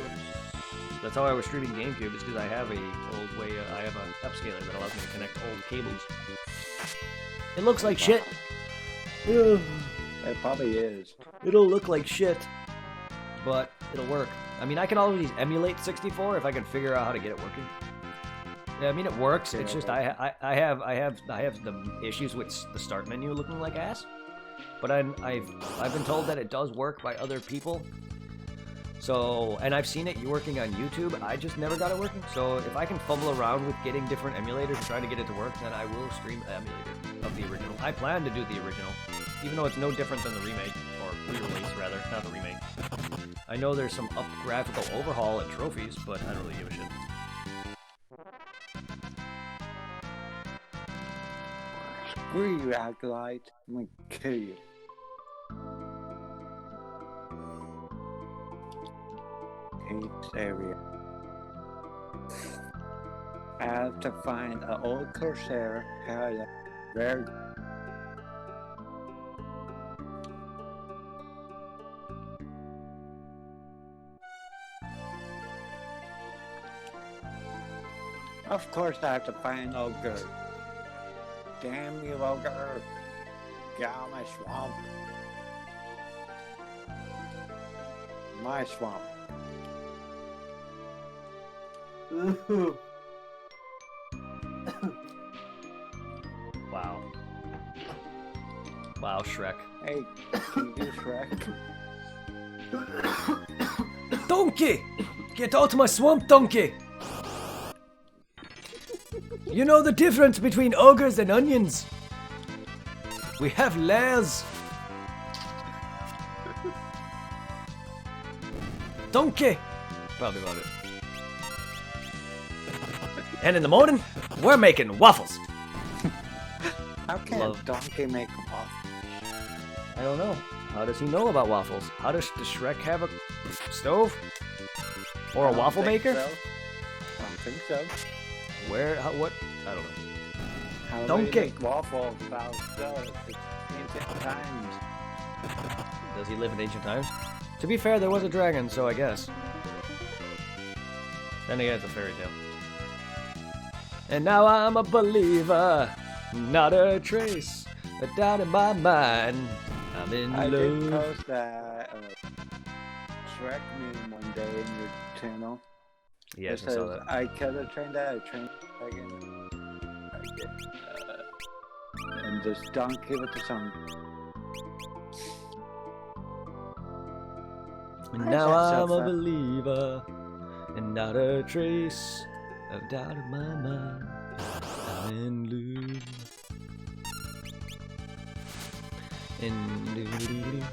That's how I was streaming GameCube, is because I have a old way, I have an upscaler that allows me to connect old cables. It looks like shit. It probably is. It'll look like shit, but it'll work. I mean, I can always emulate 64 if I can figure out how to get it working. Yeah, I mean, it works. It's just I have the issues with the start menu looking like ass. But I've been told that it does work by other people. So, and I've seen it working on YouTube. I just never got it working. So if I can fumble around with getting different emulators and trying to get it to work, then I will stream the emulator of the original. I plan to do the original, even though it's no different than the remake, or re-release rather, not the remake. I know there's some graphical overhaul and trophies, but I don't really give a shit. Screw you, Acolyte. I'm gonna kill you. Each area. I have to find an old Corsair. Very Of course I have to find Ogre. Damn you, Ogre. Get out of my swamp. My swamp. Ooh. Wow. Wow, Shrek. Hey, can you do Shrek? Donkey! Get out of my swamp, donkey! You know the difference between ogres and onions. We have layers. Donkey! Probably about it. And in the morning, we're making waffles. How can Love. a donkey make waffles? I don't know. How does he know about waffles? How does Shrek have a stove? Or a waffle maker? So. I don't think so. Where? How, what? I don't know. How do Donkey. you make waffles without stove? It's ancient times. Does he live in ancient times? To be fair, there was a dragon, so I guess. Then again, it's a fairy tale. And now I'm a believer, not a trace, a doubt in my mind. I'm in I did love. post that Shrek meme one day in your channel. Yes, It I saw says, that. I could have trained that, I trained again. And this donkey with the song. And Why is now that so I'm a fun? believer, and not a trace of doubt in my mind. I'm in love.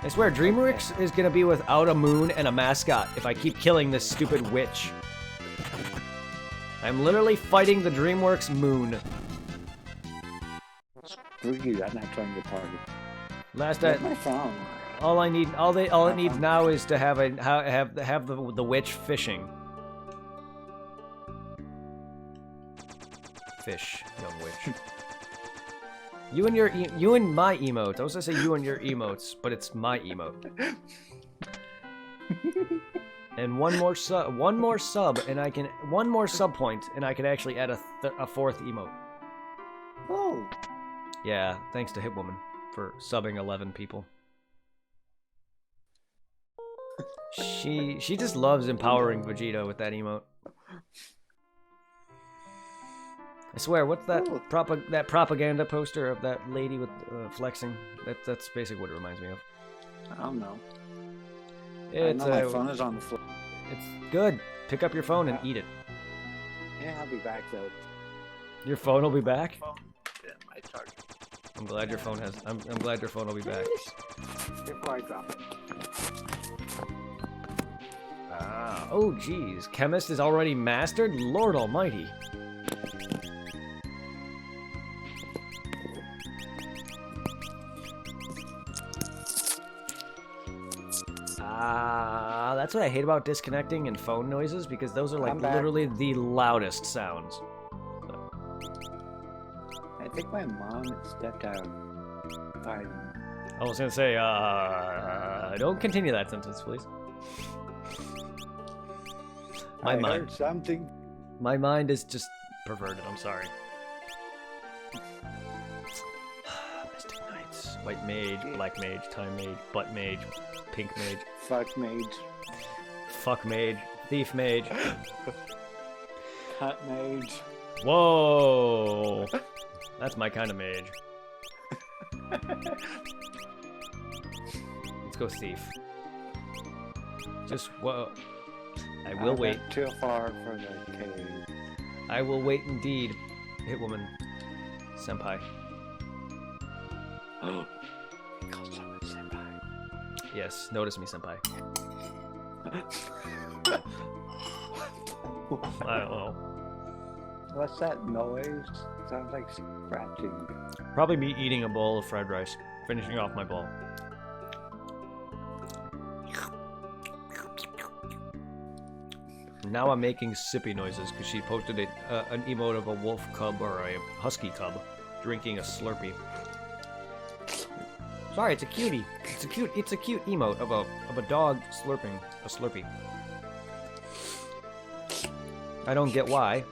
I swear, DreamWorks is gonna be without a moon and a mascot if I keep killing this stupid witch. I'm literally fighting the DreamWorks moon. Screw you, I'm not trying to party. Last Where's I, my phone? all it needs now is to have the witch fishing. Fish, young witch. You and my emote. I was gonna say you and your emotes, but it's my emote. And one more sub, and I can one more sub point, and I can actually add a fourth emote. Oh, Yeah, thanks to Hitwoman for subbing 11 people. She just loves empowering Vegeta with that emote. I swear, what's that Ooh. that propaganda poster of that lady with flexing? That's basically what it reminds me of. I don't know. It's I know my phone is on the floor. it's good. Pick up your phone and eat it. Yeah, I'll be back though. Your phone will be back. Yeah, my charger. I'm glad your phone has. I'm glad your phone will be back. Before I drop it. Ah. Oh, geez. Chemist is already mastered. Lord Almighty. That's what I hate about disconnecting and phone noises, because those are like I'm back. literally the loudest sounds. I think my mom and stepdad are fighting. I was gonna say, don't continue that sentence, please. I heard something. My mind is just perverted. I'm sorry. Mystic Knights. white mage, black mage, time mage, butt mage, pink mage, Fuck mage. fuck mage, thief mage. Cut mage. Whoa! That's my kind of mage. Let's go thief. Just whoa. I will wait. Went too far for the cave. I will wait indeed. Hit woman. Senpai. Oh. He calls someone senpai. Yes, notice me, senpai. I don't know. What's that noise? Sounds like scratching. Probably me eating a bowl of fried rice. Finishing off my bowl. Now I'm making sippy noises because she posted an emote of a wolf cub or a husky cub drinking a Slurpee. Sorry, it's a cutie. It's a cute emote of a dog slurping a Slurpee. I don't get why.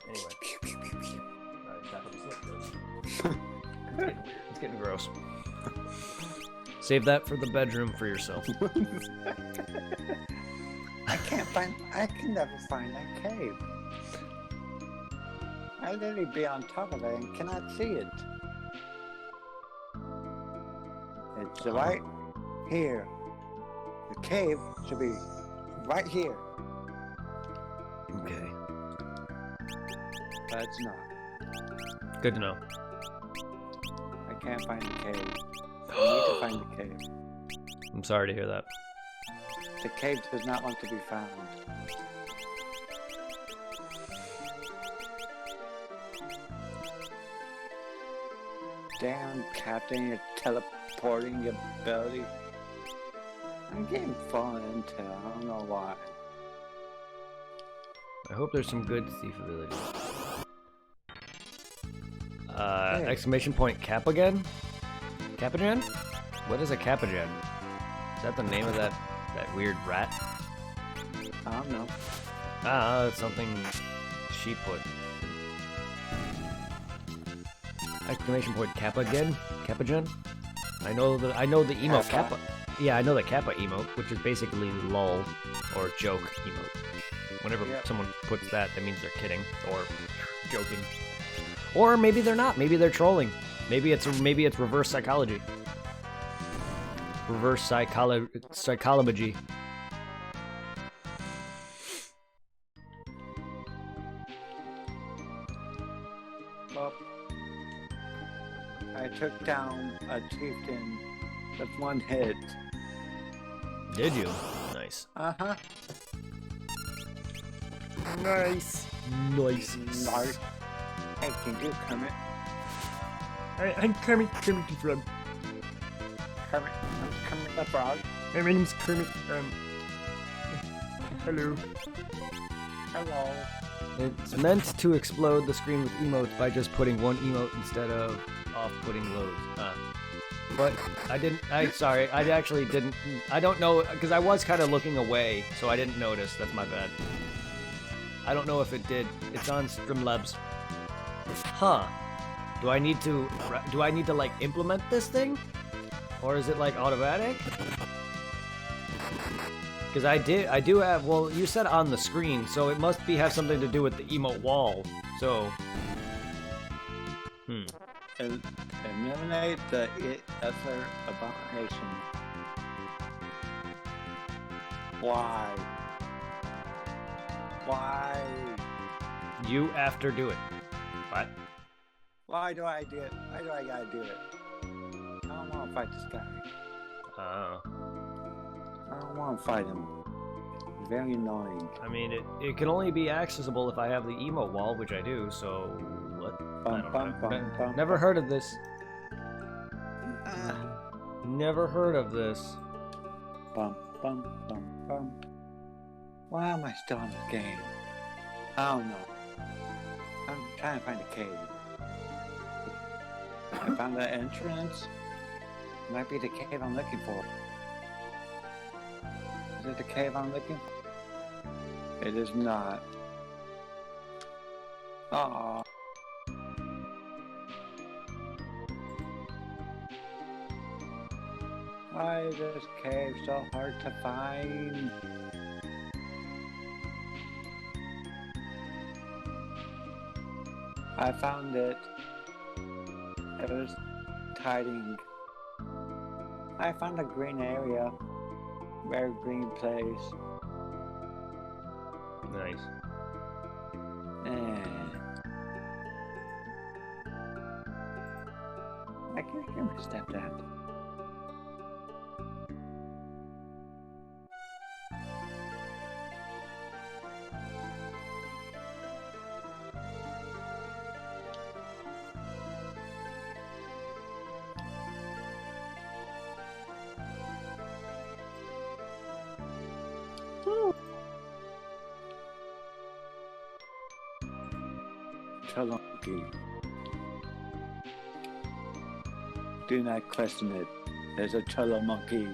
Anyway. It's getting gross. Save that for the bedroom for yourself. I can never find that cave. I literally be on top of it and cannot see it. It's right here. The cave should be right here. Okay. But it's not. Good to know. I can't find the cave. I need to find the cave. I'm sorry to hear that. The cave does not want to be found. Damn, Captain, your teleporting ability. I'm getting fallen into. I don't know why. I hope there's some good thief abilities. Hey. Exclamation point cap again? Capagen? What is a Capagen? Is that the name of that weird rat? I don't know. Ah, that's something she put. Exclamation point Kappa again? Capagen? I know the emote Kappa. Kappa. Yeah, I know the Kappa emote, which is basically lol or joke emote. Whenever Yep. someone puts that, that means they're kidding or joking. Or maybe they're not. Maybe they're trolling. Maybe it's reverse psychology. Reverse psychology. Well, I took down a chieftain with one hit. Did you? Nice. Uh-huh. Nice. Nice. Nice. Hey, can you Kermit? I'm Kermit the Frog. Kermit, I'm Kermit the Frog. My name's Kermit. Hello. Hello. It's meant to explode the screen with emotes by just putting one emote instead of off-putting loads. But sorry, I actually didn't, I don't know, because I was kind of looking away, so I didn't notice. That's my bad. I don't know if it did. It's on Streamlabs. Huh. Do I need to like implement this thing? Or is it like automatic? Because I do have, well, you said on the screen, so it must have something to do with the emote wall. So, Eliminate the other abomination. Why? Why? You after do it. What? Why do I do it? Why do I gotta do it? I don't want to fight this guy. Oh. I don't want to fight him. He's very annoying. I mean, it can only be accessible if I have the emote wall, which I do, so what? I don't know. Never heard of this. Never heard of this. Bum, bum, bum, bum. Why am I still in this game? I don't know. I'm trying to find a cave. I found the entrance. It might be the cave I'm looking for. Is it the cave I'm looking for? It is not. Aww. Why is this cave so hard to find? I found it. It was hiding. I found a green area. Very green place. Nice. I can't hear my stepdad. Chalunky. Do not question it. There's a Cholo monkey.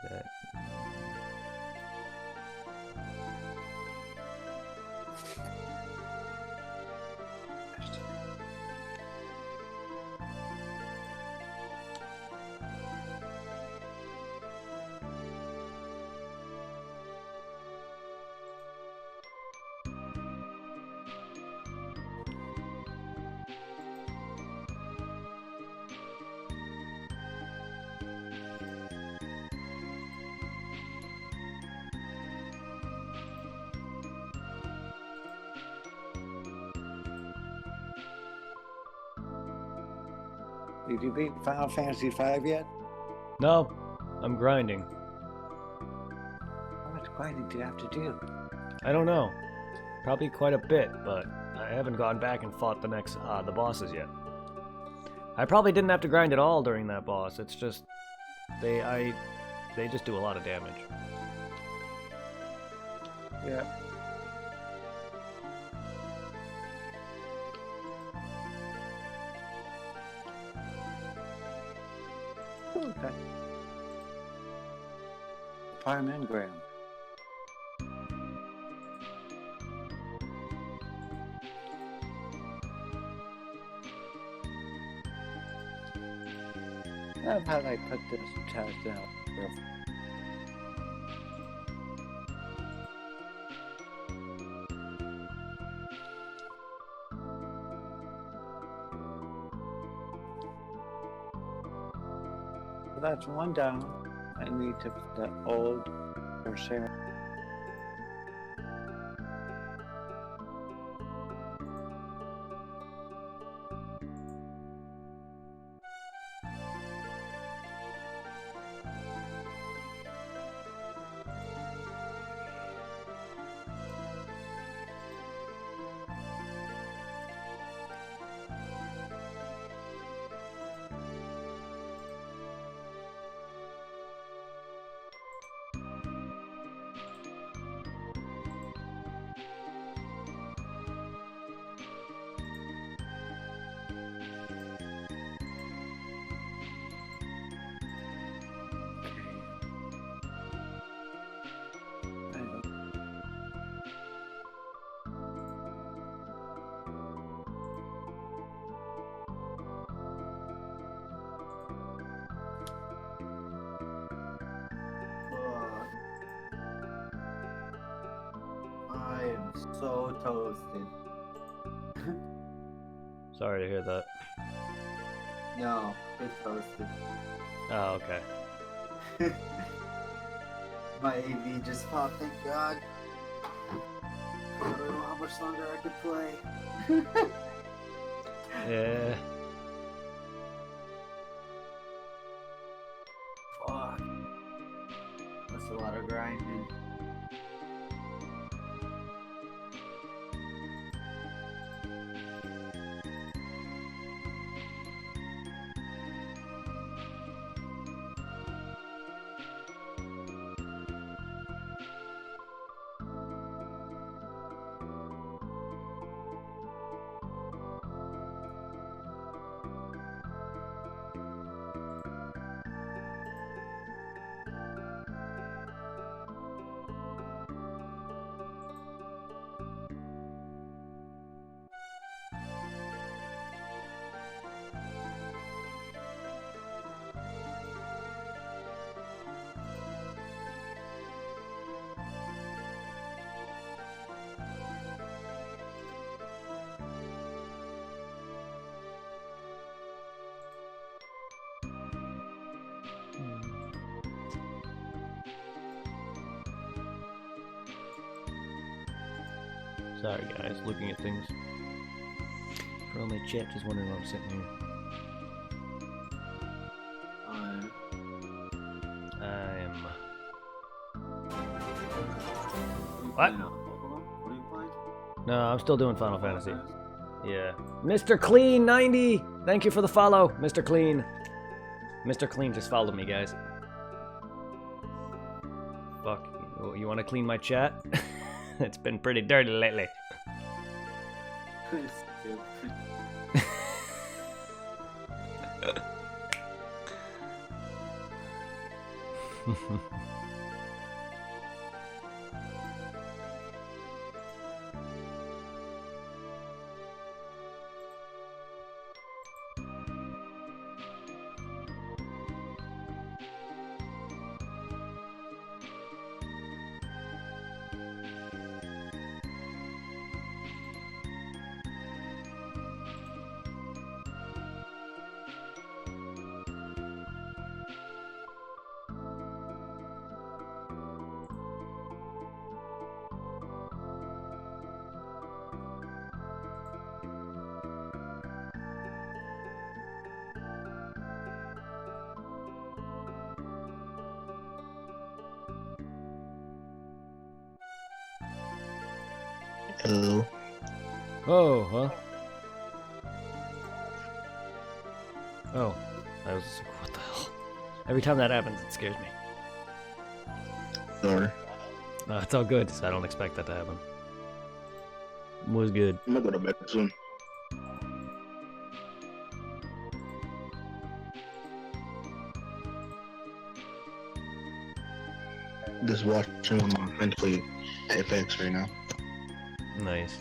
That- Did you beat Final Fantasy V yet? No, I'm grinding. How much grinding do you have to do? I don't know. Probably quite a bit, but I haven't gone back and fought the bosses yet. I probably didn't have to grind at all during that boss. It's just they just do a lot of damage. Yeah. Okay. Prime Engram. I've had I put this chest down. So that's one down. I need to put the old Corsair. I am so toasted. Sorry to hear that. No, it's toasted. Oh, okay. My AV just popped, thank God. I don't know how much longer I could play. Yeah. Fuck. That's a lot of grinding. Sorry, guys, looking at things. For all my chat, just wondering why I'm sitting here. I'm. What? What are you playing? No, I'm still doing Final Fantasy. Yeah. Mr. Clean 90! Thank you for the follow, Mr. Clean. Mr. Clean just followed me, guys. Fuck. You want to clean my chat? It's been pretty dirty lately. Stupid. Hello. Oh, huh? Oh. I was like, what the hell? Every time that happens, it scares me. Sorry. No, it's all good, so I don't expect that to happen. Was good. I'm gonna go to bed soon. Just watching my friend play Apex right now. Nice.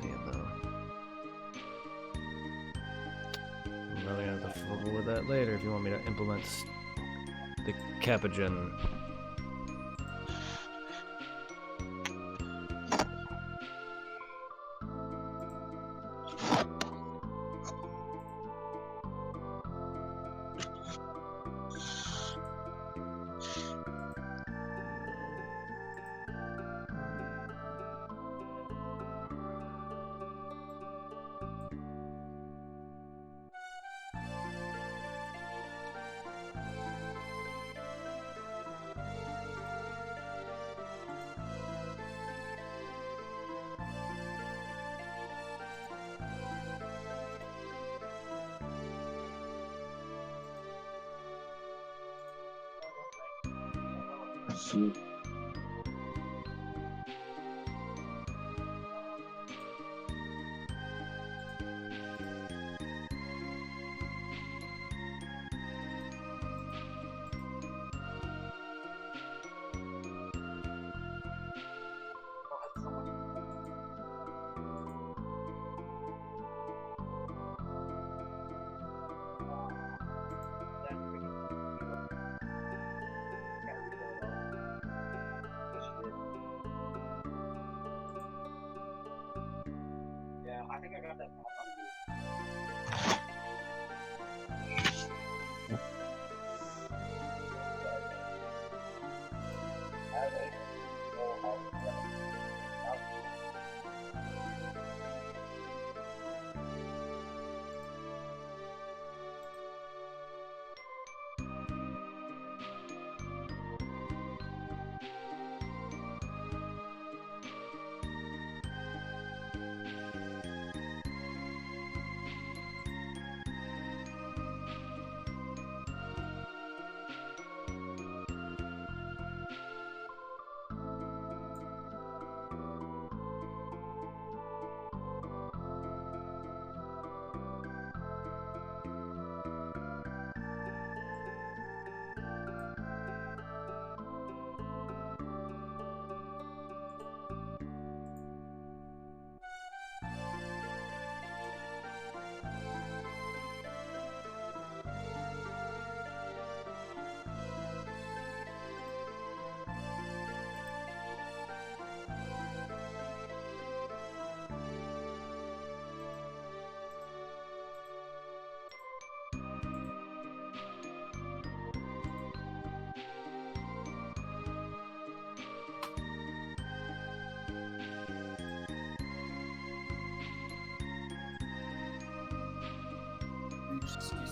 See it though. I'm really gonna have to fumble with that later if you want me to implement the Capigen. See.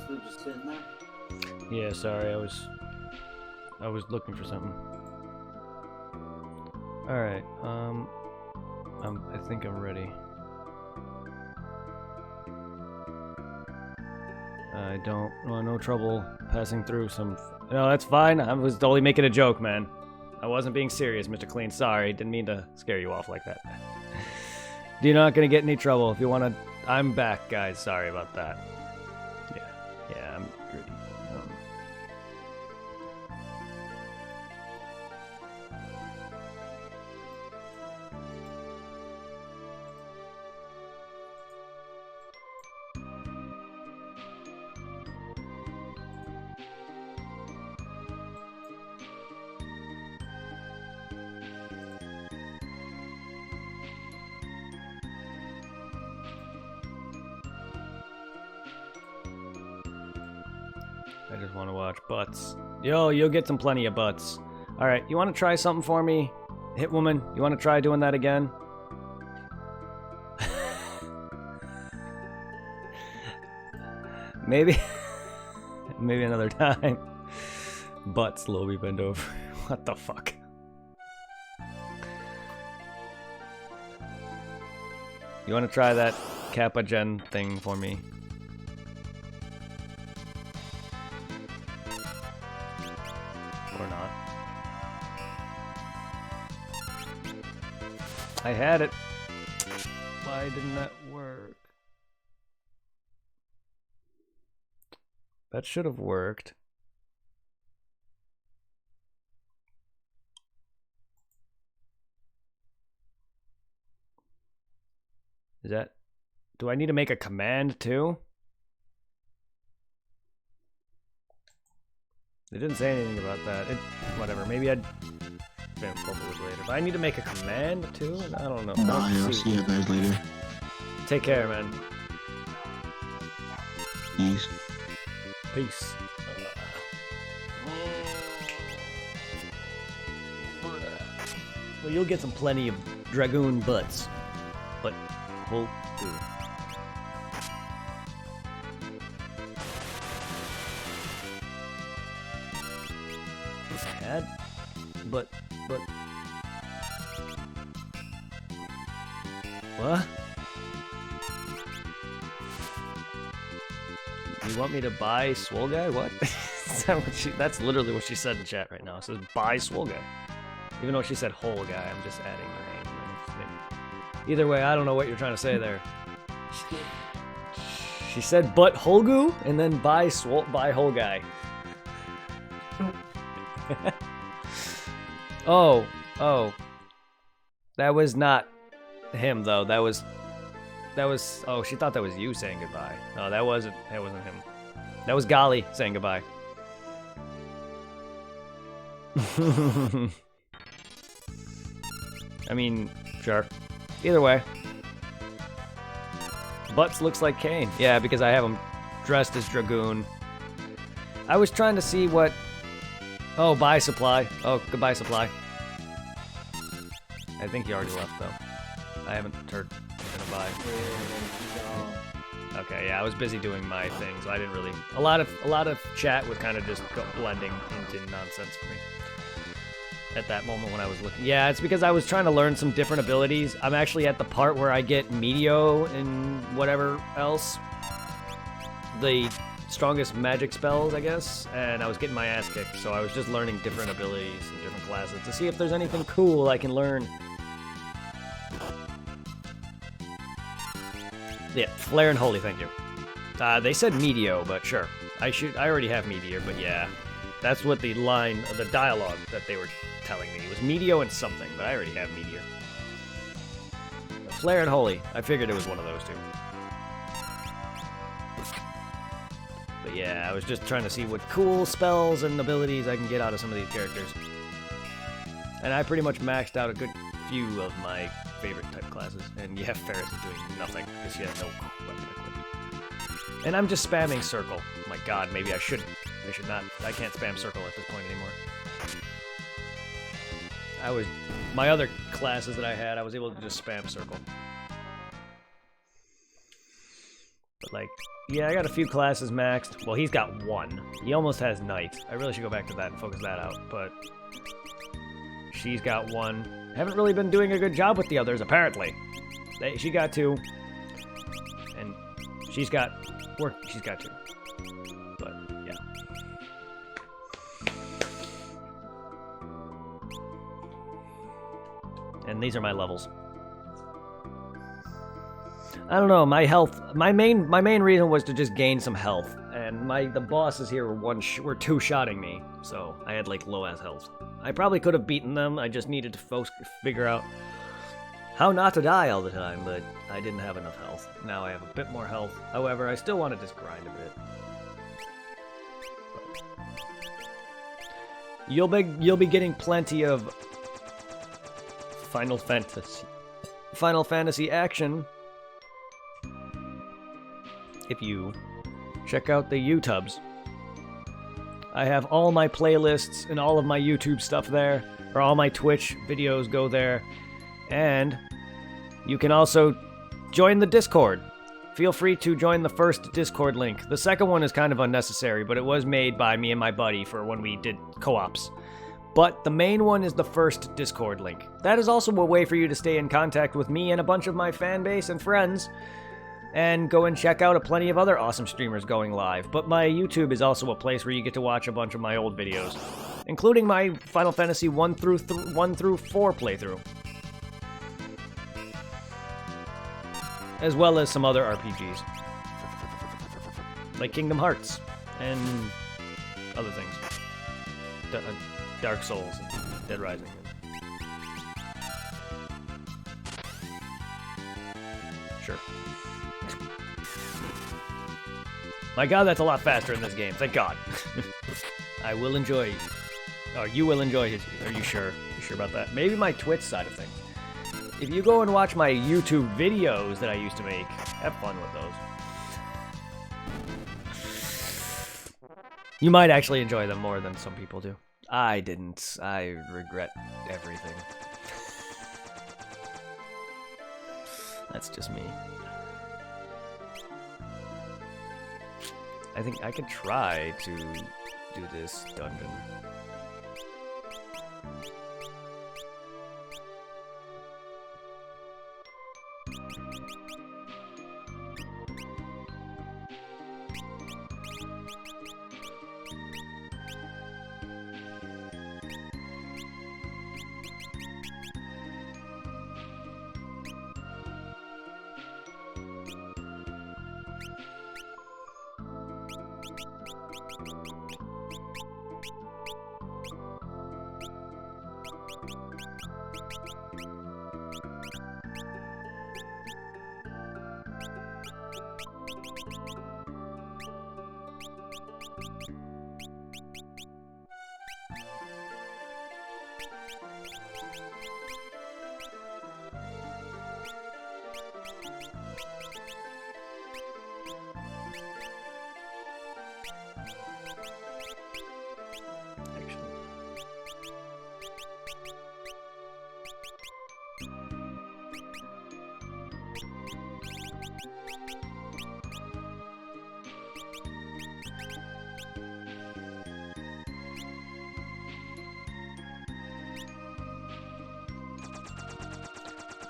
still just sitting there? Yeah, sorry, I was looking for something. All right, I think I'm ready. I don't want no trouble passing through some. No, that's fine. I was only making a joke, man. I wasn't being serious, Mr. Clean. Sorry, didn't mean to scare you off like that. You're not gonna get in any trouble if you wanna. I'm back, guys. Sorry about that. Yeah, I'm pretty. I just want to watch butts. Yo, you'll get some plenty of butts. All right, you want to try something for me, Hitwoman? You want to try doing that again? Maybe, maybe another time. Butt slowly bend over. What the fuck? You want to try that Kappa Gen thing for me? Or not. I had it. Why didn't that work? That should have worked. Is that... Do I need to make a command too? They didn't say anything about that. Whatever, maybe I'd spam public later. But I need to make a command too? I don't know. Bye, I'll see you guys later. Take care, man. Peace. Peace. Well, you'll get some plenty of Dragoon butts. But, hold through. Bad, but what? You want me to buy Swole Guy? What? Is that what that's literally what she said in chat right now. It says buy Swole Guy. Even though she said Hole Guy, I'm just adding your name. Either way, I don't know what you're trying to say there. She said but Holgu and then buy Hole Guy. Oh. That was not him though. That was oh, she thought that was you saying goodbye. No, that wasn't him. That was Golly saying goodbye. I mean, sure. Either way. Butts looks like Kane. Yeah, because I have him dressed as Dragoon. I was trying to see what... Oh, bye, Supply. Oh, goodbye, Supply. I think he already left, though. I haven't heard anything bye. Okay, yeah, I was busy doing my thing, so I didn't really... A lot of chat was kind of just blending into nonsense for me. At that moment when I was looking. Yeah, it's because I was trying to learn some different abilities. I'm actually at the part where I get Meteo and whatever else. The strongest magic spells, I guess. And I was getting my ass kicked, so I was just learning different abilities and different classes to see if there's anything cool I can learn. Yeah, Flare and Holy, thank you. They said Meteo, but sure. I already have Meteor, but yeah. That's what the line, the dialogue that they were telling me. It was Meteo and something, but I already have Meteor. Flare and Holy. I figured it was one of those two. But yeah, I was just trying to see what cool spells and abilities I can get out of some of these characters. And I pretty much maxed out a good few of my favorite type classes. And yeah, Ferris is doing nothing, because she has no weapon equipped. And I'm just spamming Circle. Oh my god, maybe I should not. I can't spam Circle at this point anymore. My other classes that I had, I was able to just spam Circle. But like, yeah, I got a few classes maxed. Well, he's got one. He almost has Knight. I really should go back to that and focus that out, but she's got one. Haven't really been doing a good job with the others, apparently. She got two. And she's got two. But, yeah. And these are my levels. I don't know, my health, my main reason was to just gain some health, and the bosses here were two-shotting me, so I had like low-ass health. I probably could have beaten them, I just needed to figure out how not to die all the time, but I didn't have enough health. Now I have a bit more health, however, I still want to just grind a bit. But you'll be getting plenty of Final Fantasy action if you check out the YouTubes. I have all my playlists and all of my YouTube stuff there, or all my Twitch videos go there, and you can also join the Discord. Feel free to join the first Discord link. The second one is kind of unnecessary, but it was made by me and my buddy for when we did co-ops. But the main one is the first Discord link. That is also a way for you to stay in contact with me and a bunch of my fan base and friends, and go and check out plenty of other awesome streamers going live. But my YouTube is also a place where you get to watch a bunch of my old videos, including my Final Fantasy 1 through 4 playthrough, as well as some other RPGs, like Kingdom Hearts and other things, Dark Souls, and Dead Rising. Sure. My god, that's a lot faster in this game. Thank god. I will enjoy... Oh, you will enjoy it. Are you sure? You sure about that? Maybe my Twitch side of things. If you go and watch my YouTube videos that I used to make, have fun with those. You might actually enjoy them more than some people do. I didn't. I regret everything. That's just me. I think I could try to do this dungeon.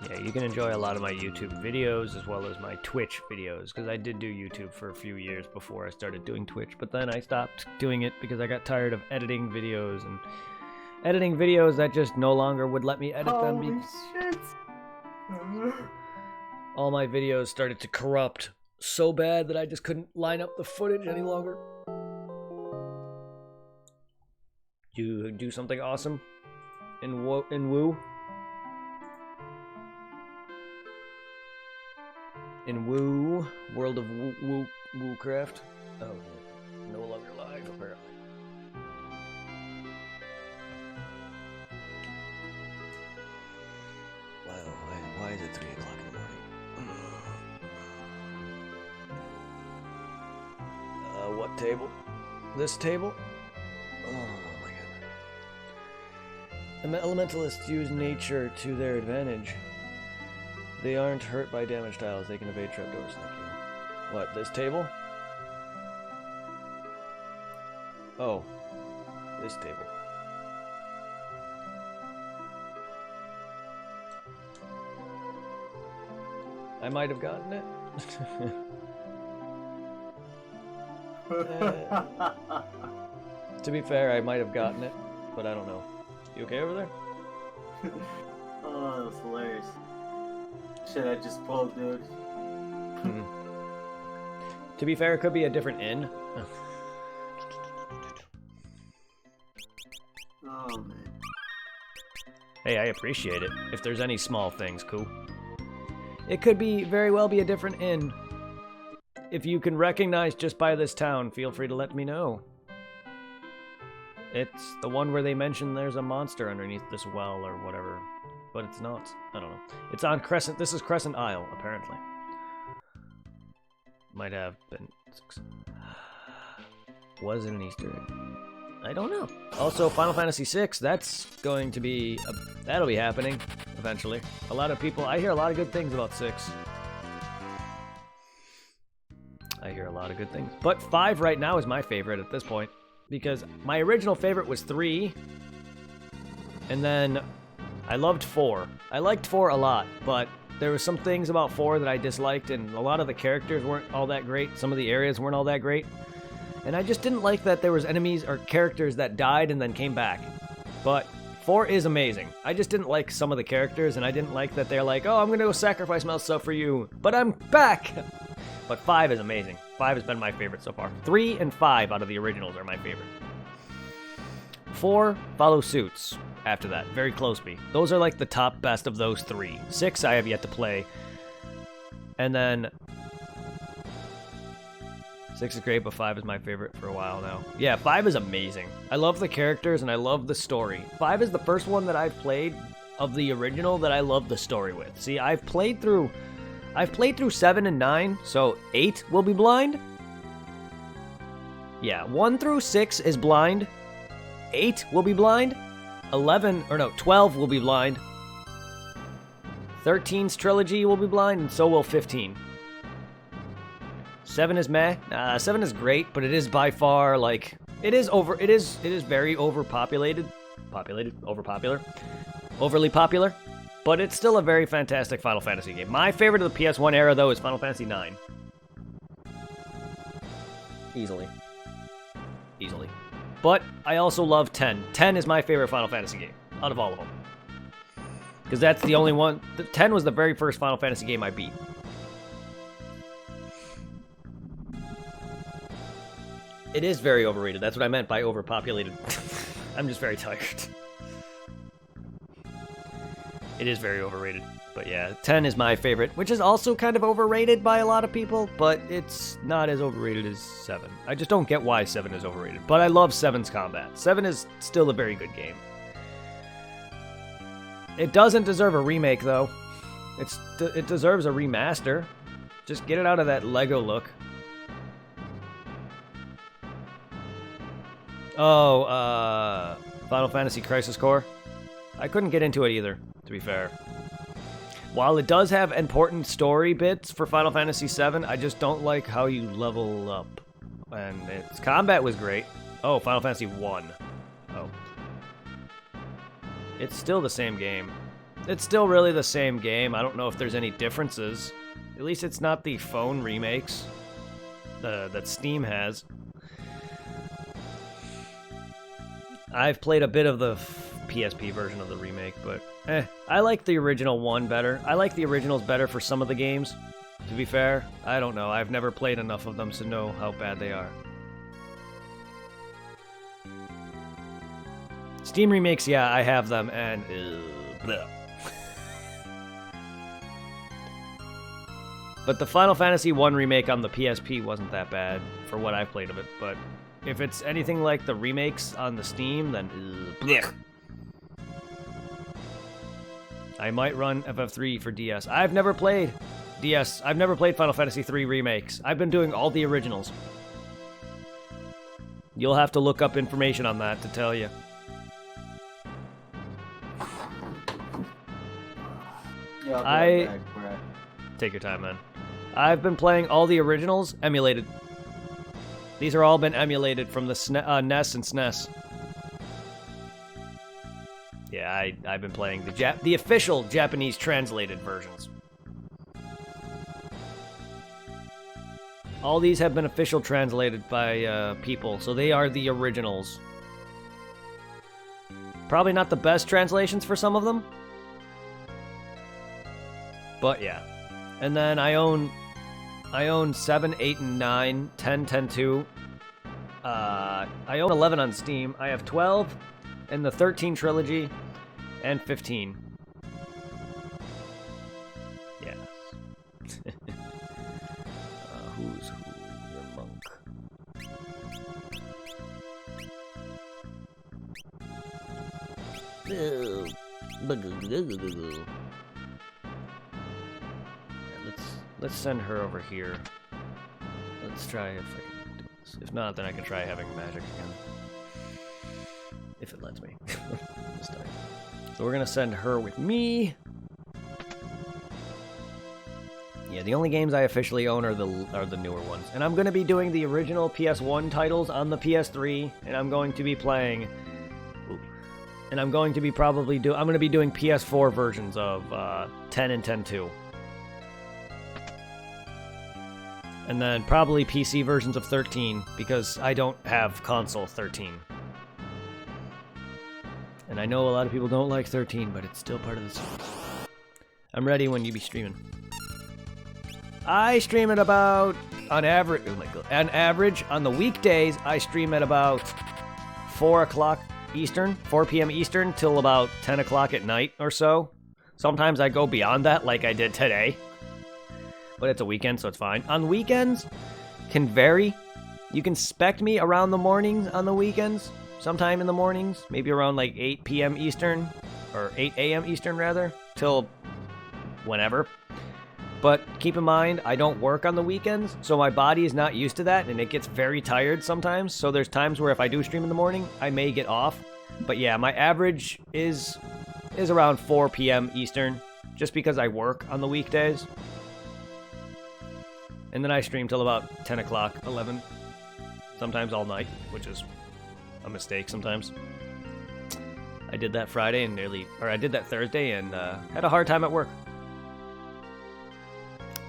Yeah, you can enjoy a lot of my YouTube videos as well as my Twitch videos, because I did do YouTube for a few years before I started doing Twitch, but then I stopped doing it because I got tired of editing videos that just no longer would let me edit them. Holy shit! All my videos started to corrupt so bad that I just couldn't line up the footage any longer. You do something awesome in Woo? In Woo, World of Woocraft. Oh, no longer live, apparently. Wow, why is it 3 o'clock in the morning? What table? This table? Oh my god. The elementalists use nature to their advantage. They aren't hurt by damage tiles, they can evade trapdoors, thank you. What, this table? Oh, this table. I might have gotten it. To be fair, I might have gotten it, but I don't know. You okay over there? Oh, that's hilarious. Shit, I just pulled, dude. To be fair, it could be a different inn. Oh, man. Hey, I appreciate it. If there's any small things, cool. It could be very well be a different inn. If you can recognize just by this town, feel free to let me know. It's the one where they mention there's a monster underneath this well or whatever. But it's not. I don't know. It's on Crescent. This is Crescent Isle, apparently. Might have been. Was it an Easter egg? I don't know. Also, Final Fantasy VI, that's going to be... that'll be happening eventually. A lot of people... I hear a lot of good things about 6. I hear a lot of good things. But 5 right now is my favorite at this point. Because my original favorite was 3. And then I loved 4. I liked 4 a lot, but there were some things about 4 that I disliked, and a lot of the characters weren't all that great. Some of the areas weren't all that great. And I just didn't like that there was enemies or characters that died and then came back. But 4 is amazing. I just didn't like some of the characters, and I didn't like that they're like, oh, I'm gonna go sacrifice myself for you, but I'm back! But 5 is amazing. 5 has been my favorite so far. 3 and 5 out of the originals are my favorite. 4 follow suits after that. Very close be. Those are like the top best of those 3. 6 I have yet to play. And then 6 is great, but 5 is my favorite for a while now. Yeah, 5 is amazing. I love the characters and I love the story. 5 is the first one that I've played of the original that I love the story with. See, I've played through 7 and 9, so 8 will be blind. Yeah, 1 through 6 is blind. 8 will be blind. 12 will be blind. 13's trilogy will be blind, and so will 15. 7 is meh. 7 is great, but it is by far like it is very overpopulated. Overly popular. But it's still a very fantastic Final Fantasy game. My favorite of the PS1 era, though, is Final Fantasy IX. Easily. But I also love 10. 10 is my favorite Final Fantasy game, out of all of them. Because that's the only one... 10 was the very first Final Fantasy game I beat. It is very overrated. That's what I meant by overpopulated. I'm just very tired. It is very overrated. But yeah, 10 is my favorite, which is also kind of overrated by a lot of people, but it's not as overrated as 7. I just don't get why 7 is overrated. But I love 7's combat. 7 is still a very good game. It doesn't deserve a remake, though. It deserves a remaster. Just get it out of that Lego look. Oh, Final Fantasy Crisis Core. I couldn't get into it either, to be fair. While it does have important story bits for Final Fantasy VII, I just don't like how you level up. And its combat was great. Oh, Final Fantasy 1. Oh. It's still the same game. It's still really the same game. I don't know if there's any differences. At least it's not the phone remakes that Steam has. I've played a bit of the PSP version of the remake, but I like the original one better. I like the originals better for some of the games, to be fair. I don't know. I've never played enough of them to know how bad they are. Steam remakes, yeah, I have them, and bleh. But the Final Fantasy 1 remake on the PSP wasn't that bad for what I've played of it, but if it's anything like the remakes on the Steam, then blech. I might run FF3 for DS. I've never played DS. I've never played Final Fantasy 3 remakes. I've been doing all the originals. You'll have to look up information on that to tell you. Yeah, I'll be right back, Brad. Take your time, man. I've been playing all the originals emulated. These are all been emulated from the NES and SNES. Yeah, I've been playing the official Japanese translated versions. All these have been official translated by people, so they are the originals. Probably not the best translations for some of them. But yeah. And then I own 7, 8, and 9, 10, 10, 2. I own 11 on Steam. I have 12 in the 13 trilogy and 15. Yes. Who's who? Your monk. Let's send her over here. Let's try if I can do this. If not, then I can try having magic again. If it lets me. This time. So we're gonna send her with me. Yeah, the only games I officially own are the newer ones. And I'm gonna be doing the original PS1 titles on the PS3, and I'm going to be playing. And I'm going to be I'm gonna be doing PS4 versions of 10 and 10-2. And then probably PC versions of 13, because I don't have console 13. And I know a lot of people don't like 13, but it's still part of the series. I'm ready when you be streaming. I stream at about, on average, on the weekdays, I stream at about 4 o'clock Eastern, 4 p.m. Eastern, till about 10 o'clock at night or so. Sometimes I go beyond that, like I did today. But it's a weekend, so it's fine. On weekends, can vary. You can spec me around the mornings on the weekends. Sometime in the mornings. Maybe around like 8 p.m. Eastern. Or 8 a.m. Eastern, rather. Till whenever. But keep in mind, I don't work on the weekends. So my body is not used to that. And it gets very tired sometimes. So there's times where if I do stream in the morning, I may get off. But yeah, my average is around 4 p.m. Eastern. Just because I work on the weekdays. And then I stream till about 10 o'clock, 11. Sometimes all night, which is a mistake sometimes. I did that Friday and I did that Thursday and had a hard time at work.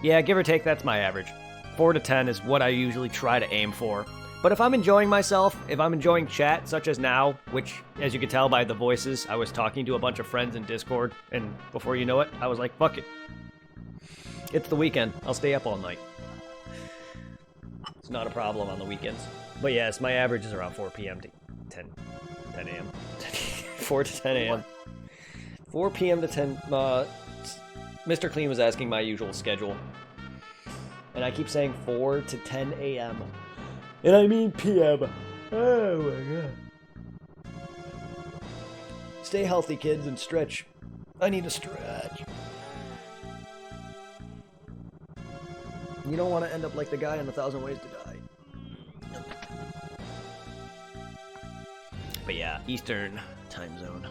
Yeah, give or take, that's my average. 4 to 10 is what I usually try to aim for. But if I'm enjoying myself, if I'm enjoying chat, such as now, which, as you can tell by the voices, I was talking to a bunch of friends in Discord, and before you know it, I was like, fuck it. It's the weekend. I'll stay up all night. It's not a problem on the weekends. But yes, my average is around 4 p.m. to 10 a.m. 4 to 10 a.m. 4 p.m. to 10... Mr. Clean was asking my usual schedule. And I keep saying 4 to 10 a.m. And I mean p.m. Oh my god. Stay healthy, kids, and stretch. I need to stretch. You don't want to end up like the guy in 1,000 Ways to Die. But yeah, Eastern time zone.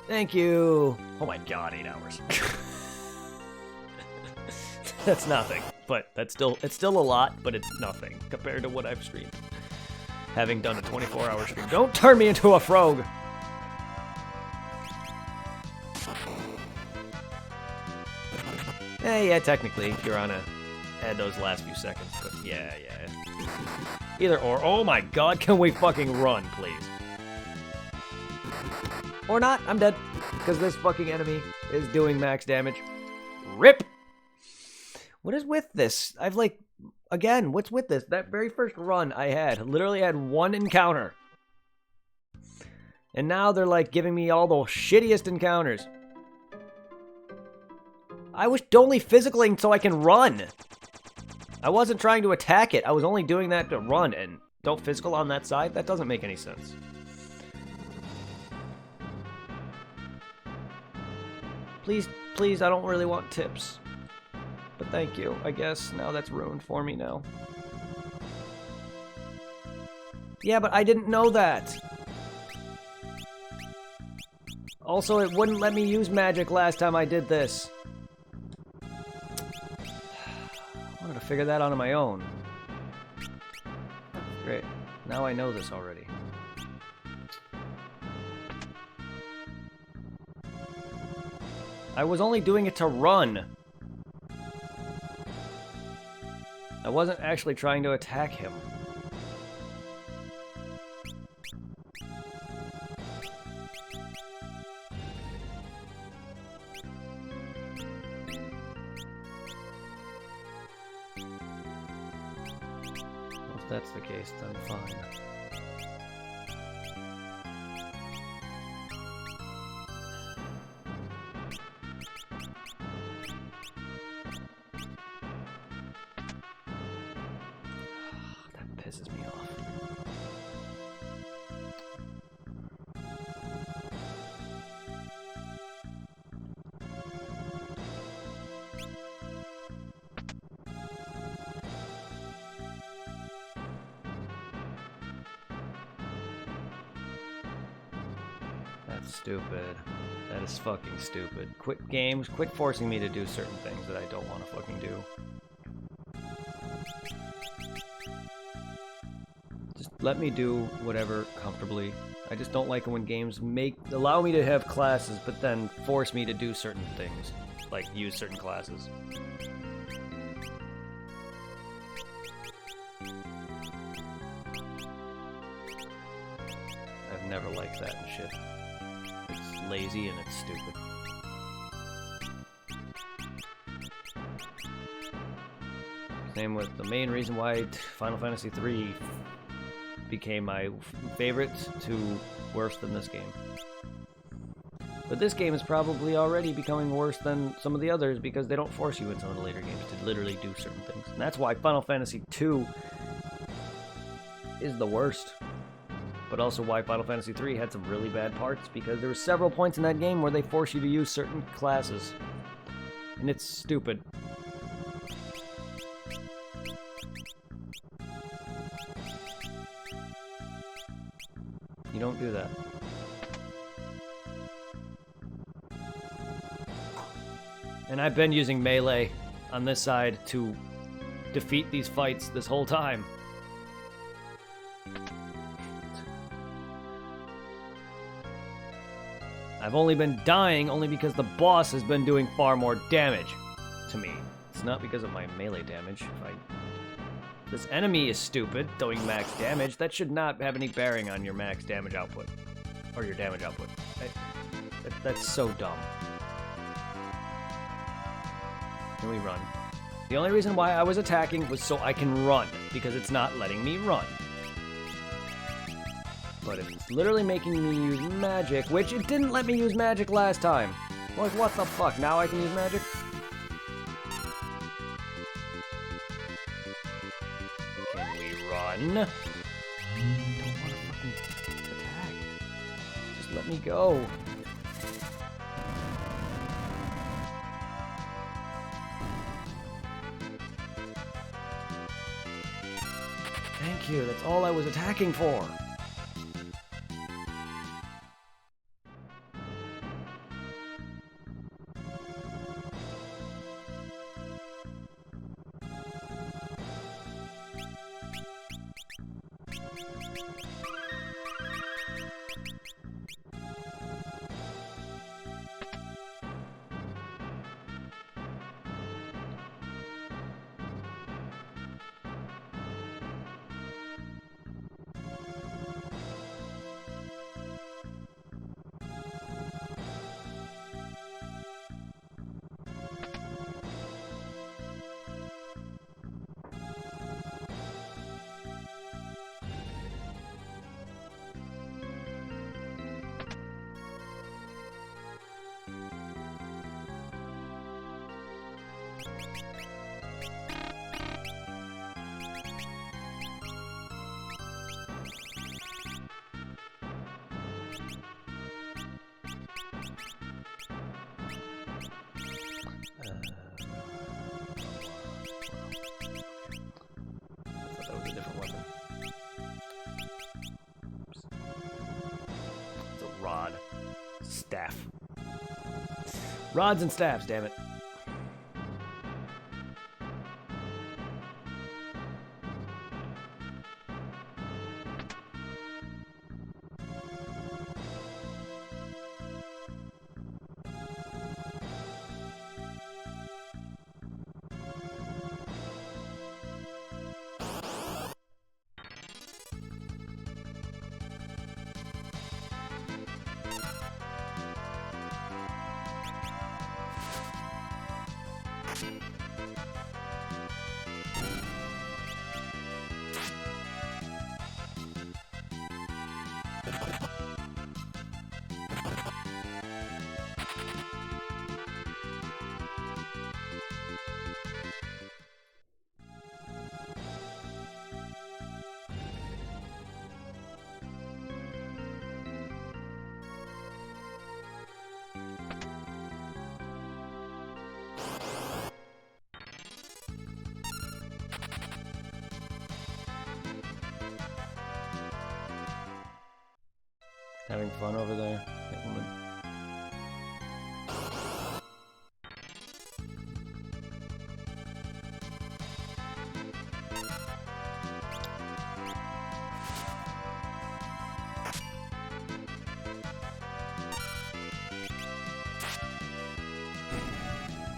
Thank you. Oh my god, 8 hours. That's nothing, but it's still a lot, but it's nothing compared to what I've streamed. Having done a 24-hour stream. Don't turn me into a frog. Yeah, technically, you're on a add those last few seconds, but yeah. Either or. Oh my god, can we fucking run, please? Or not, I'm dead. Because this fucking enemy is doing max damage. RIP! What is with this? I've like, again, what's with this? That very first run I literally had one encounter. And now they're like giving me all the shittiest encounters. I was only physicaling so I can run. I wasn't trying to attack it. I was only doing that to run, and don't physical on that side? That doesn't make any sense. Please, I don't really want tips. But thank you, I guess. Now that's ruined for me now. Yeah, but I didn't know that. Also, it wouldn't let me use magic last time I did this. figure that out on my own. Great. Now I know this already. I was only doing it to run. I wasn't actually trying to attack him. If that's the case, then fine. That pisses me off. That's stupid. That is fucking stupid. Quit games, quit forcing me to do certain things that I don't want to fucking do. Just let me do whatever comfortably. I just don't like it when games allow me to have classes, but then force me to do certain things, like use certain classes. I've never liked that and shit. It's lazy and it's stupid. Same with the main reason why Final Fantasy III became my favorite to worse than this game. But this game is probably already becoming worse than some of the others because they don't force you in some of the later games to literally do certain things. And that's why Final Fantasy II is the worst. But also why Final Fantasy III had some really bad parts, because there were several points in that game where they force you to use certain classes. And it's stupid. You don't do that. And I've been using melee on this side to defeat these fights this whole time. I've only been dying only because the boss has been doing far more damage to me. It's not because of my melee damage. This enemy is stupid, doing max damage. That should not have any bearing on your max damage output. Or your damage output. That's so dumb. Can we run? The only reason why I was attacking was so I can run, because it's not letting me run. But if it's literally making me use magic, which it didn't let me use magic last time. Like, what the fuck? Now I can use magic? Can we run? I don't want to fucking attack. Just let me go. Thank you, that's all I was attacking for. Rod. Staff. Rods and staffs, damn it. having fun over there, Catwoman?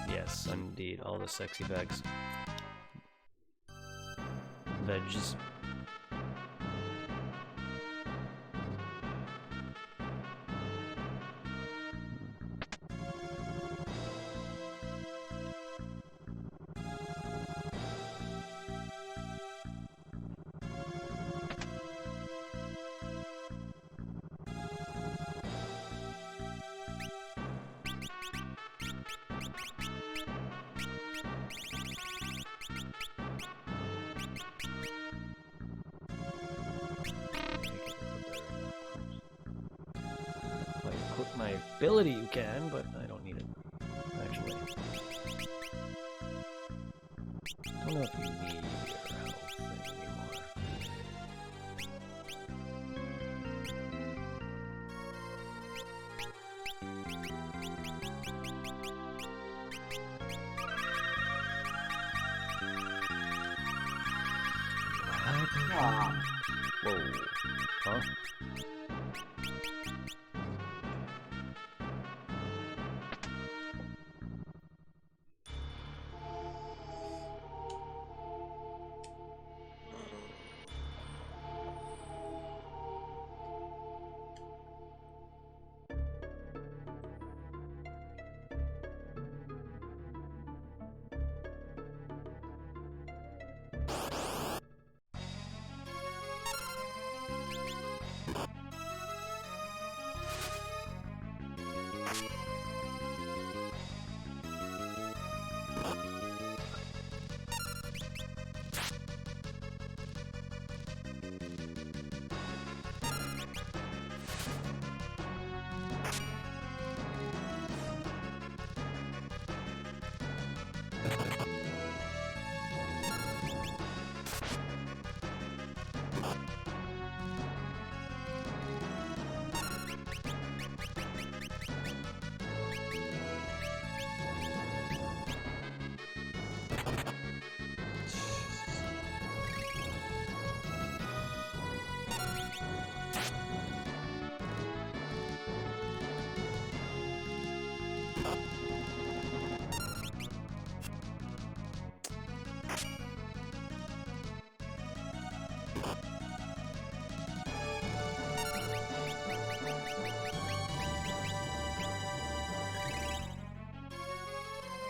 Yes, indeed, all the sexy bags. Veggies. Equip my ability, you can, but I don't need it. Actually, I don't know if you need your health anymore. Whoa. Huh?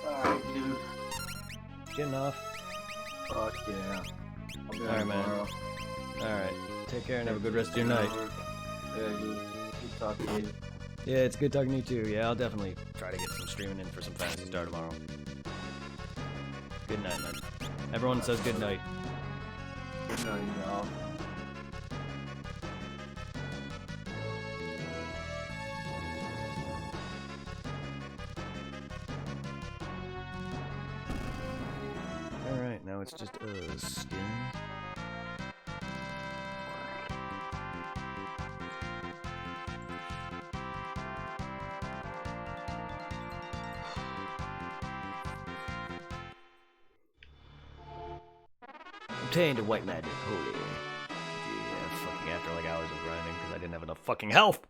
Alright, dude. Getting off. Fuck yeah. I'll be Alright, on man. tomorrow. Alright. Take care and have a good rest of your night. Yeah, dude. Good talking to you. Yeah, it's good talking to you too. Yeah, I'll definitely try to get some streaming in for some Phantasy Star tomorrow. Good night, man. Everyone says good night. Good night, y'all. Alright, now it's just us again. Obtained a white magic, holy. Yeah, fucking after like hours of grinding because I didn't have enough fucking health.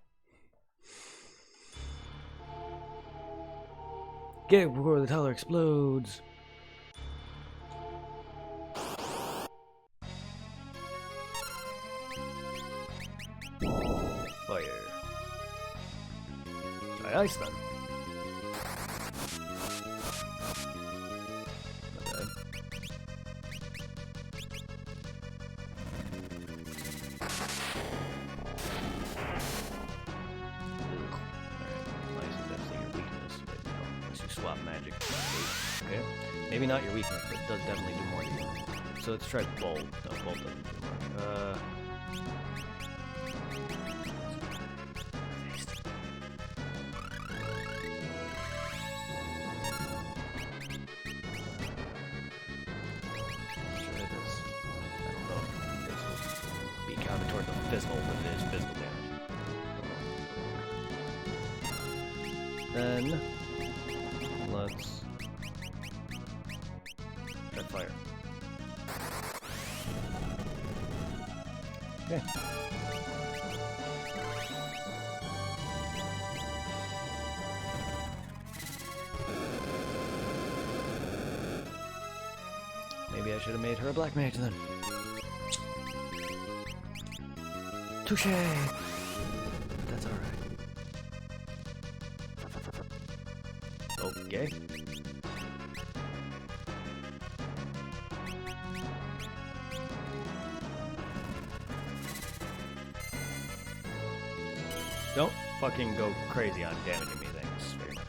Get it before the tower explodes. Fire. Try ice then. Not bad. Ice is definitely your weakness, but you know, unless you swap magic. Okay. Maybe not your weakness, but it does definitely do more to you. So let's try Bolt. No, Bolt doesn't do much. Try this. I don't know. This will be counted toward the physical, but it is physical damage. Then let's try fire. Okay. Maybe I should have made her a black mage then. Touche! But that's alright. Okay. Don't fucking go crazy on damaging me, thanks very much.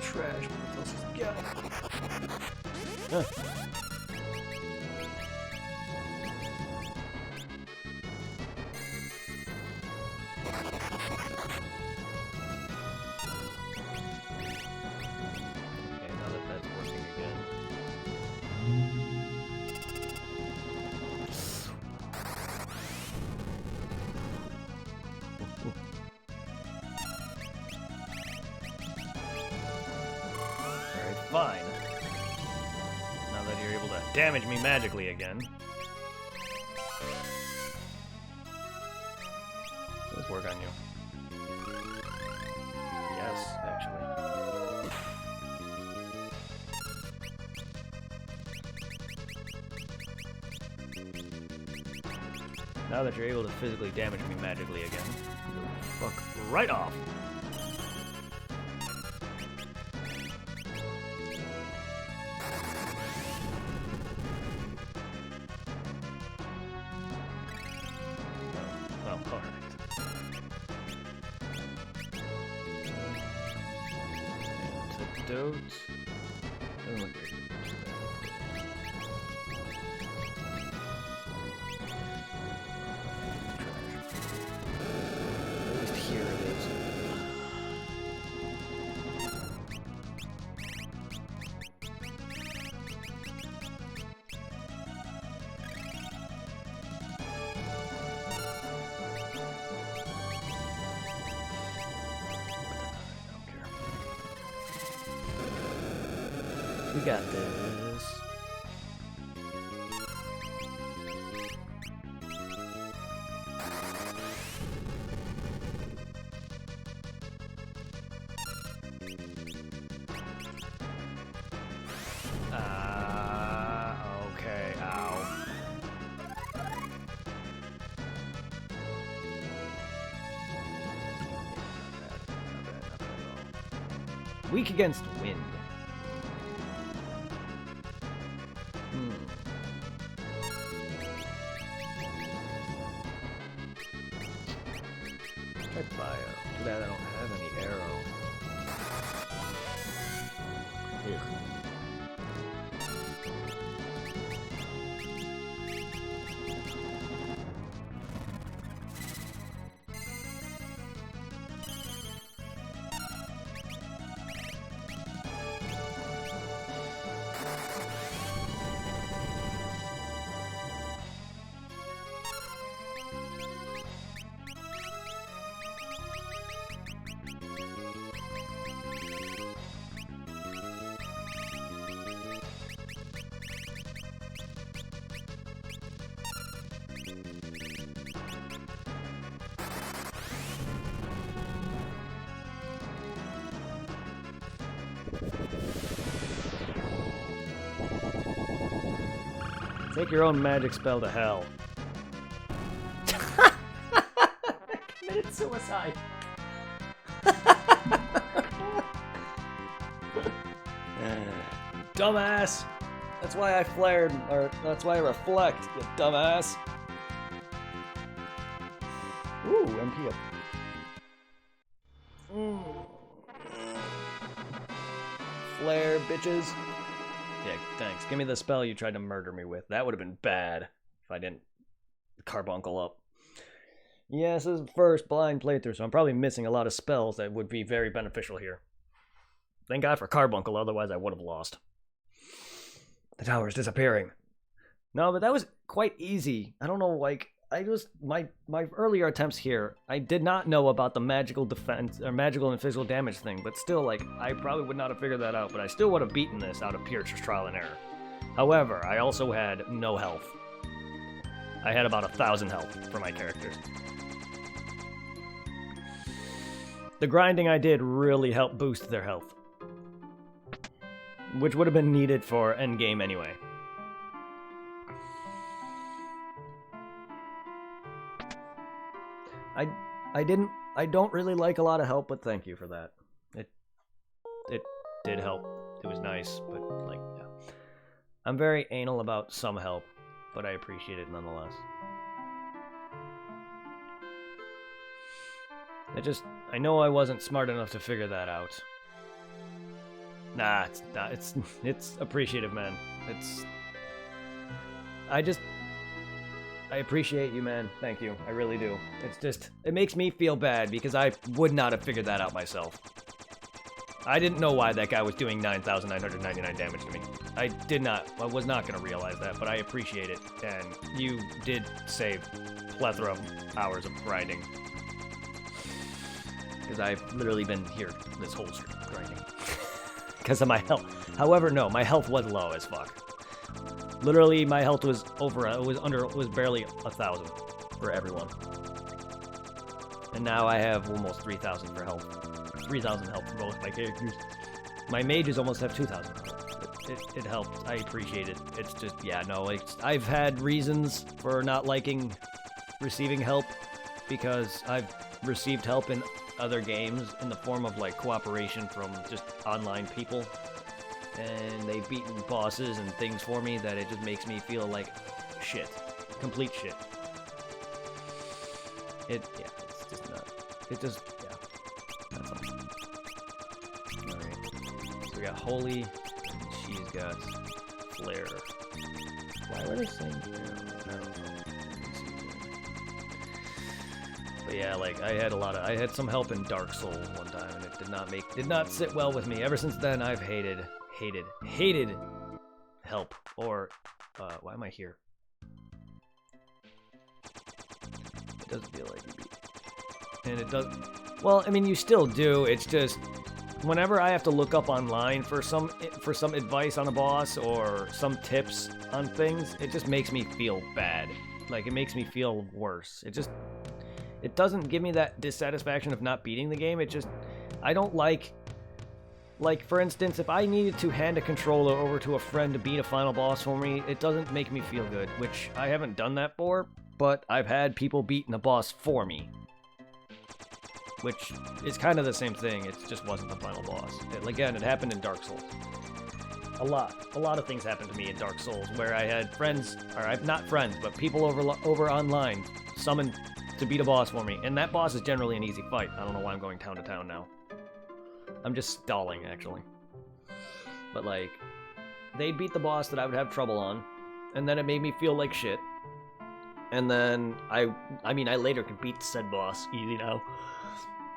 Trash, what else is got? Okay, now that that's working again. Alright, fine. Now that you're able to damage me magically again. Let's work on you. Yes, actually. Now that you're able to physically damage me magically again, go fuck right off. Oh, well, alright. Antidote. Doesn't look very good. At least here it is. I don't care. We got this. Weak against wind. Try bio. Too bad I don't have any arrow. Ugh. Take your own magic spell to hell. Committed suicide. Dumbass. That's why I flared, or that's why I reflect, you dumbass. Ooh, MP up. Flare, bitches. Yeah, thanks. Give me the spell you tried to murder me with. That would have been bad if I didn't carbuncle up. Yes, this is the first blind playthrough, so I'm probably missing a lot of spells that would be very beneficial here. Thank God for carbuncle, otherwise I would have lost. The tower is disappearing. No, but that was quite easy. I don't know, like, I just, my earlier attempts here, I did not know about the magical defense, or magical and physical damage thing, but still, like, I probably would not have figured that out, but I still would have beaten this out of pure trial and error. However, I also had no health. I had about 1,000 health for my characters. The grinding I did really helped boost their health, which would have been needed for endgame anyway. I don't really like a lot of help, but thank you for that. It did help. It was nice, but like, yeah. I'm very anal about some help, but I appreciate it nonetheless. I know I wasn't smart enough to figure that out. Nah, it's not. It's appreciative, man. I appreciate you, man. Thank you. I really do. It's just, it makes me feel bad because I would not have figured that out myself. I didn't know why that guy was doing 9,999 damage to me. I was not going to realize that, but I appreciate it. And you did save a plethora of hours of grinding. Because I've literally been here this whole stream grinding. Because of my health. However, no, my health was low as fuck. Literally, my health was was barely 1,000 for everyone. And now I have almost 3,000 for health. 3,000 health for both my characters. My mages almost have 2,000. It helped. I appreciate it. It's just, yeah, no, I've had reasons for not liking receiving help because I've received help in other games in the form of like cooperation from just online people. And they've beaten bosses and things for me that it just makes me feel like shit. Complete shit. Yeah, it's just not. It just, yeah. That's all. Alright. So we got Holy, and she's got Flare. Why were they saying I don't know. But yeah, like, I had some help in Dark Souls one time, and it did not sit well with me. Ever since then, I've hated help, or, why am I here? It doesn't feel like you beat. And it does, well, I mean, you still do, it's just, whenever I have to look up online for some advice on a boss, or some tips on things, it just makes me feel bad. Like, it makes me feel worse. It doesn't give me that dissatisfaction of not beating the game, I don't like, for instance, if I needed to hand a controller over to a friend to beat a final boss for me, it doesn't make me feel good, which I haven't done that for, but I've had people beating a boss for me. which is kind of the same thing. It just wasn't the final boss. Again, it happened in Dark Souls. A lot of things happened to me in Dark Souls where I had friends, or not friends, but people over online summoned to beat a boss for me, and that boss is generally an easy fight. I don't know why I'm going town to town now. I'm just stalling, actually. But, like, they'd beat the boss that I would have trouble on, and then it made me feel like shit. And then, I later could beat said boss, easy now.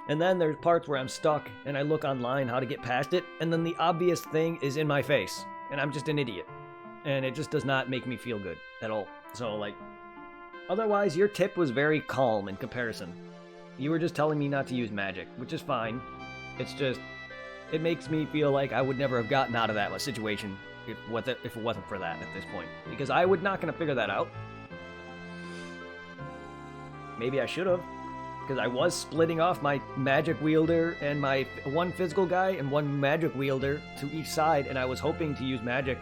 And then there's parts where I'm stuck, and I look online how to get past it, and then the obvious thing is in my face, and I'm just an idiot. And it just does not make me feel good at all. So, like, otherwise, your tip was very calm in comparison. You were just telling me not to use magic, which is fine. It's just, it makes me feel like I would never have gotten out of that situation if it wasn't for that at this point. Because I would not going to figure that out. Maybe I should have. Because I was splitting off my magic wielder and my one physical guy and one magic wielder to each side, and I was hoping to use magic.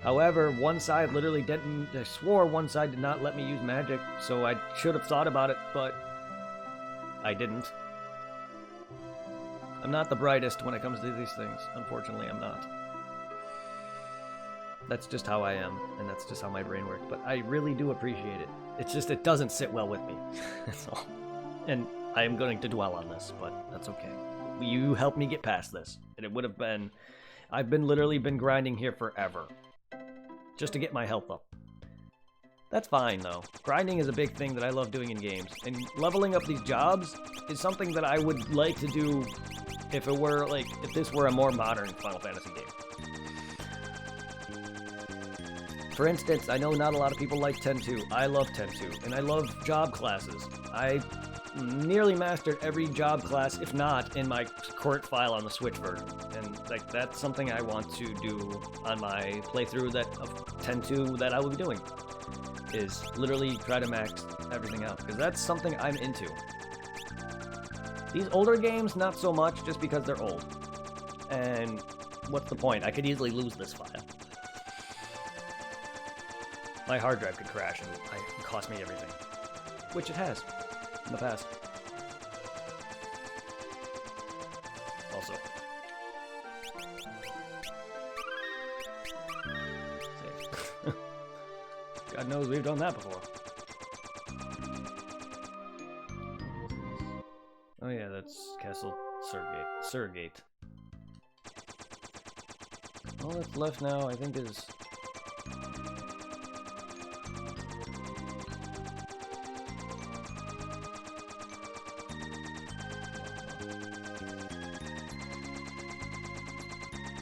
However, one side literally didn't. I swore one side did not let me use magic, so I should have thought about it, but I didn't. I'm not the brightest when it comes to these things. Unfortunately, I'm not. That's just how I am, and that's just how my brain works. But I really do appreciate it. It's just it doesn't sit well with me. That's all. And I am going to dwell on this, but that's okay. You helped me get past this. And it would have been... I've literally been grinding here forever. Just to get my health up. That's fine, though. Grinding is a big thing that I love doing in games. And leveling up these jobs is something that I would like to do if it were, like, if this were a more modern Final Fantasy game. For instance, I know not a lot of people like 10-2. I love 10-2. And I love job classes. I nearly mastered every job class, if not in my current file on the Switch version, and like that's something I want to do on my playthrough of 10-2 that I will be doing, is literally try to max everything out, because that's something I'm into. These older games, not so much, just because they're old. And what's the point? I could easily lose this file. My hard drive could crash and it cost me everything, which it has. In the past. Also. God knows we've done that before. Oh yeah, that's Castle Surrogate. All that's left now, I think, is...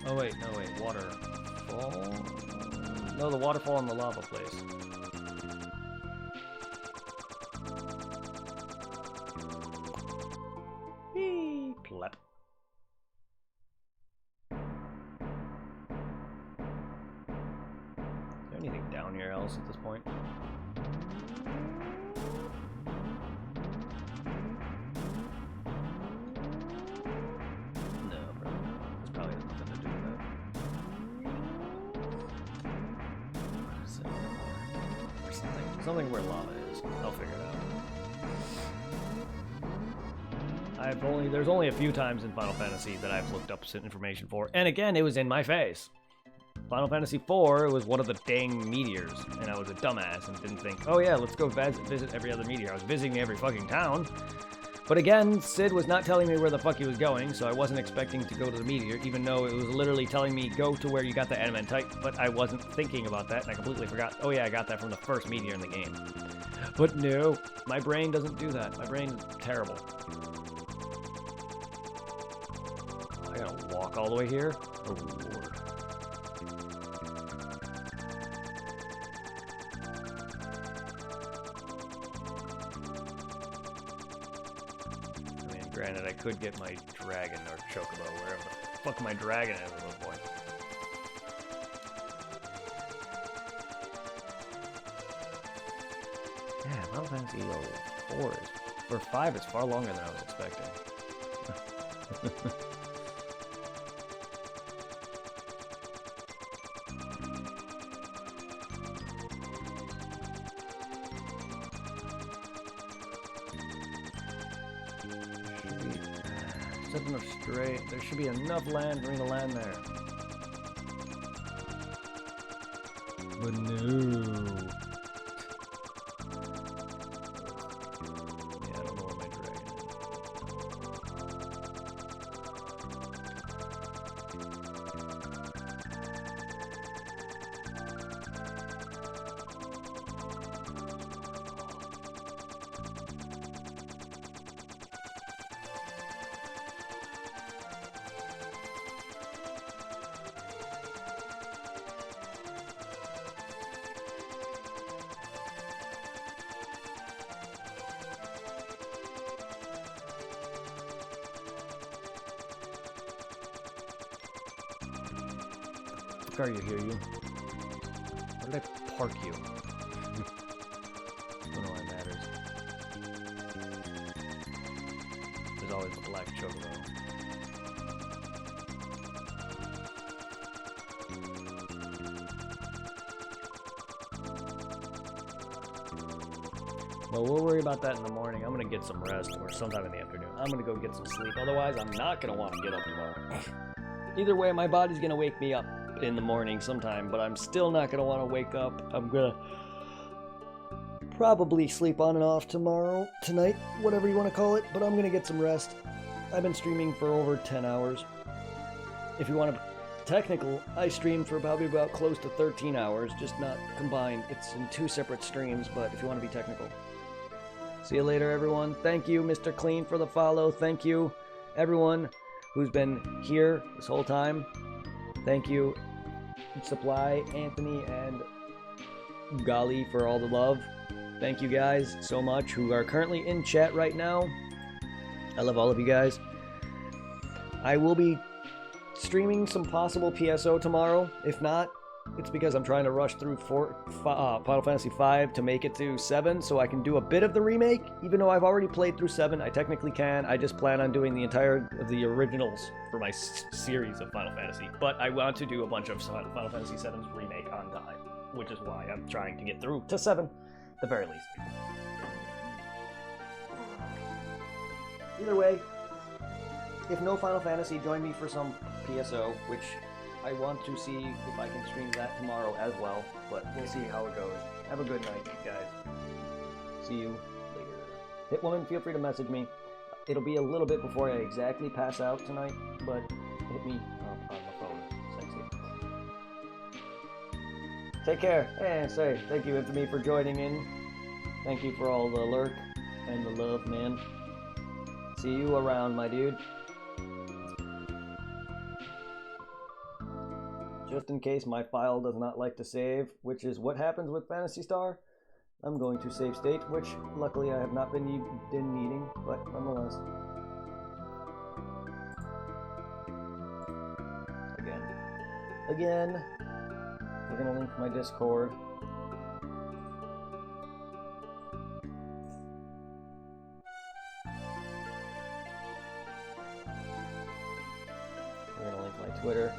Oh wait, no wait, waterfall? No, the waterfall in the lava place. Whee! Plep. Is there anything down here else at this point? Something where lava is. I'll figure it out. There's only a few times in Final Fantasy that I've looked up information for, and again, it was in my face. Final Fantasy IV was one of the dang meteors, and I was a dumbass and didn't think, oh yeah, let's go visit every other meteor. I was visiting every fucking town. But again, Sid was not telling me where the fuck he was going, so I wasn't expecting to go to the meteor, even though it was literally telling me, go to where you got the adamantite, but I wasn't thinking about that, and I completely forgot. Oh yeah, I got that from the first meteor in the game. But no, my brain doesn't do that. My brain is terrible. I gotta walk all the way here? Oh lord. Granted, I could get my dragon or chocobo, wherever the fuck my dragon is at this point. Yeah, Final Fantasy 4 is, or 5 is far longer than I was expecting. 7 of straight. There should be enough land for me to land there. But no. Yeah, I don't know where my dragon car you hear you? Where did I park you? Don't know why it matters. There's always the black chocobo. Well, we'll worry about that in the morning. I'm gonna get some rest, or sometime in the afternoon. I'm gonna go get some sleep. Otherwise, I'm not gonna want to get up tomorrow. Either way, my body's gonna wake me up in the morning sometime, but I'm still not gonna want to wake up. I'm gonna probably sleep on and off tomorrow, tonight, whatever you want to call it, but I'm gonna get some rest. I've been streaming for over 10 hours. If you want to technical, I streamed for probably about close to 13 hours, just not combined. It's in 2 separate streams, but if you want to be technical. See you later, everyone. Thank you, Mr. Clean, for the follow. Thank you, everyone who's been here this whole time. Thank you, Supply, Anthony, and Gali for all the love. Thank you guys so much who are currently in chat right now. I love all of you guys. I will be streaming some possible PSO tomorrow. If not, it's because I'm trying to rush through Final Fantasy V to make it to 7 so I can do a bit of the remake. Even though I've already played through 7, I technically can. I just plan on doing the entire of the originals for my series of Final Fantasy. But I want to do a bunch of Final Fantasy VII's remake on time, which is why I'm trying to get through to 7, at the very least. Either way, if no Final Fantasy, join me for some PSO, which I want to see if I can stream that tomorrow as well, but we'll see how it goes. Have a good night, guys. See you later. Hitwoman, feel free to message me. It'll be a little bit before I exactly pass out tonight, but hit me up on the phone. Sexy. Take care. And say thank you, Infamy, for joining in. Thank you for all the lurk and the love, man. See you around, my dude. Just in case my file does not like to save, which is what happens with Phantasy Star, I'm going to save state, which luckily I have not been needing, but nonetheless. Again, we're gonna link my Discord. We're gonna link my Twitter.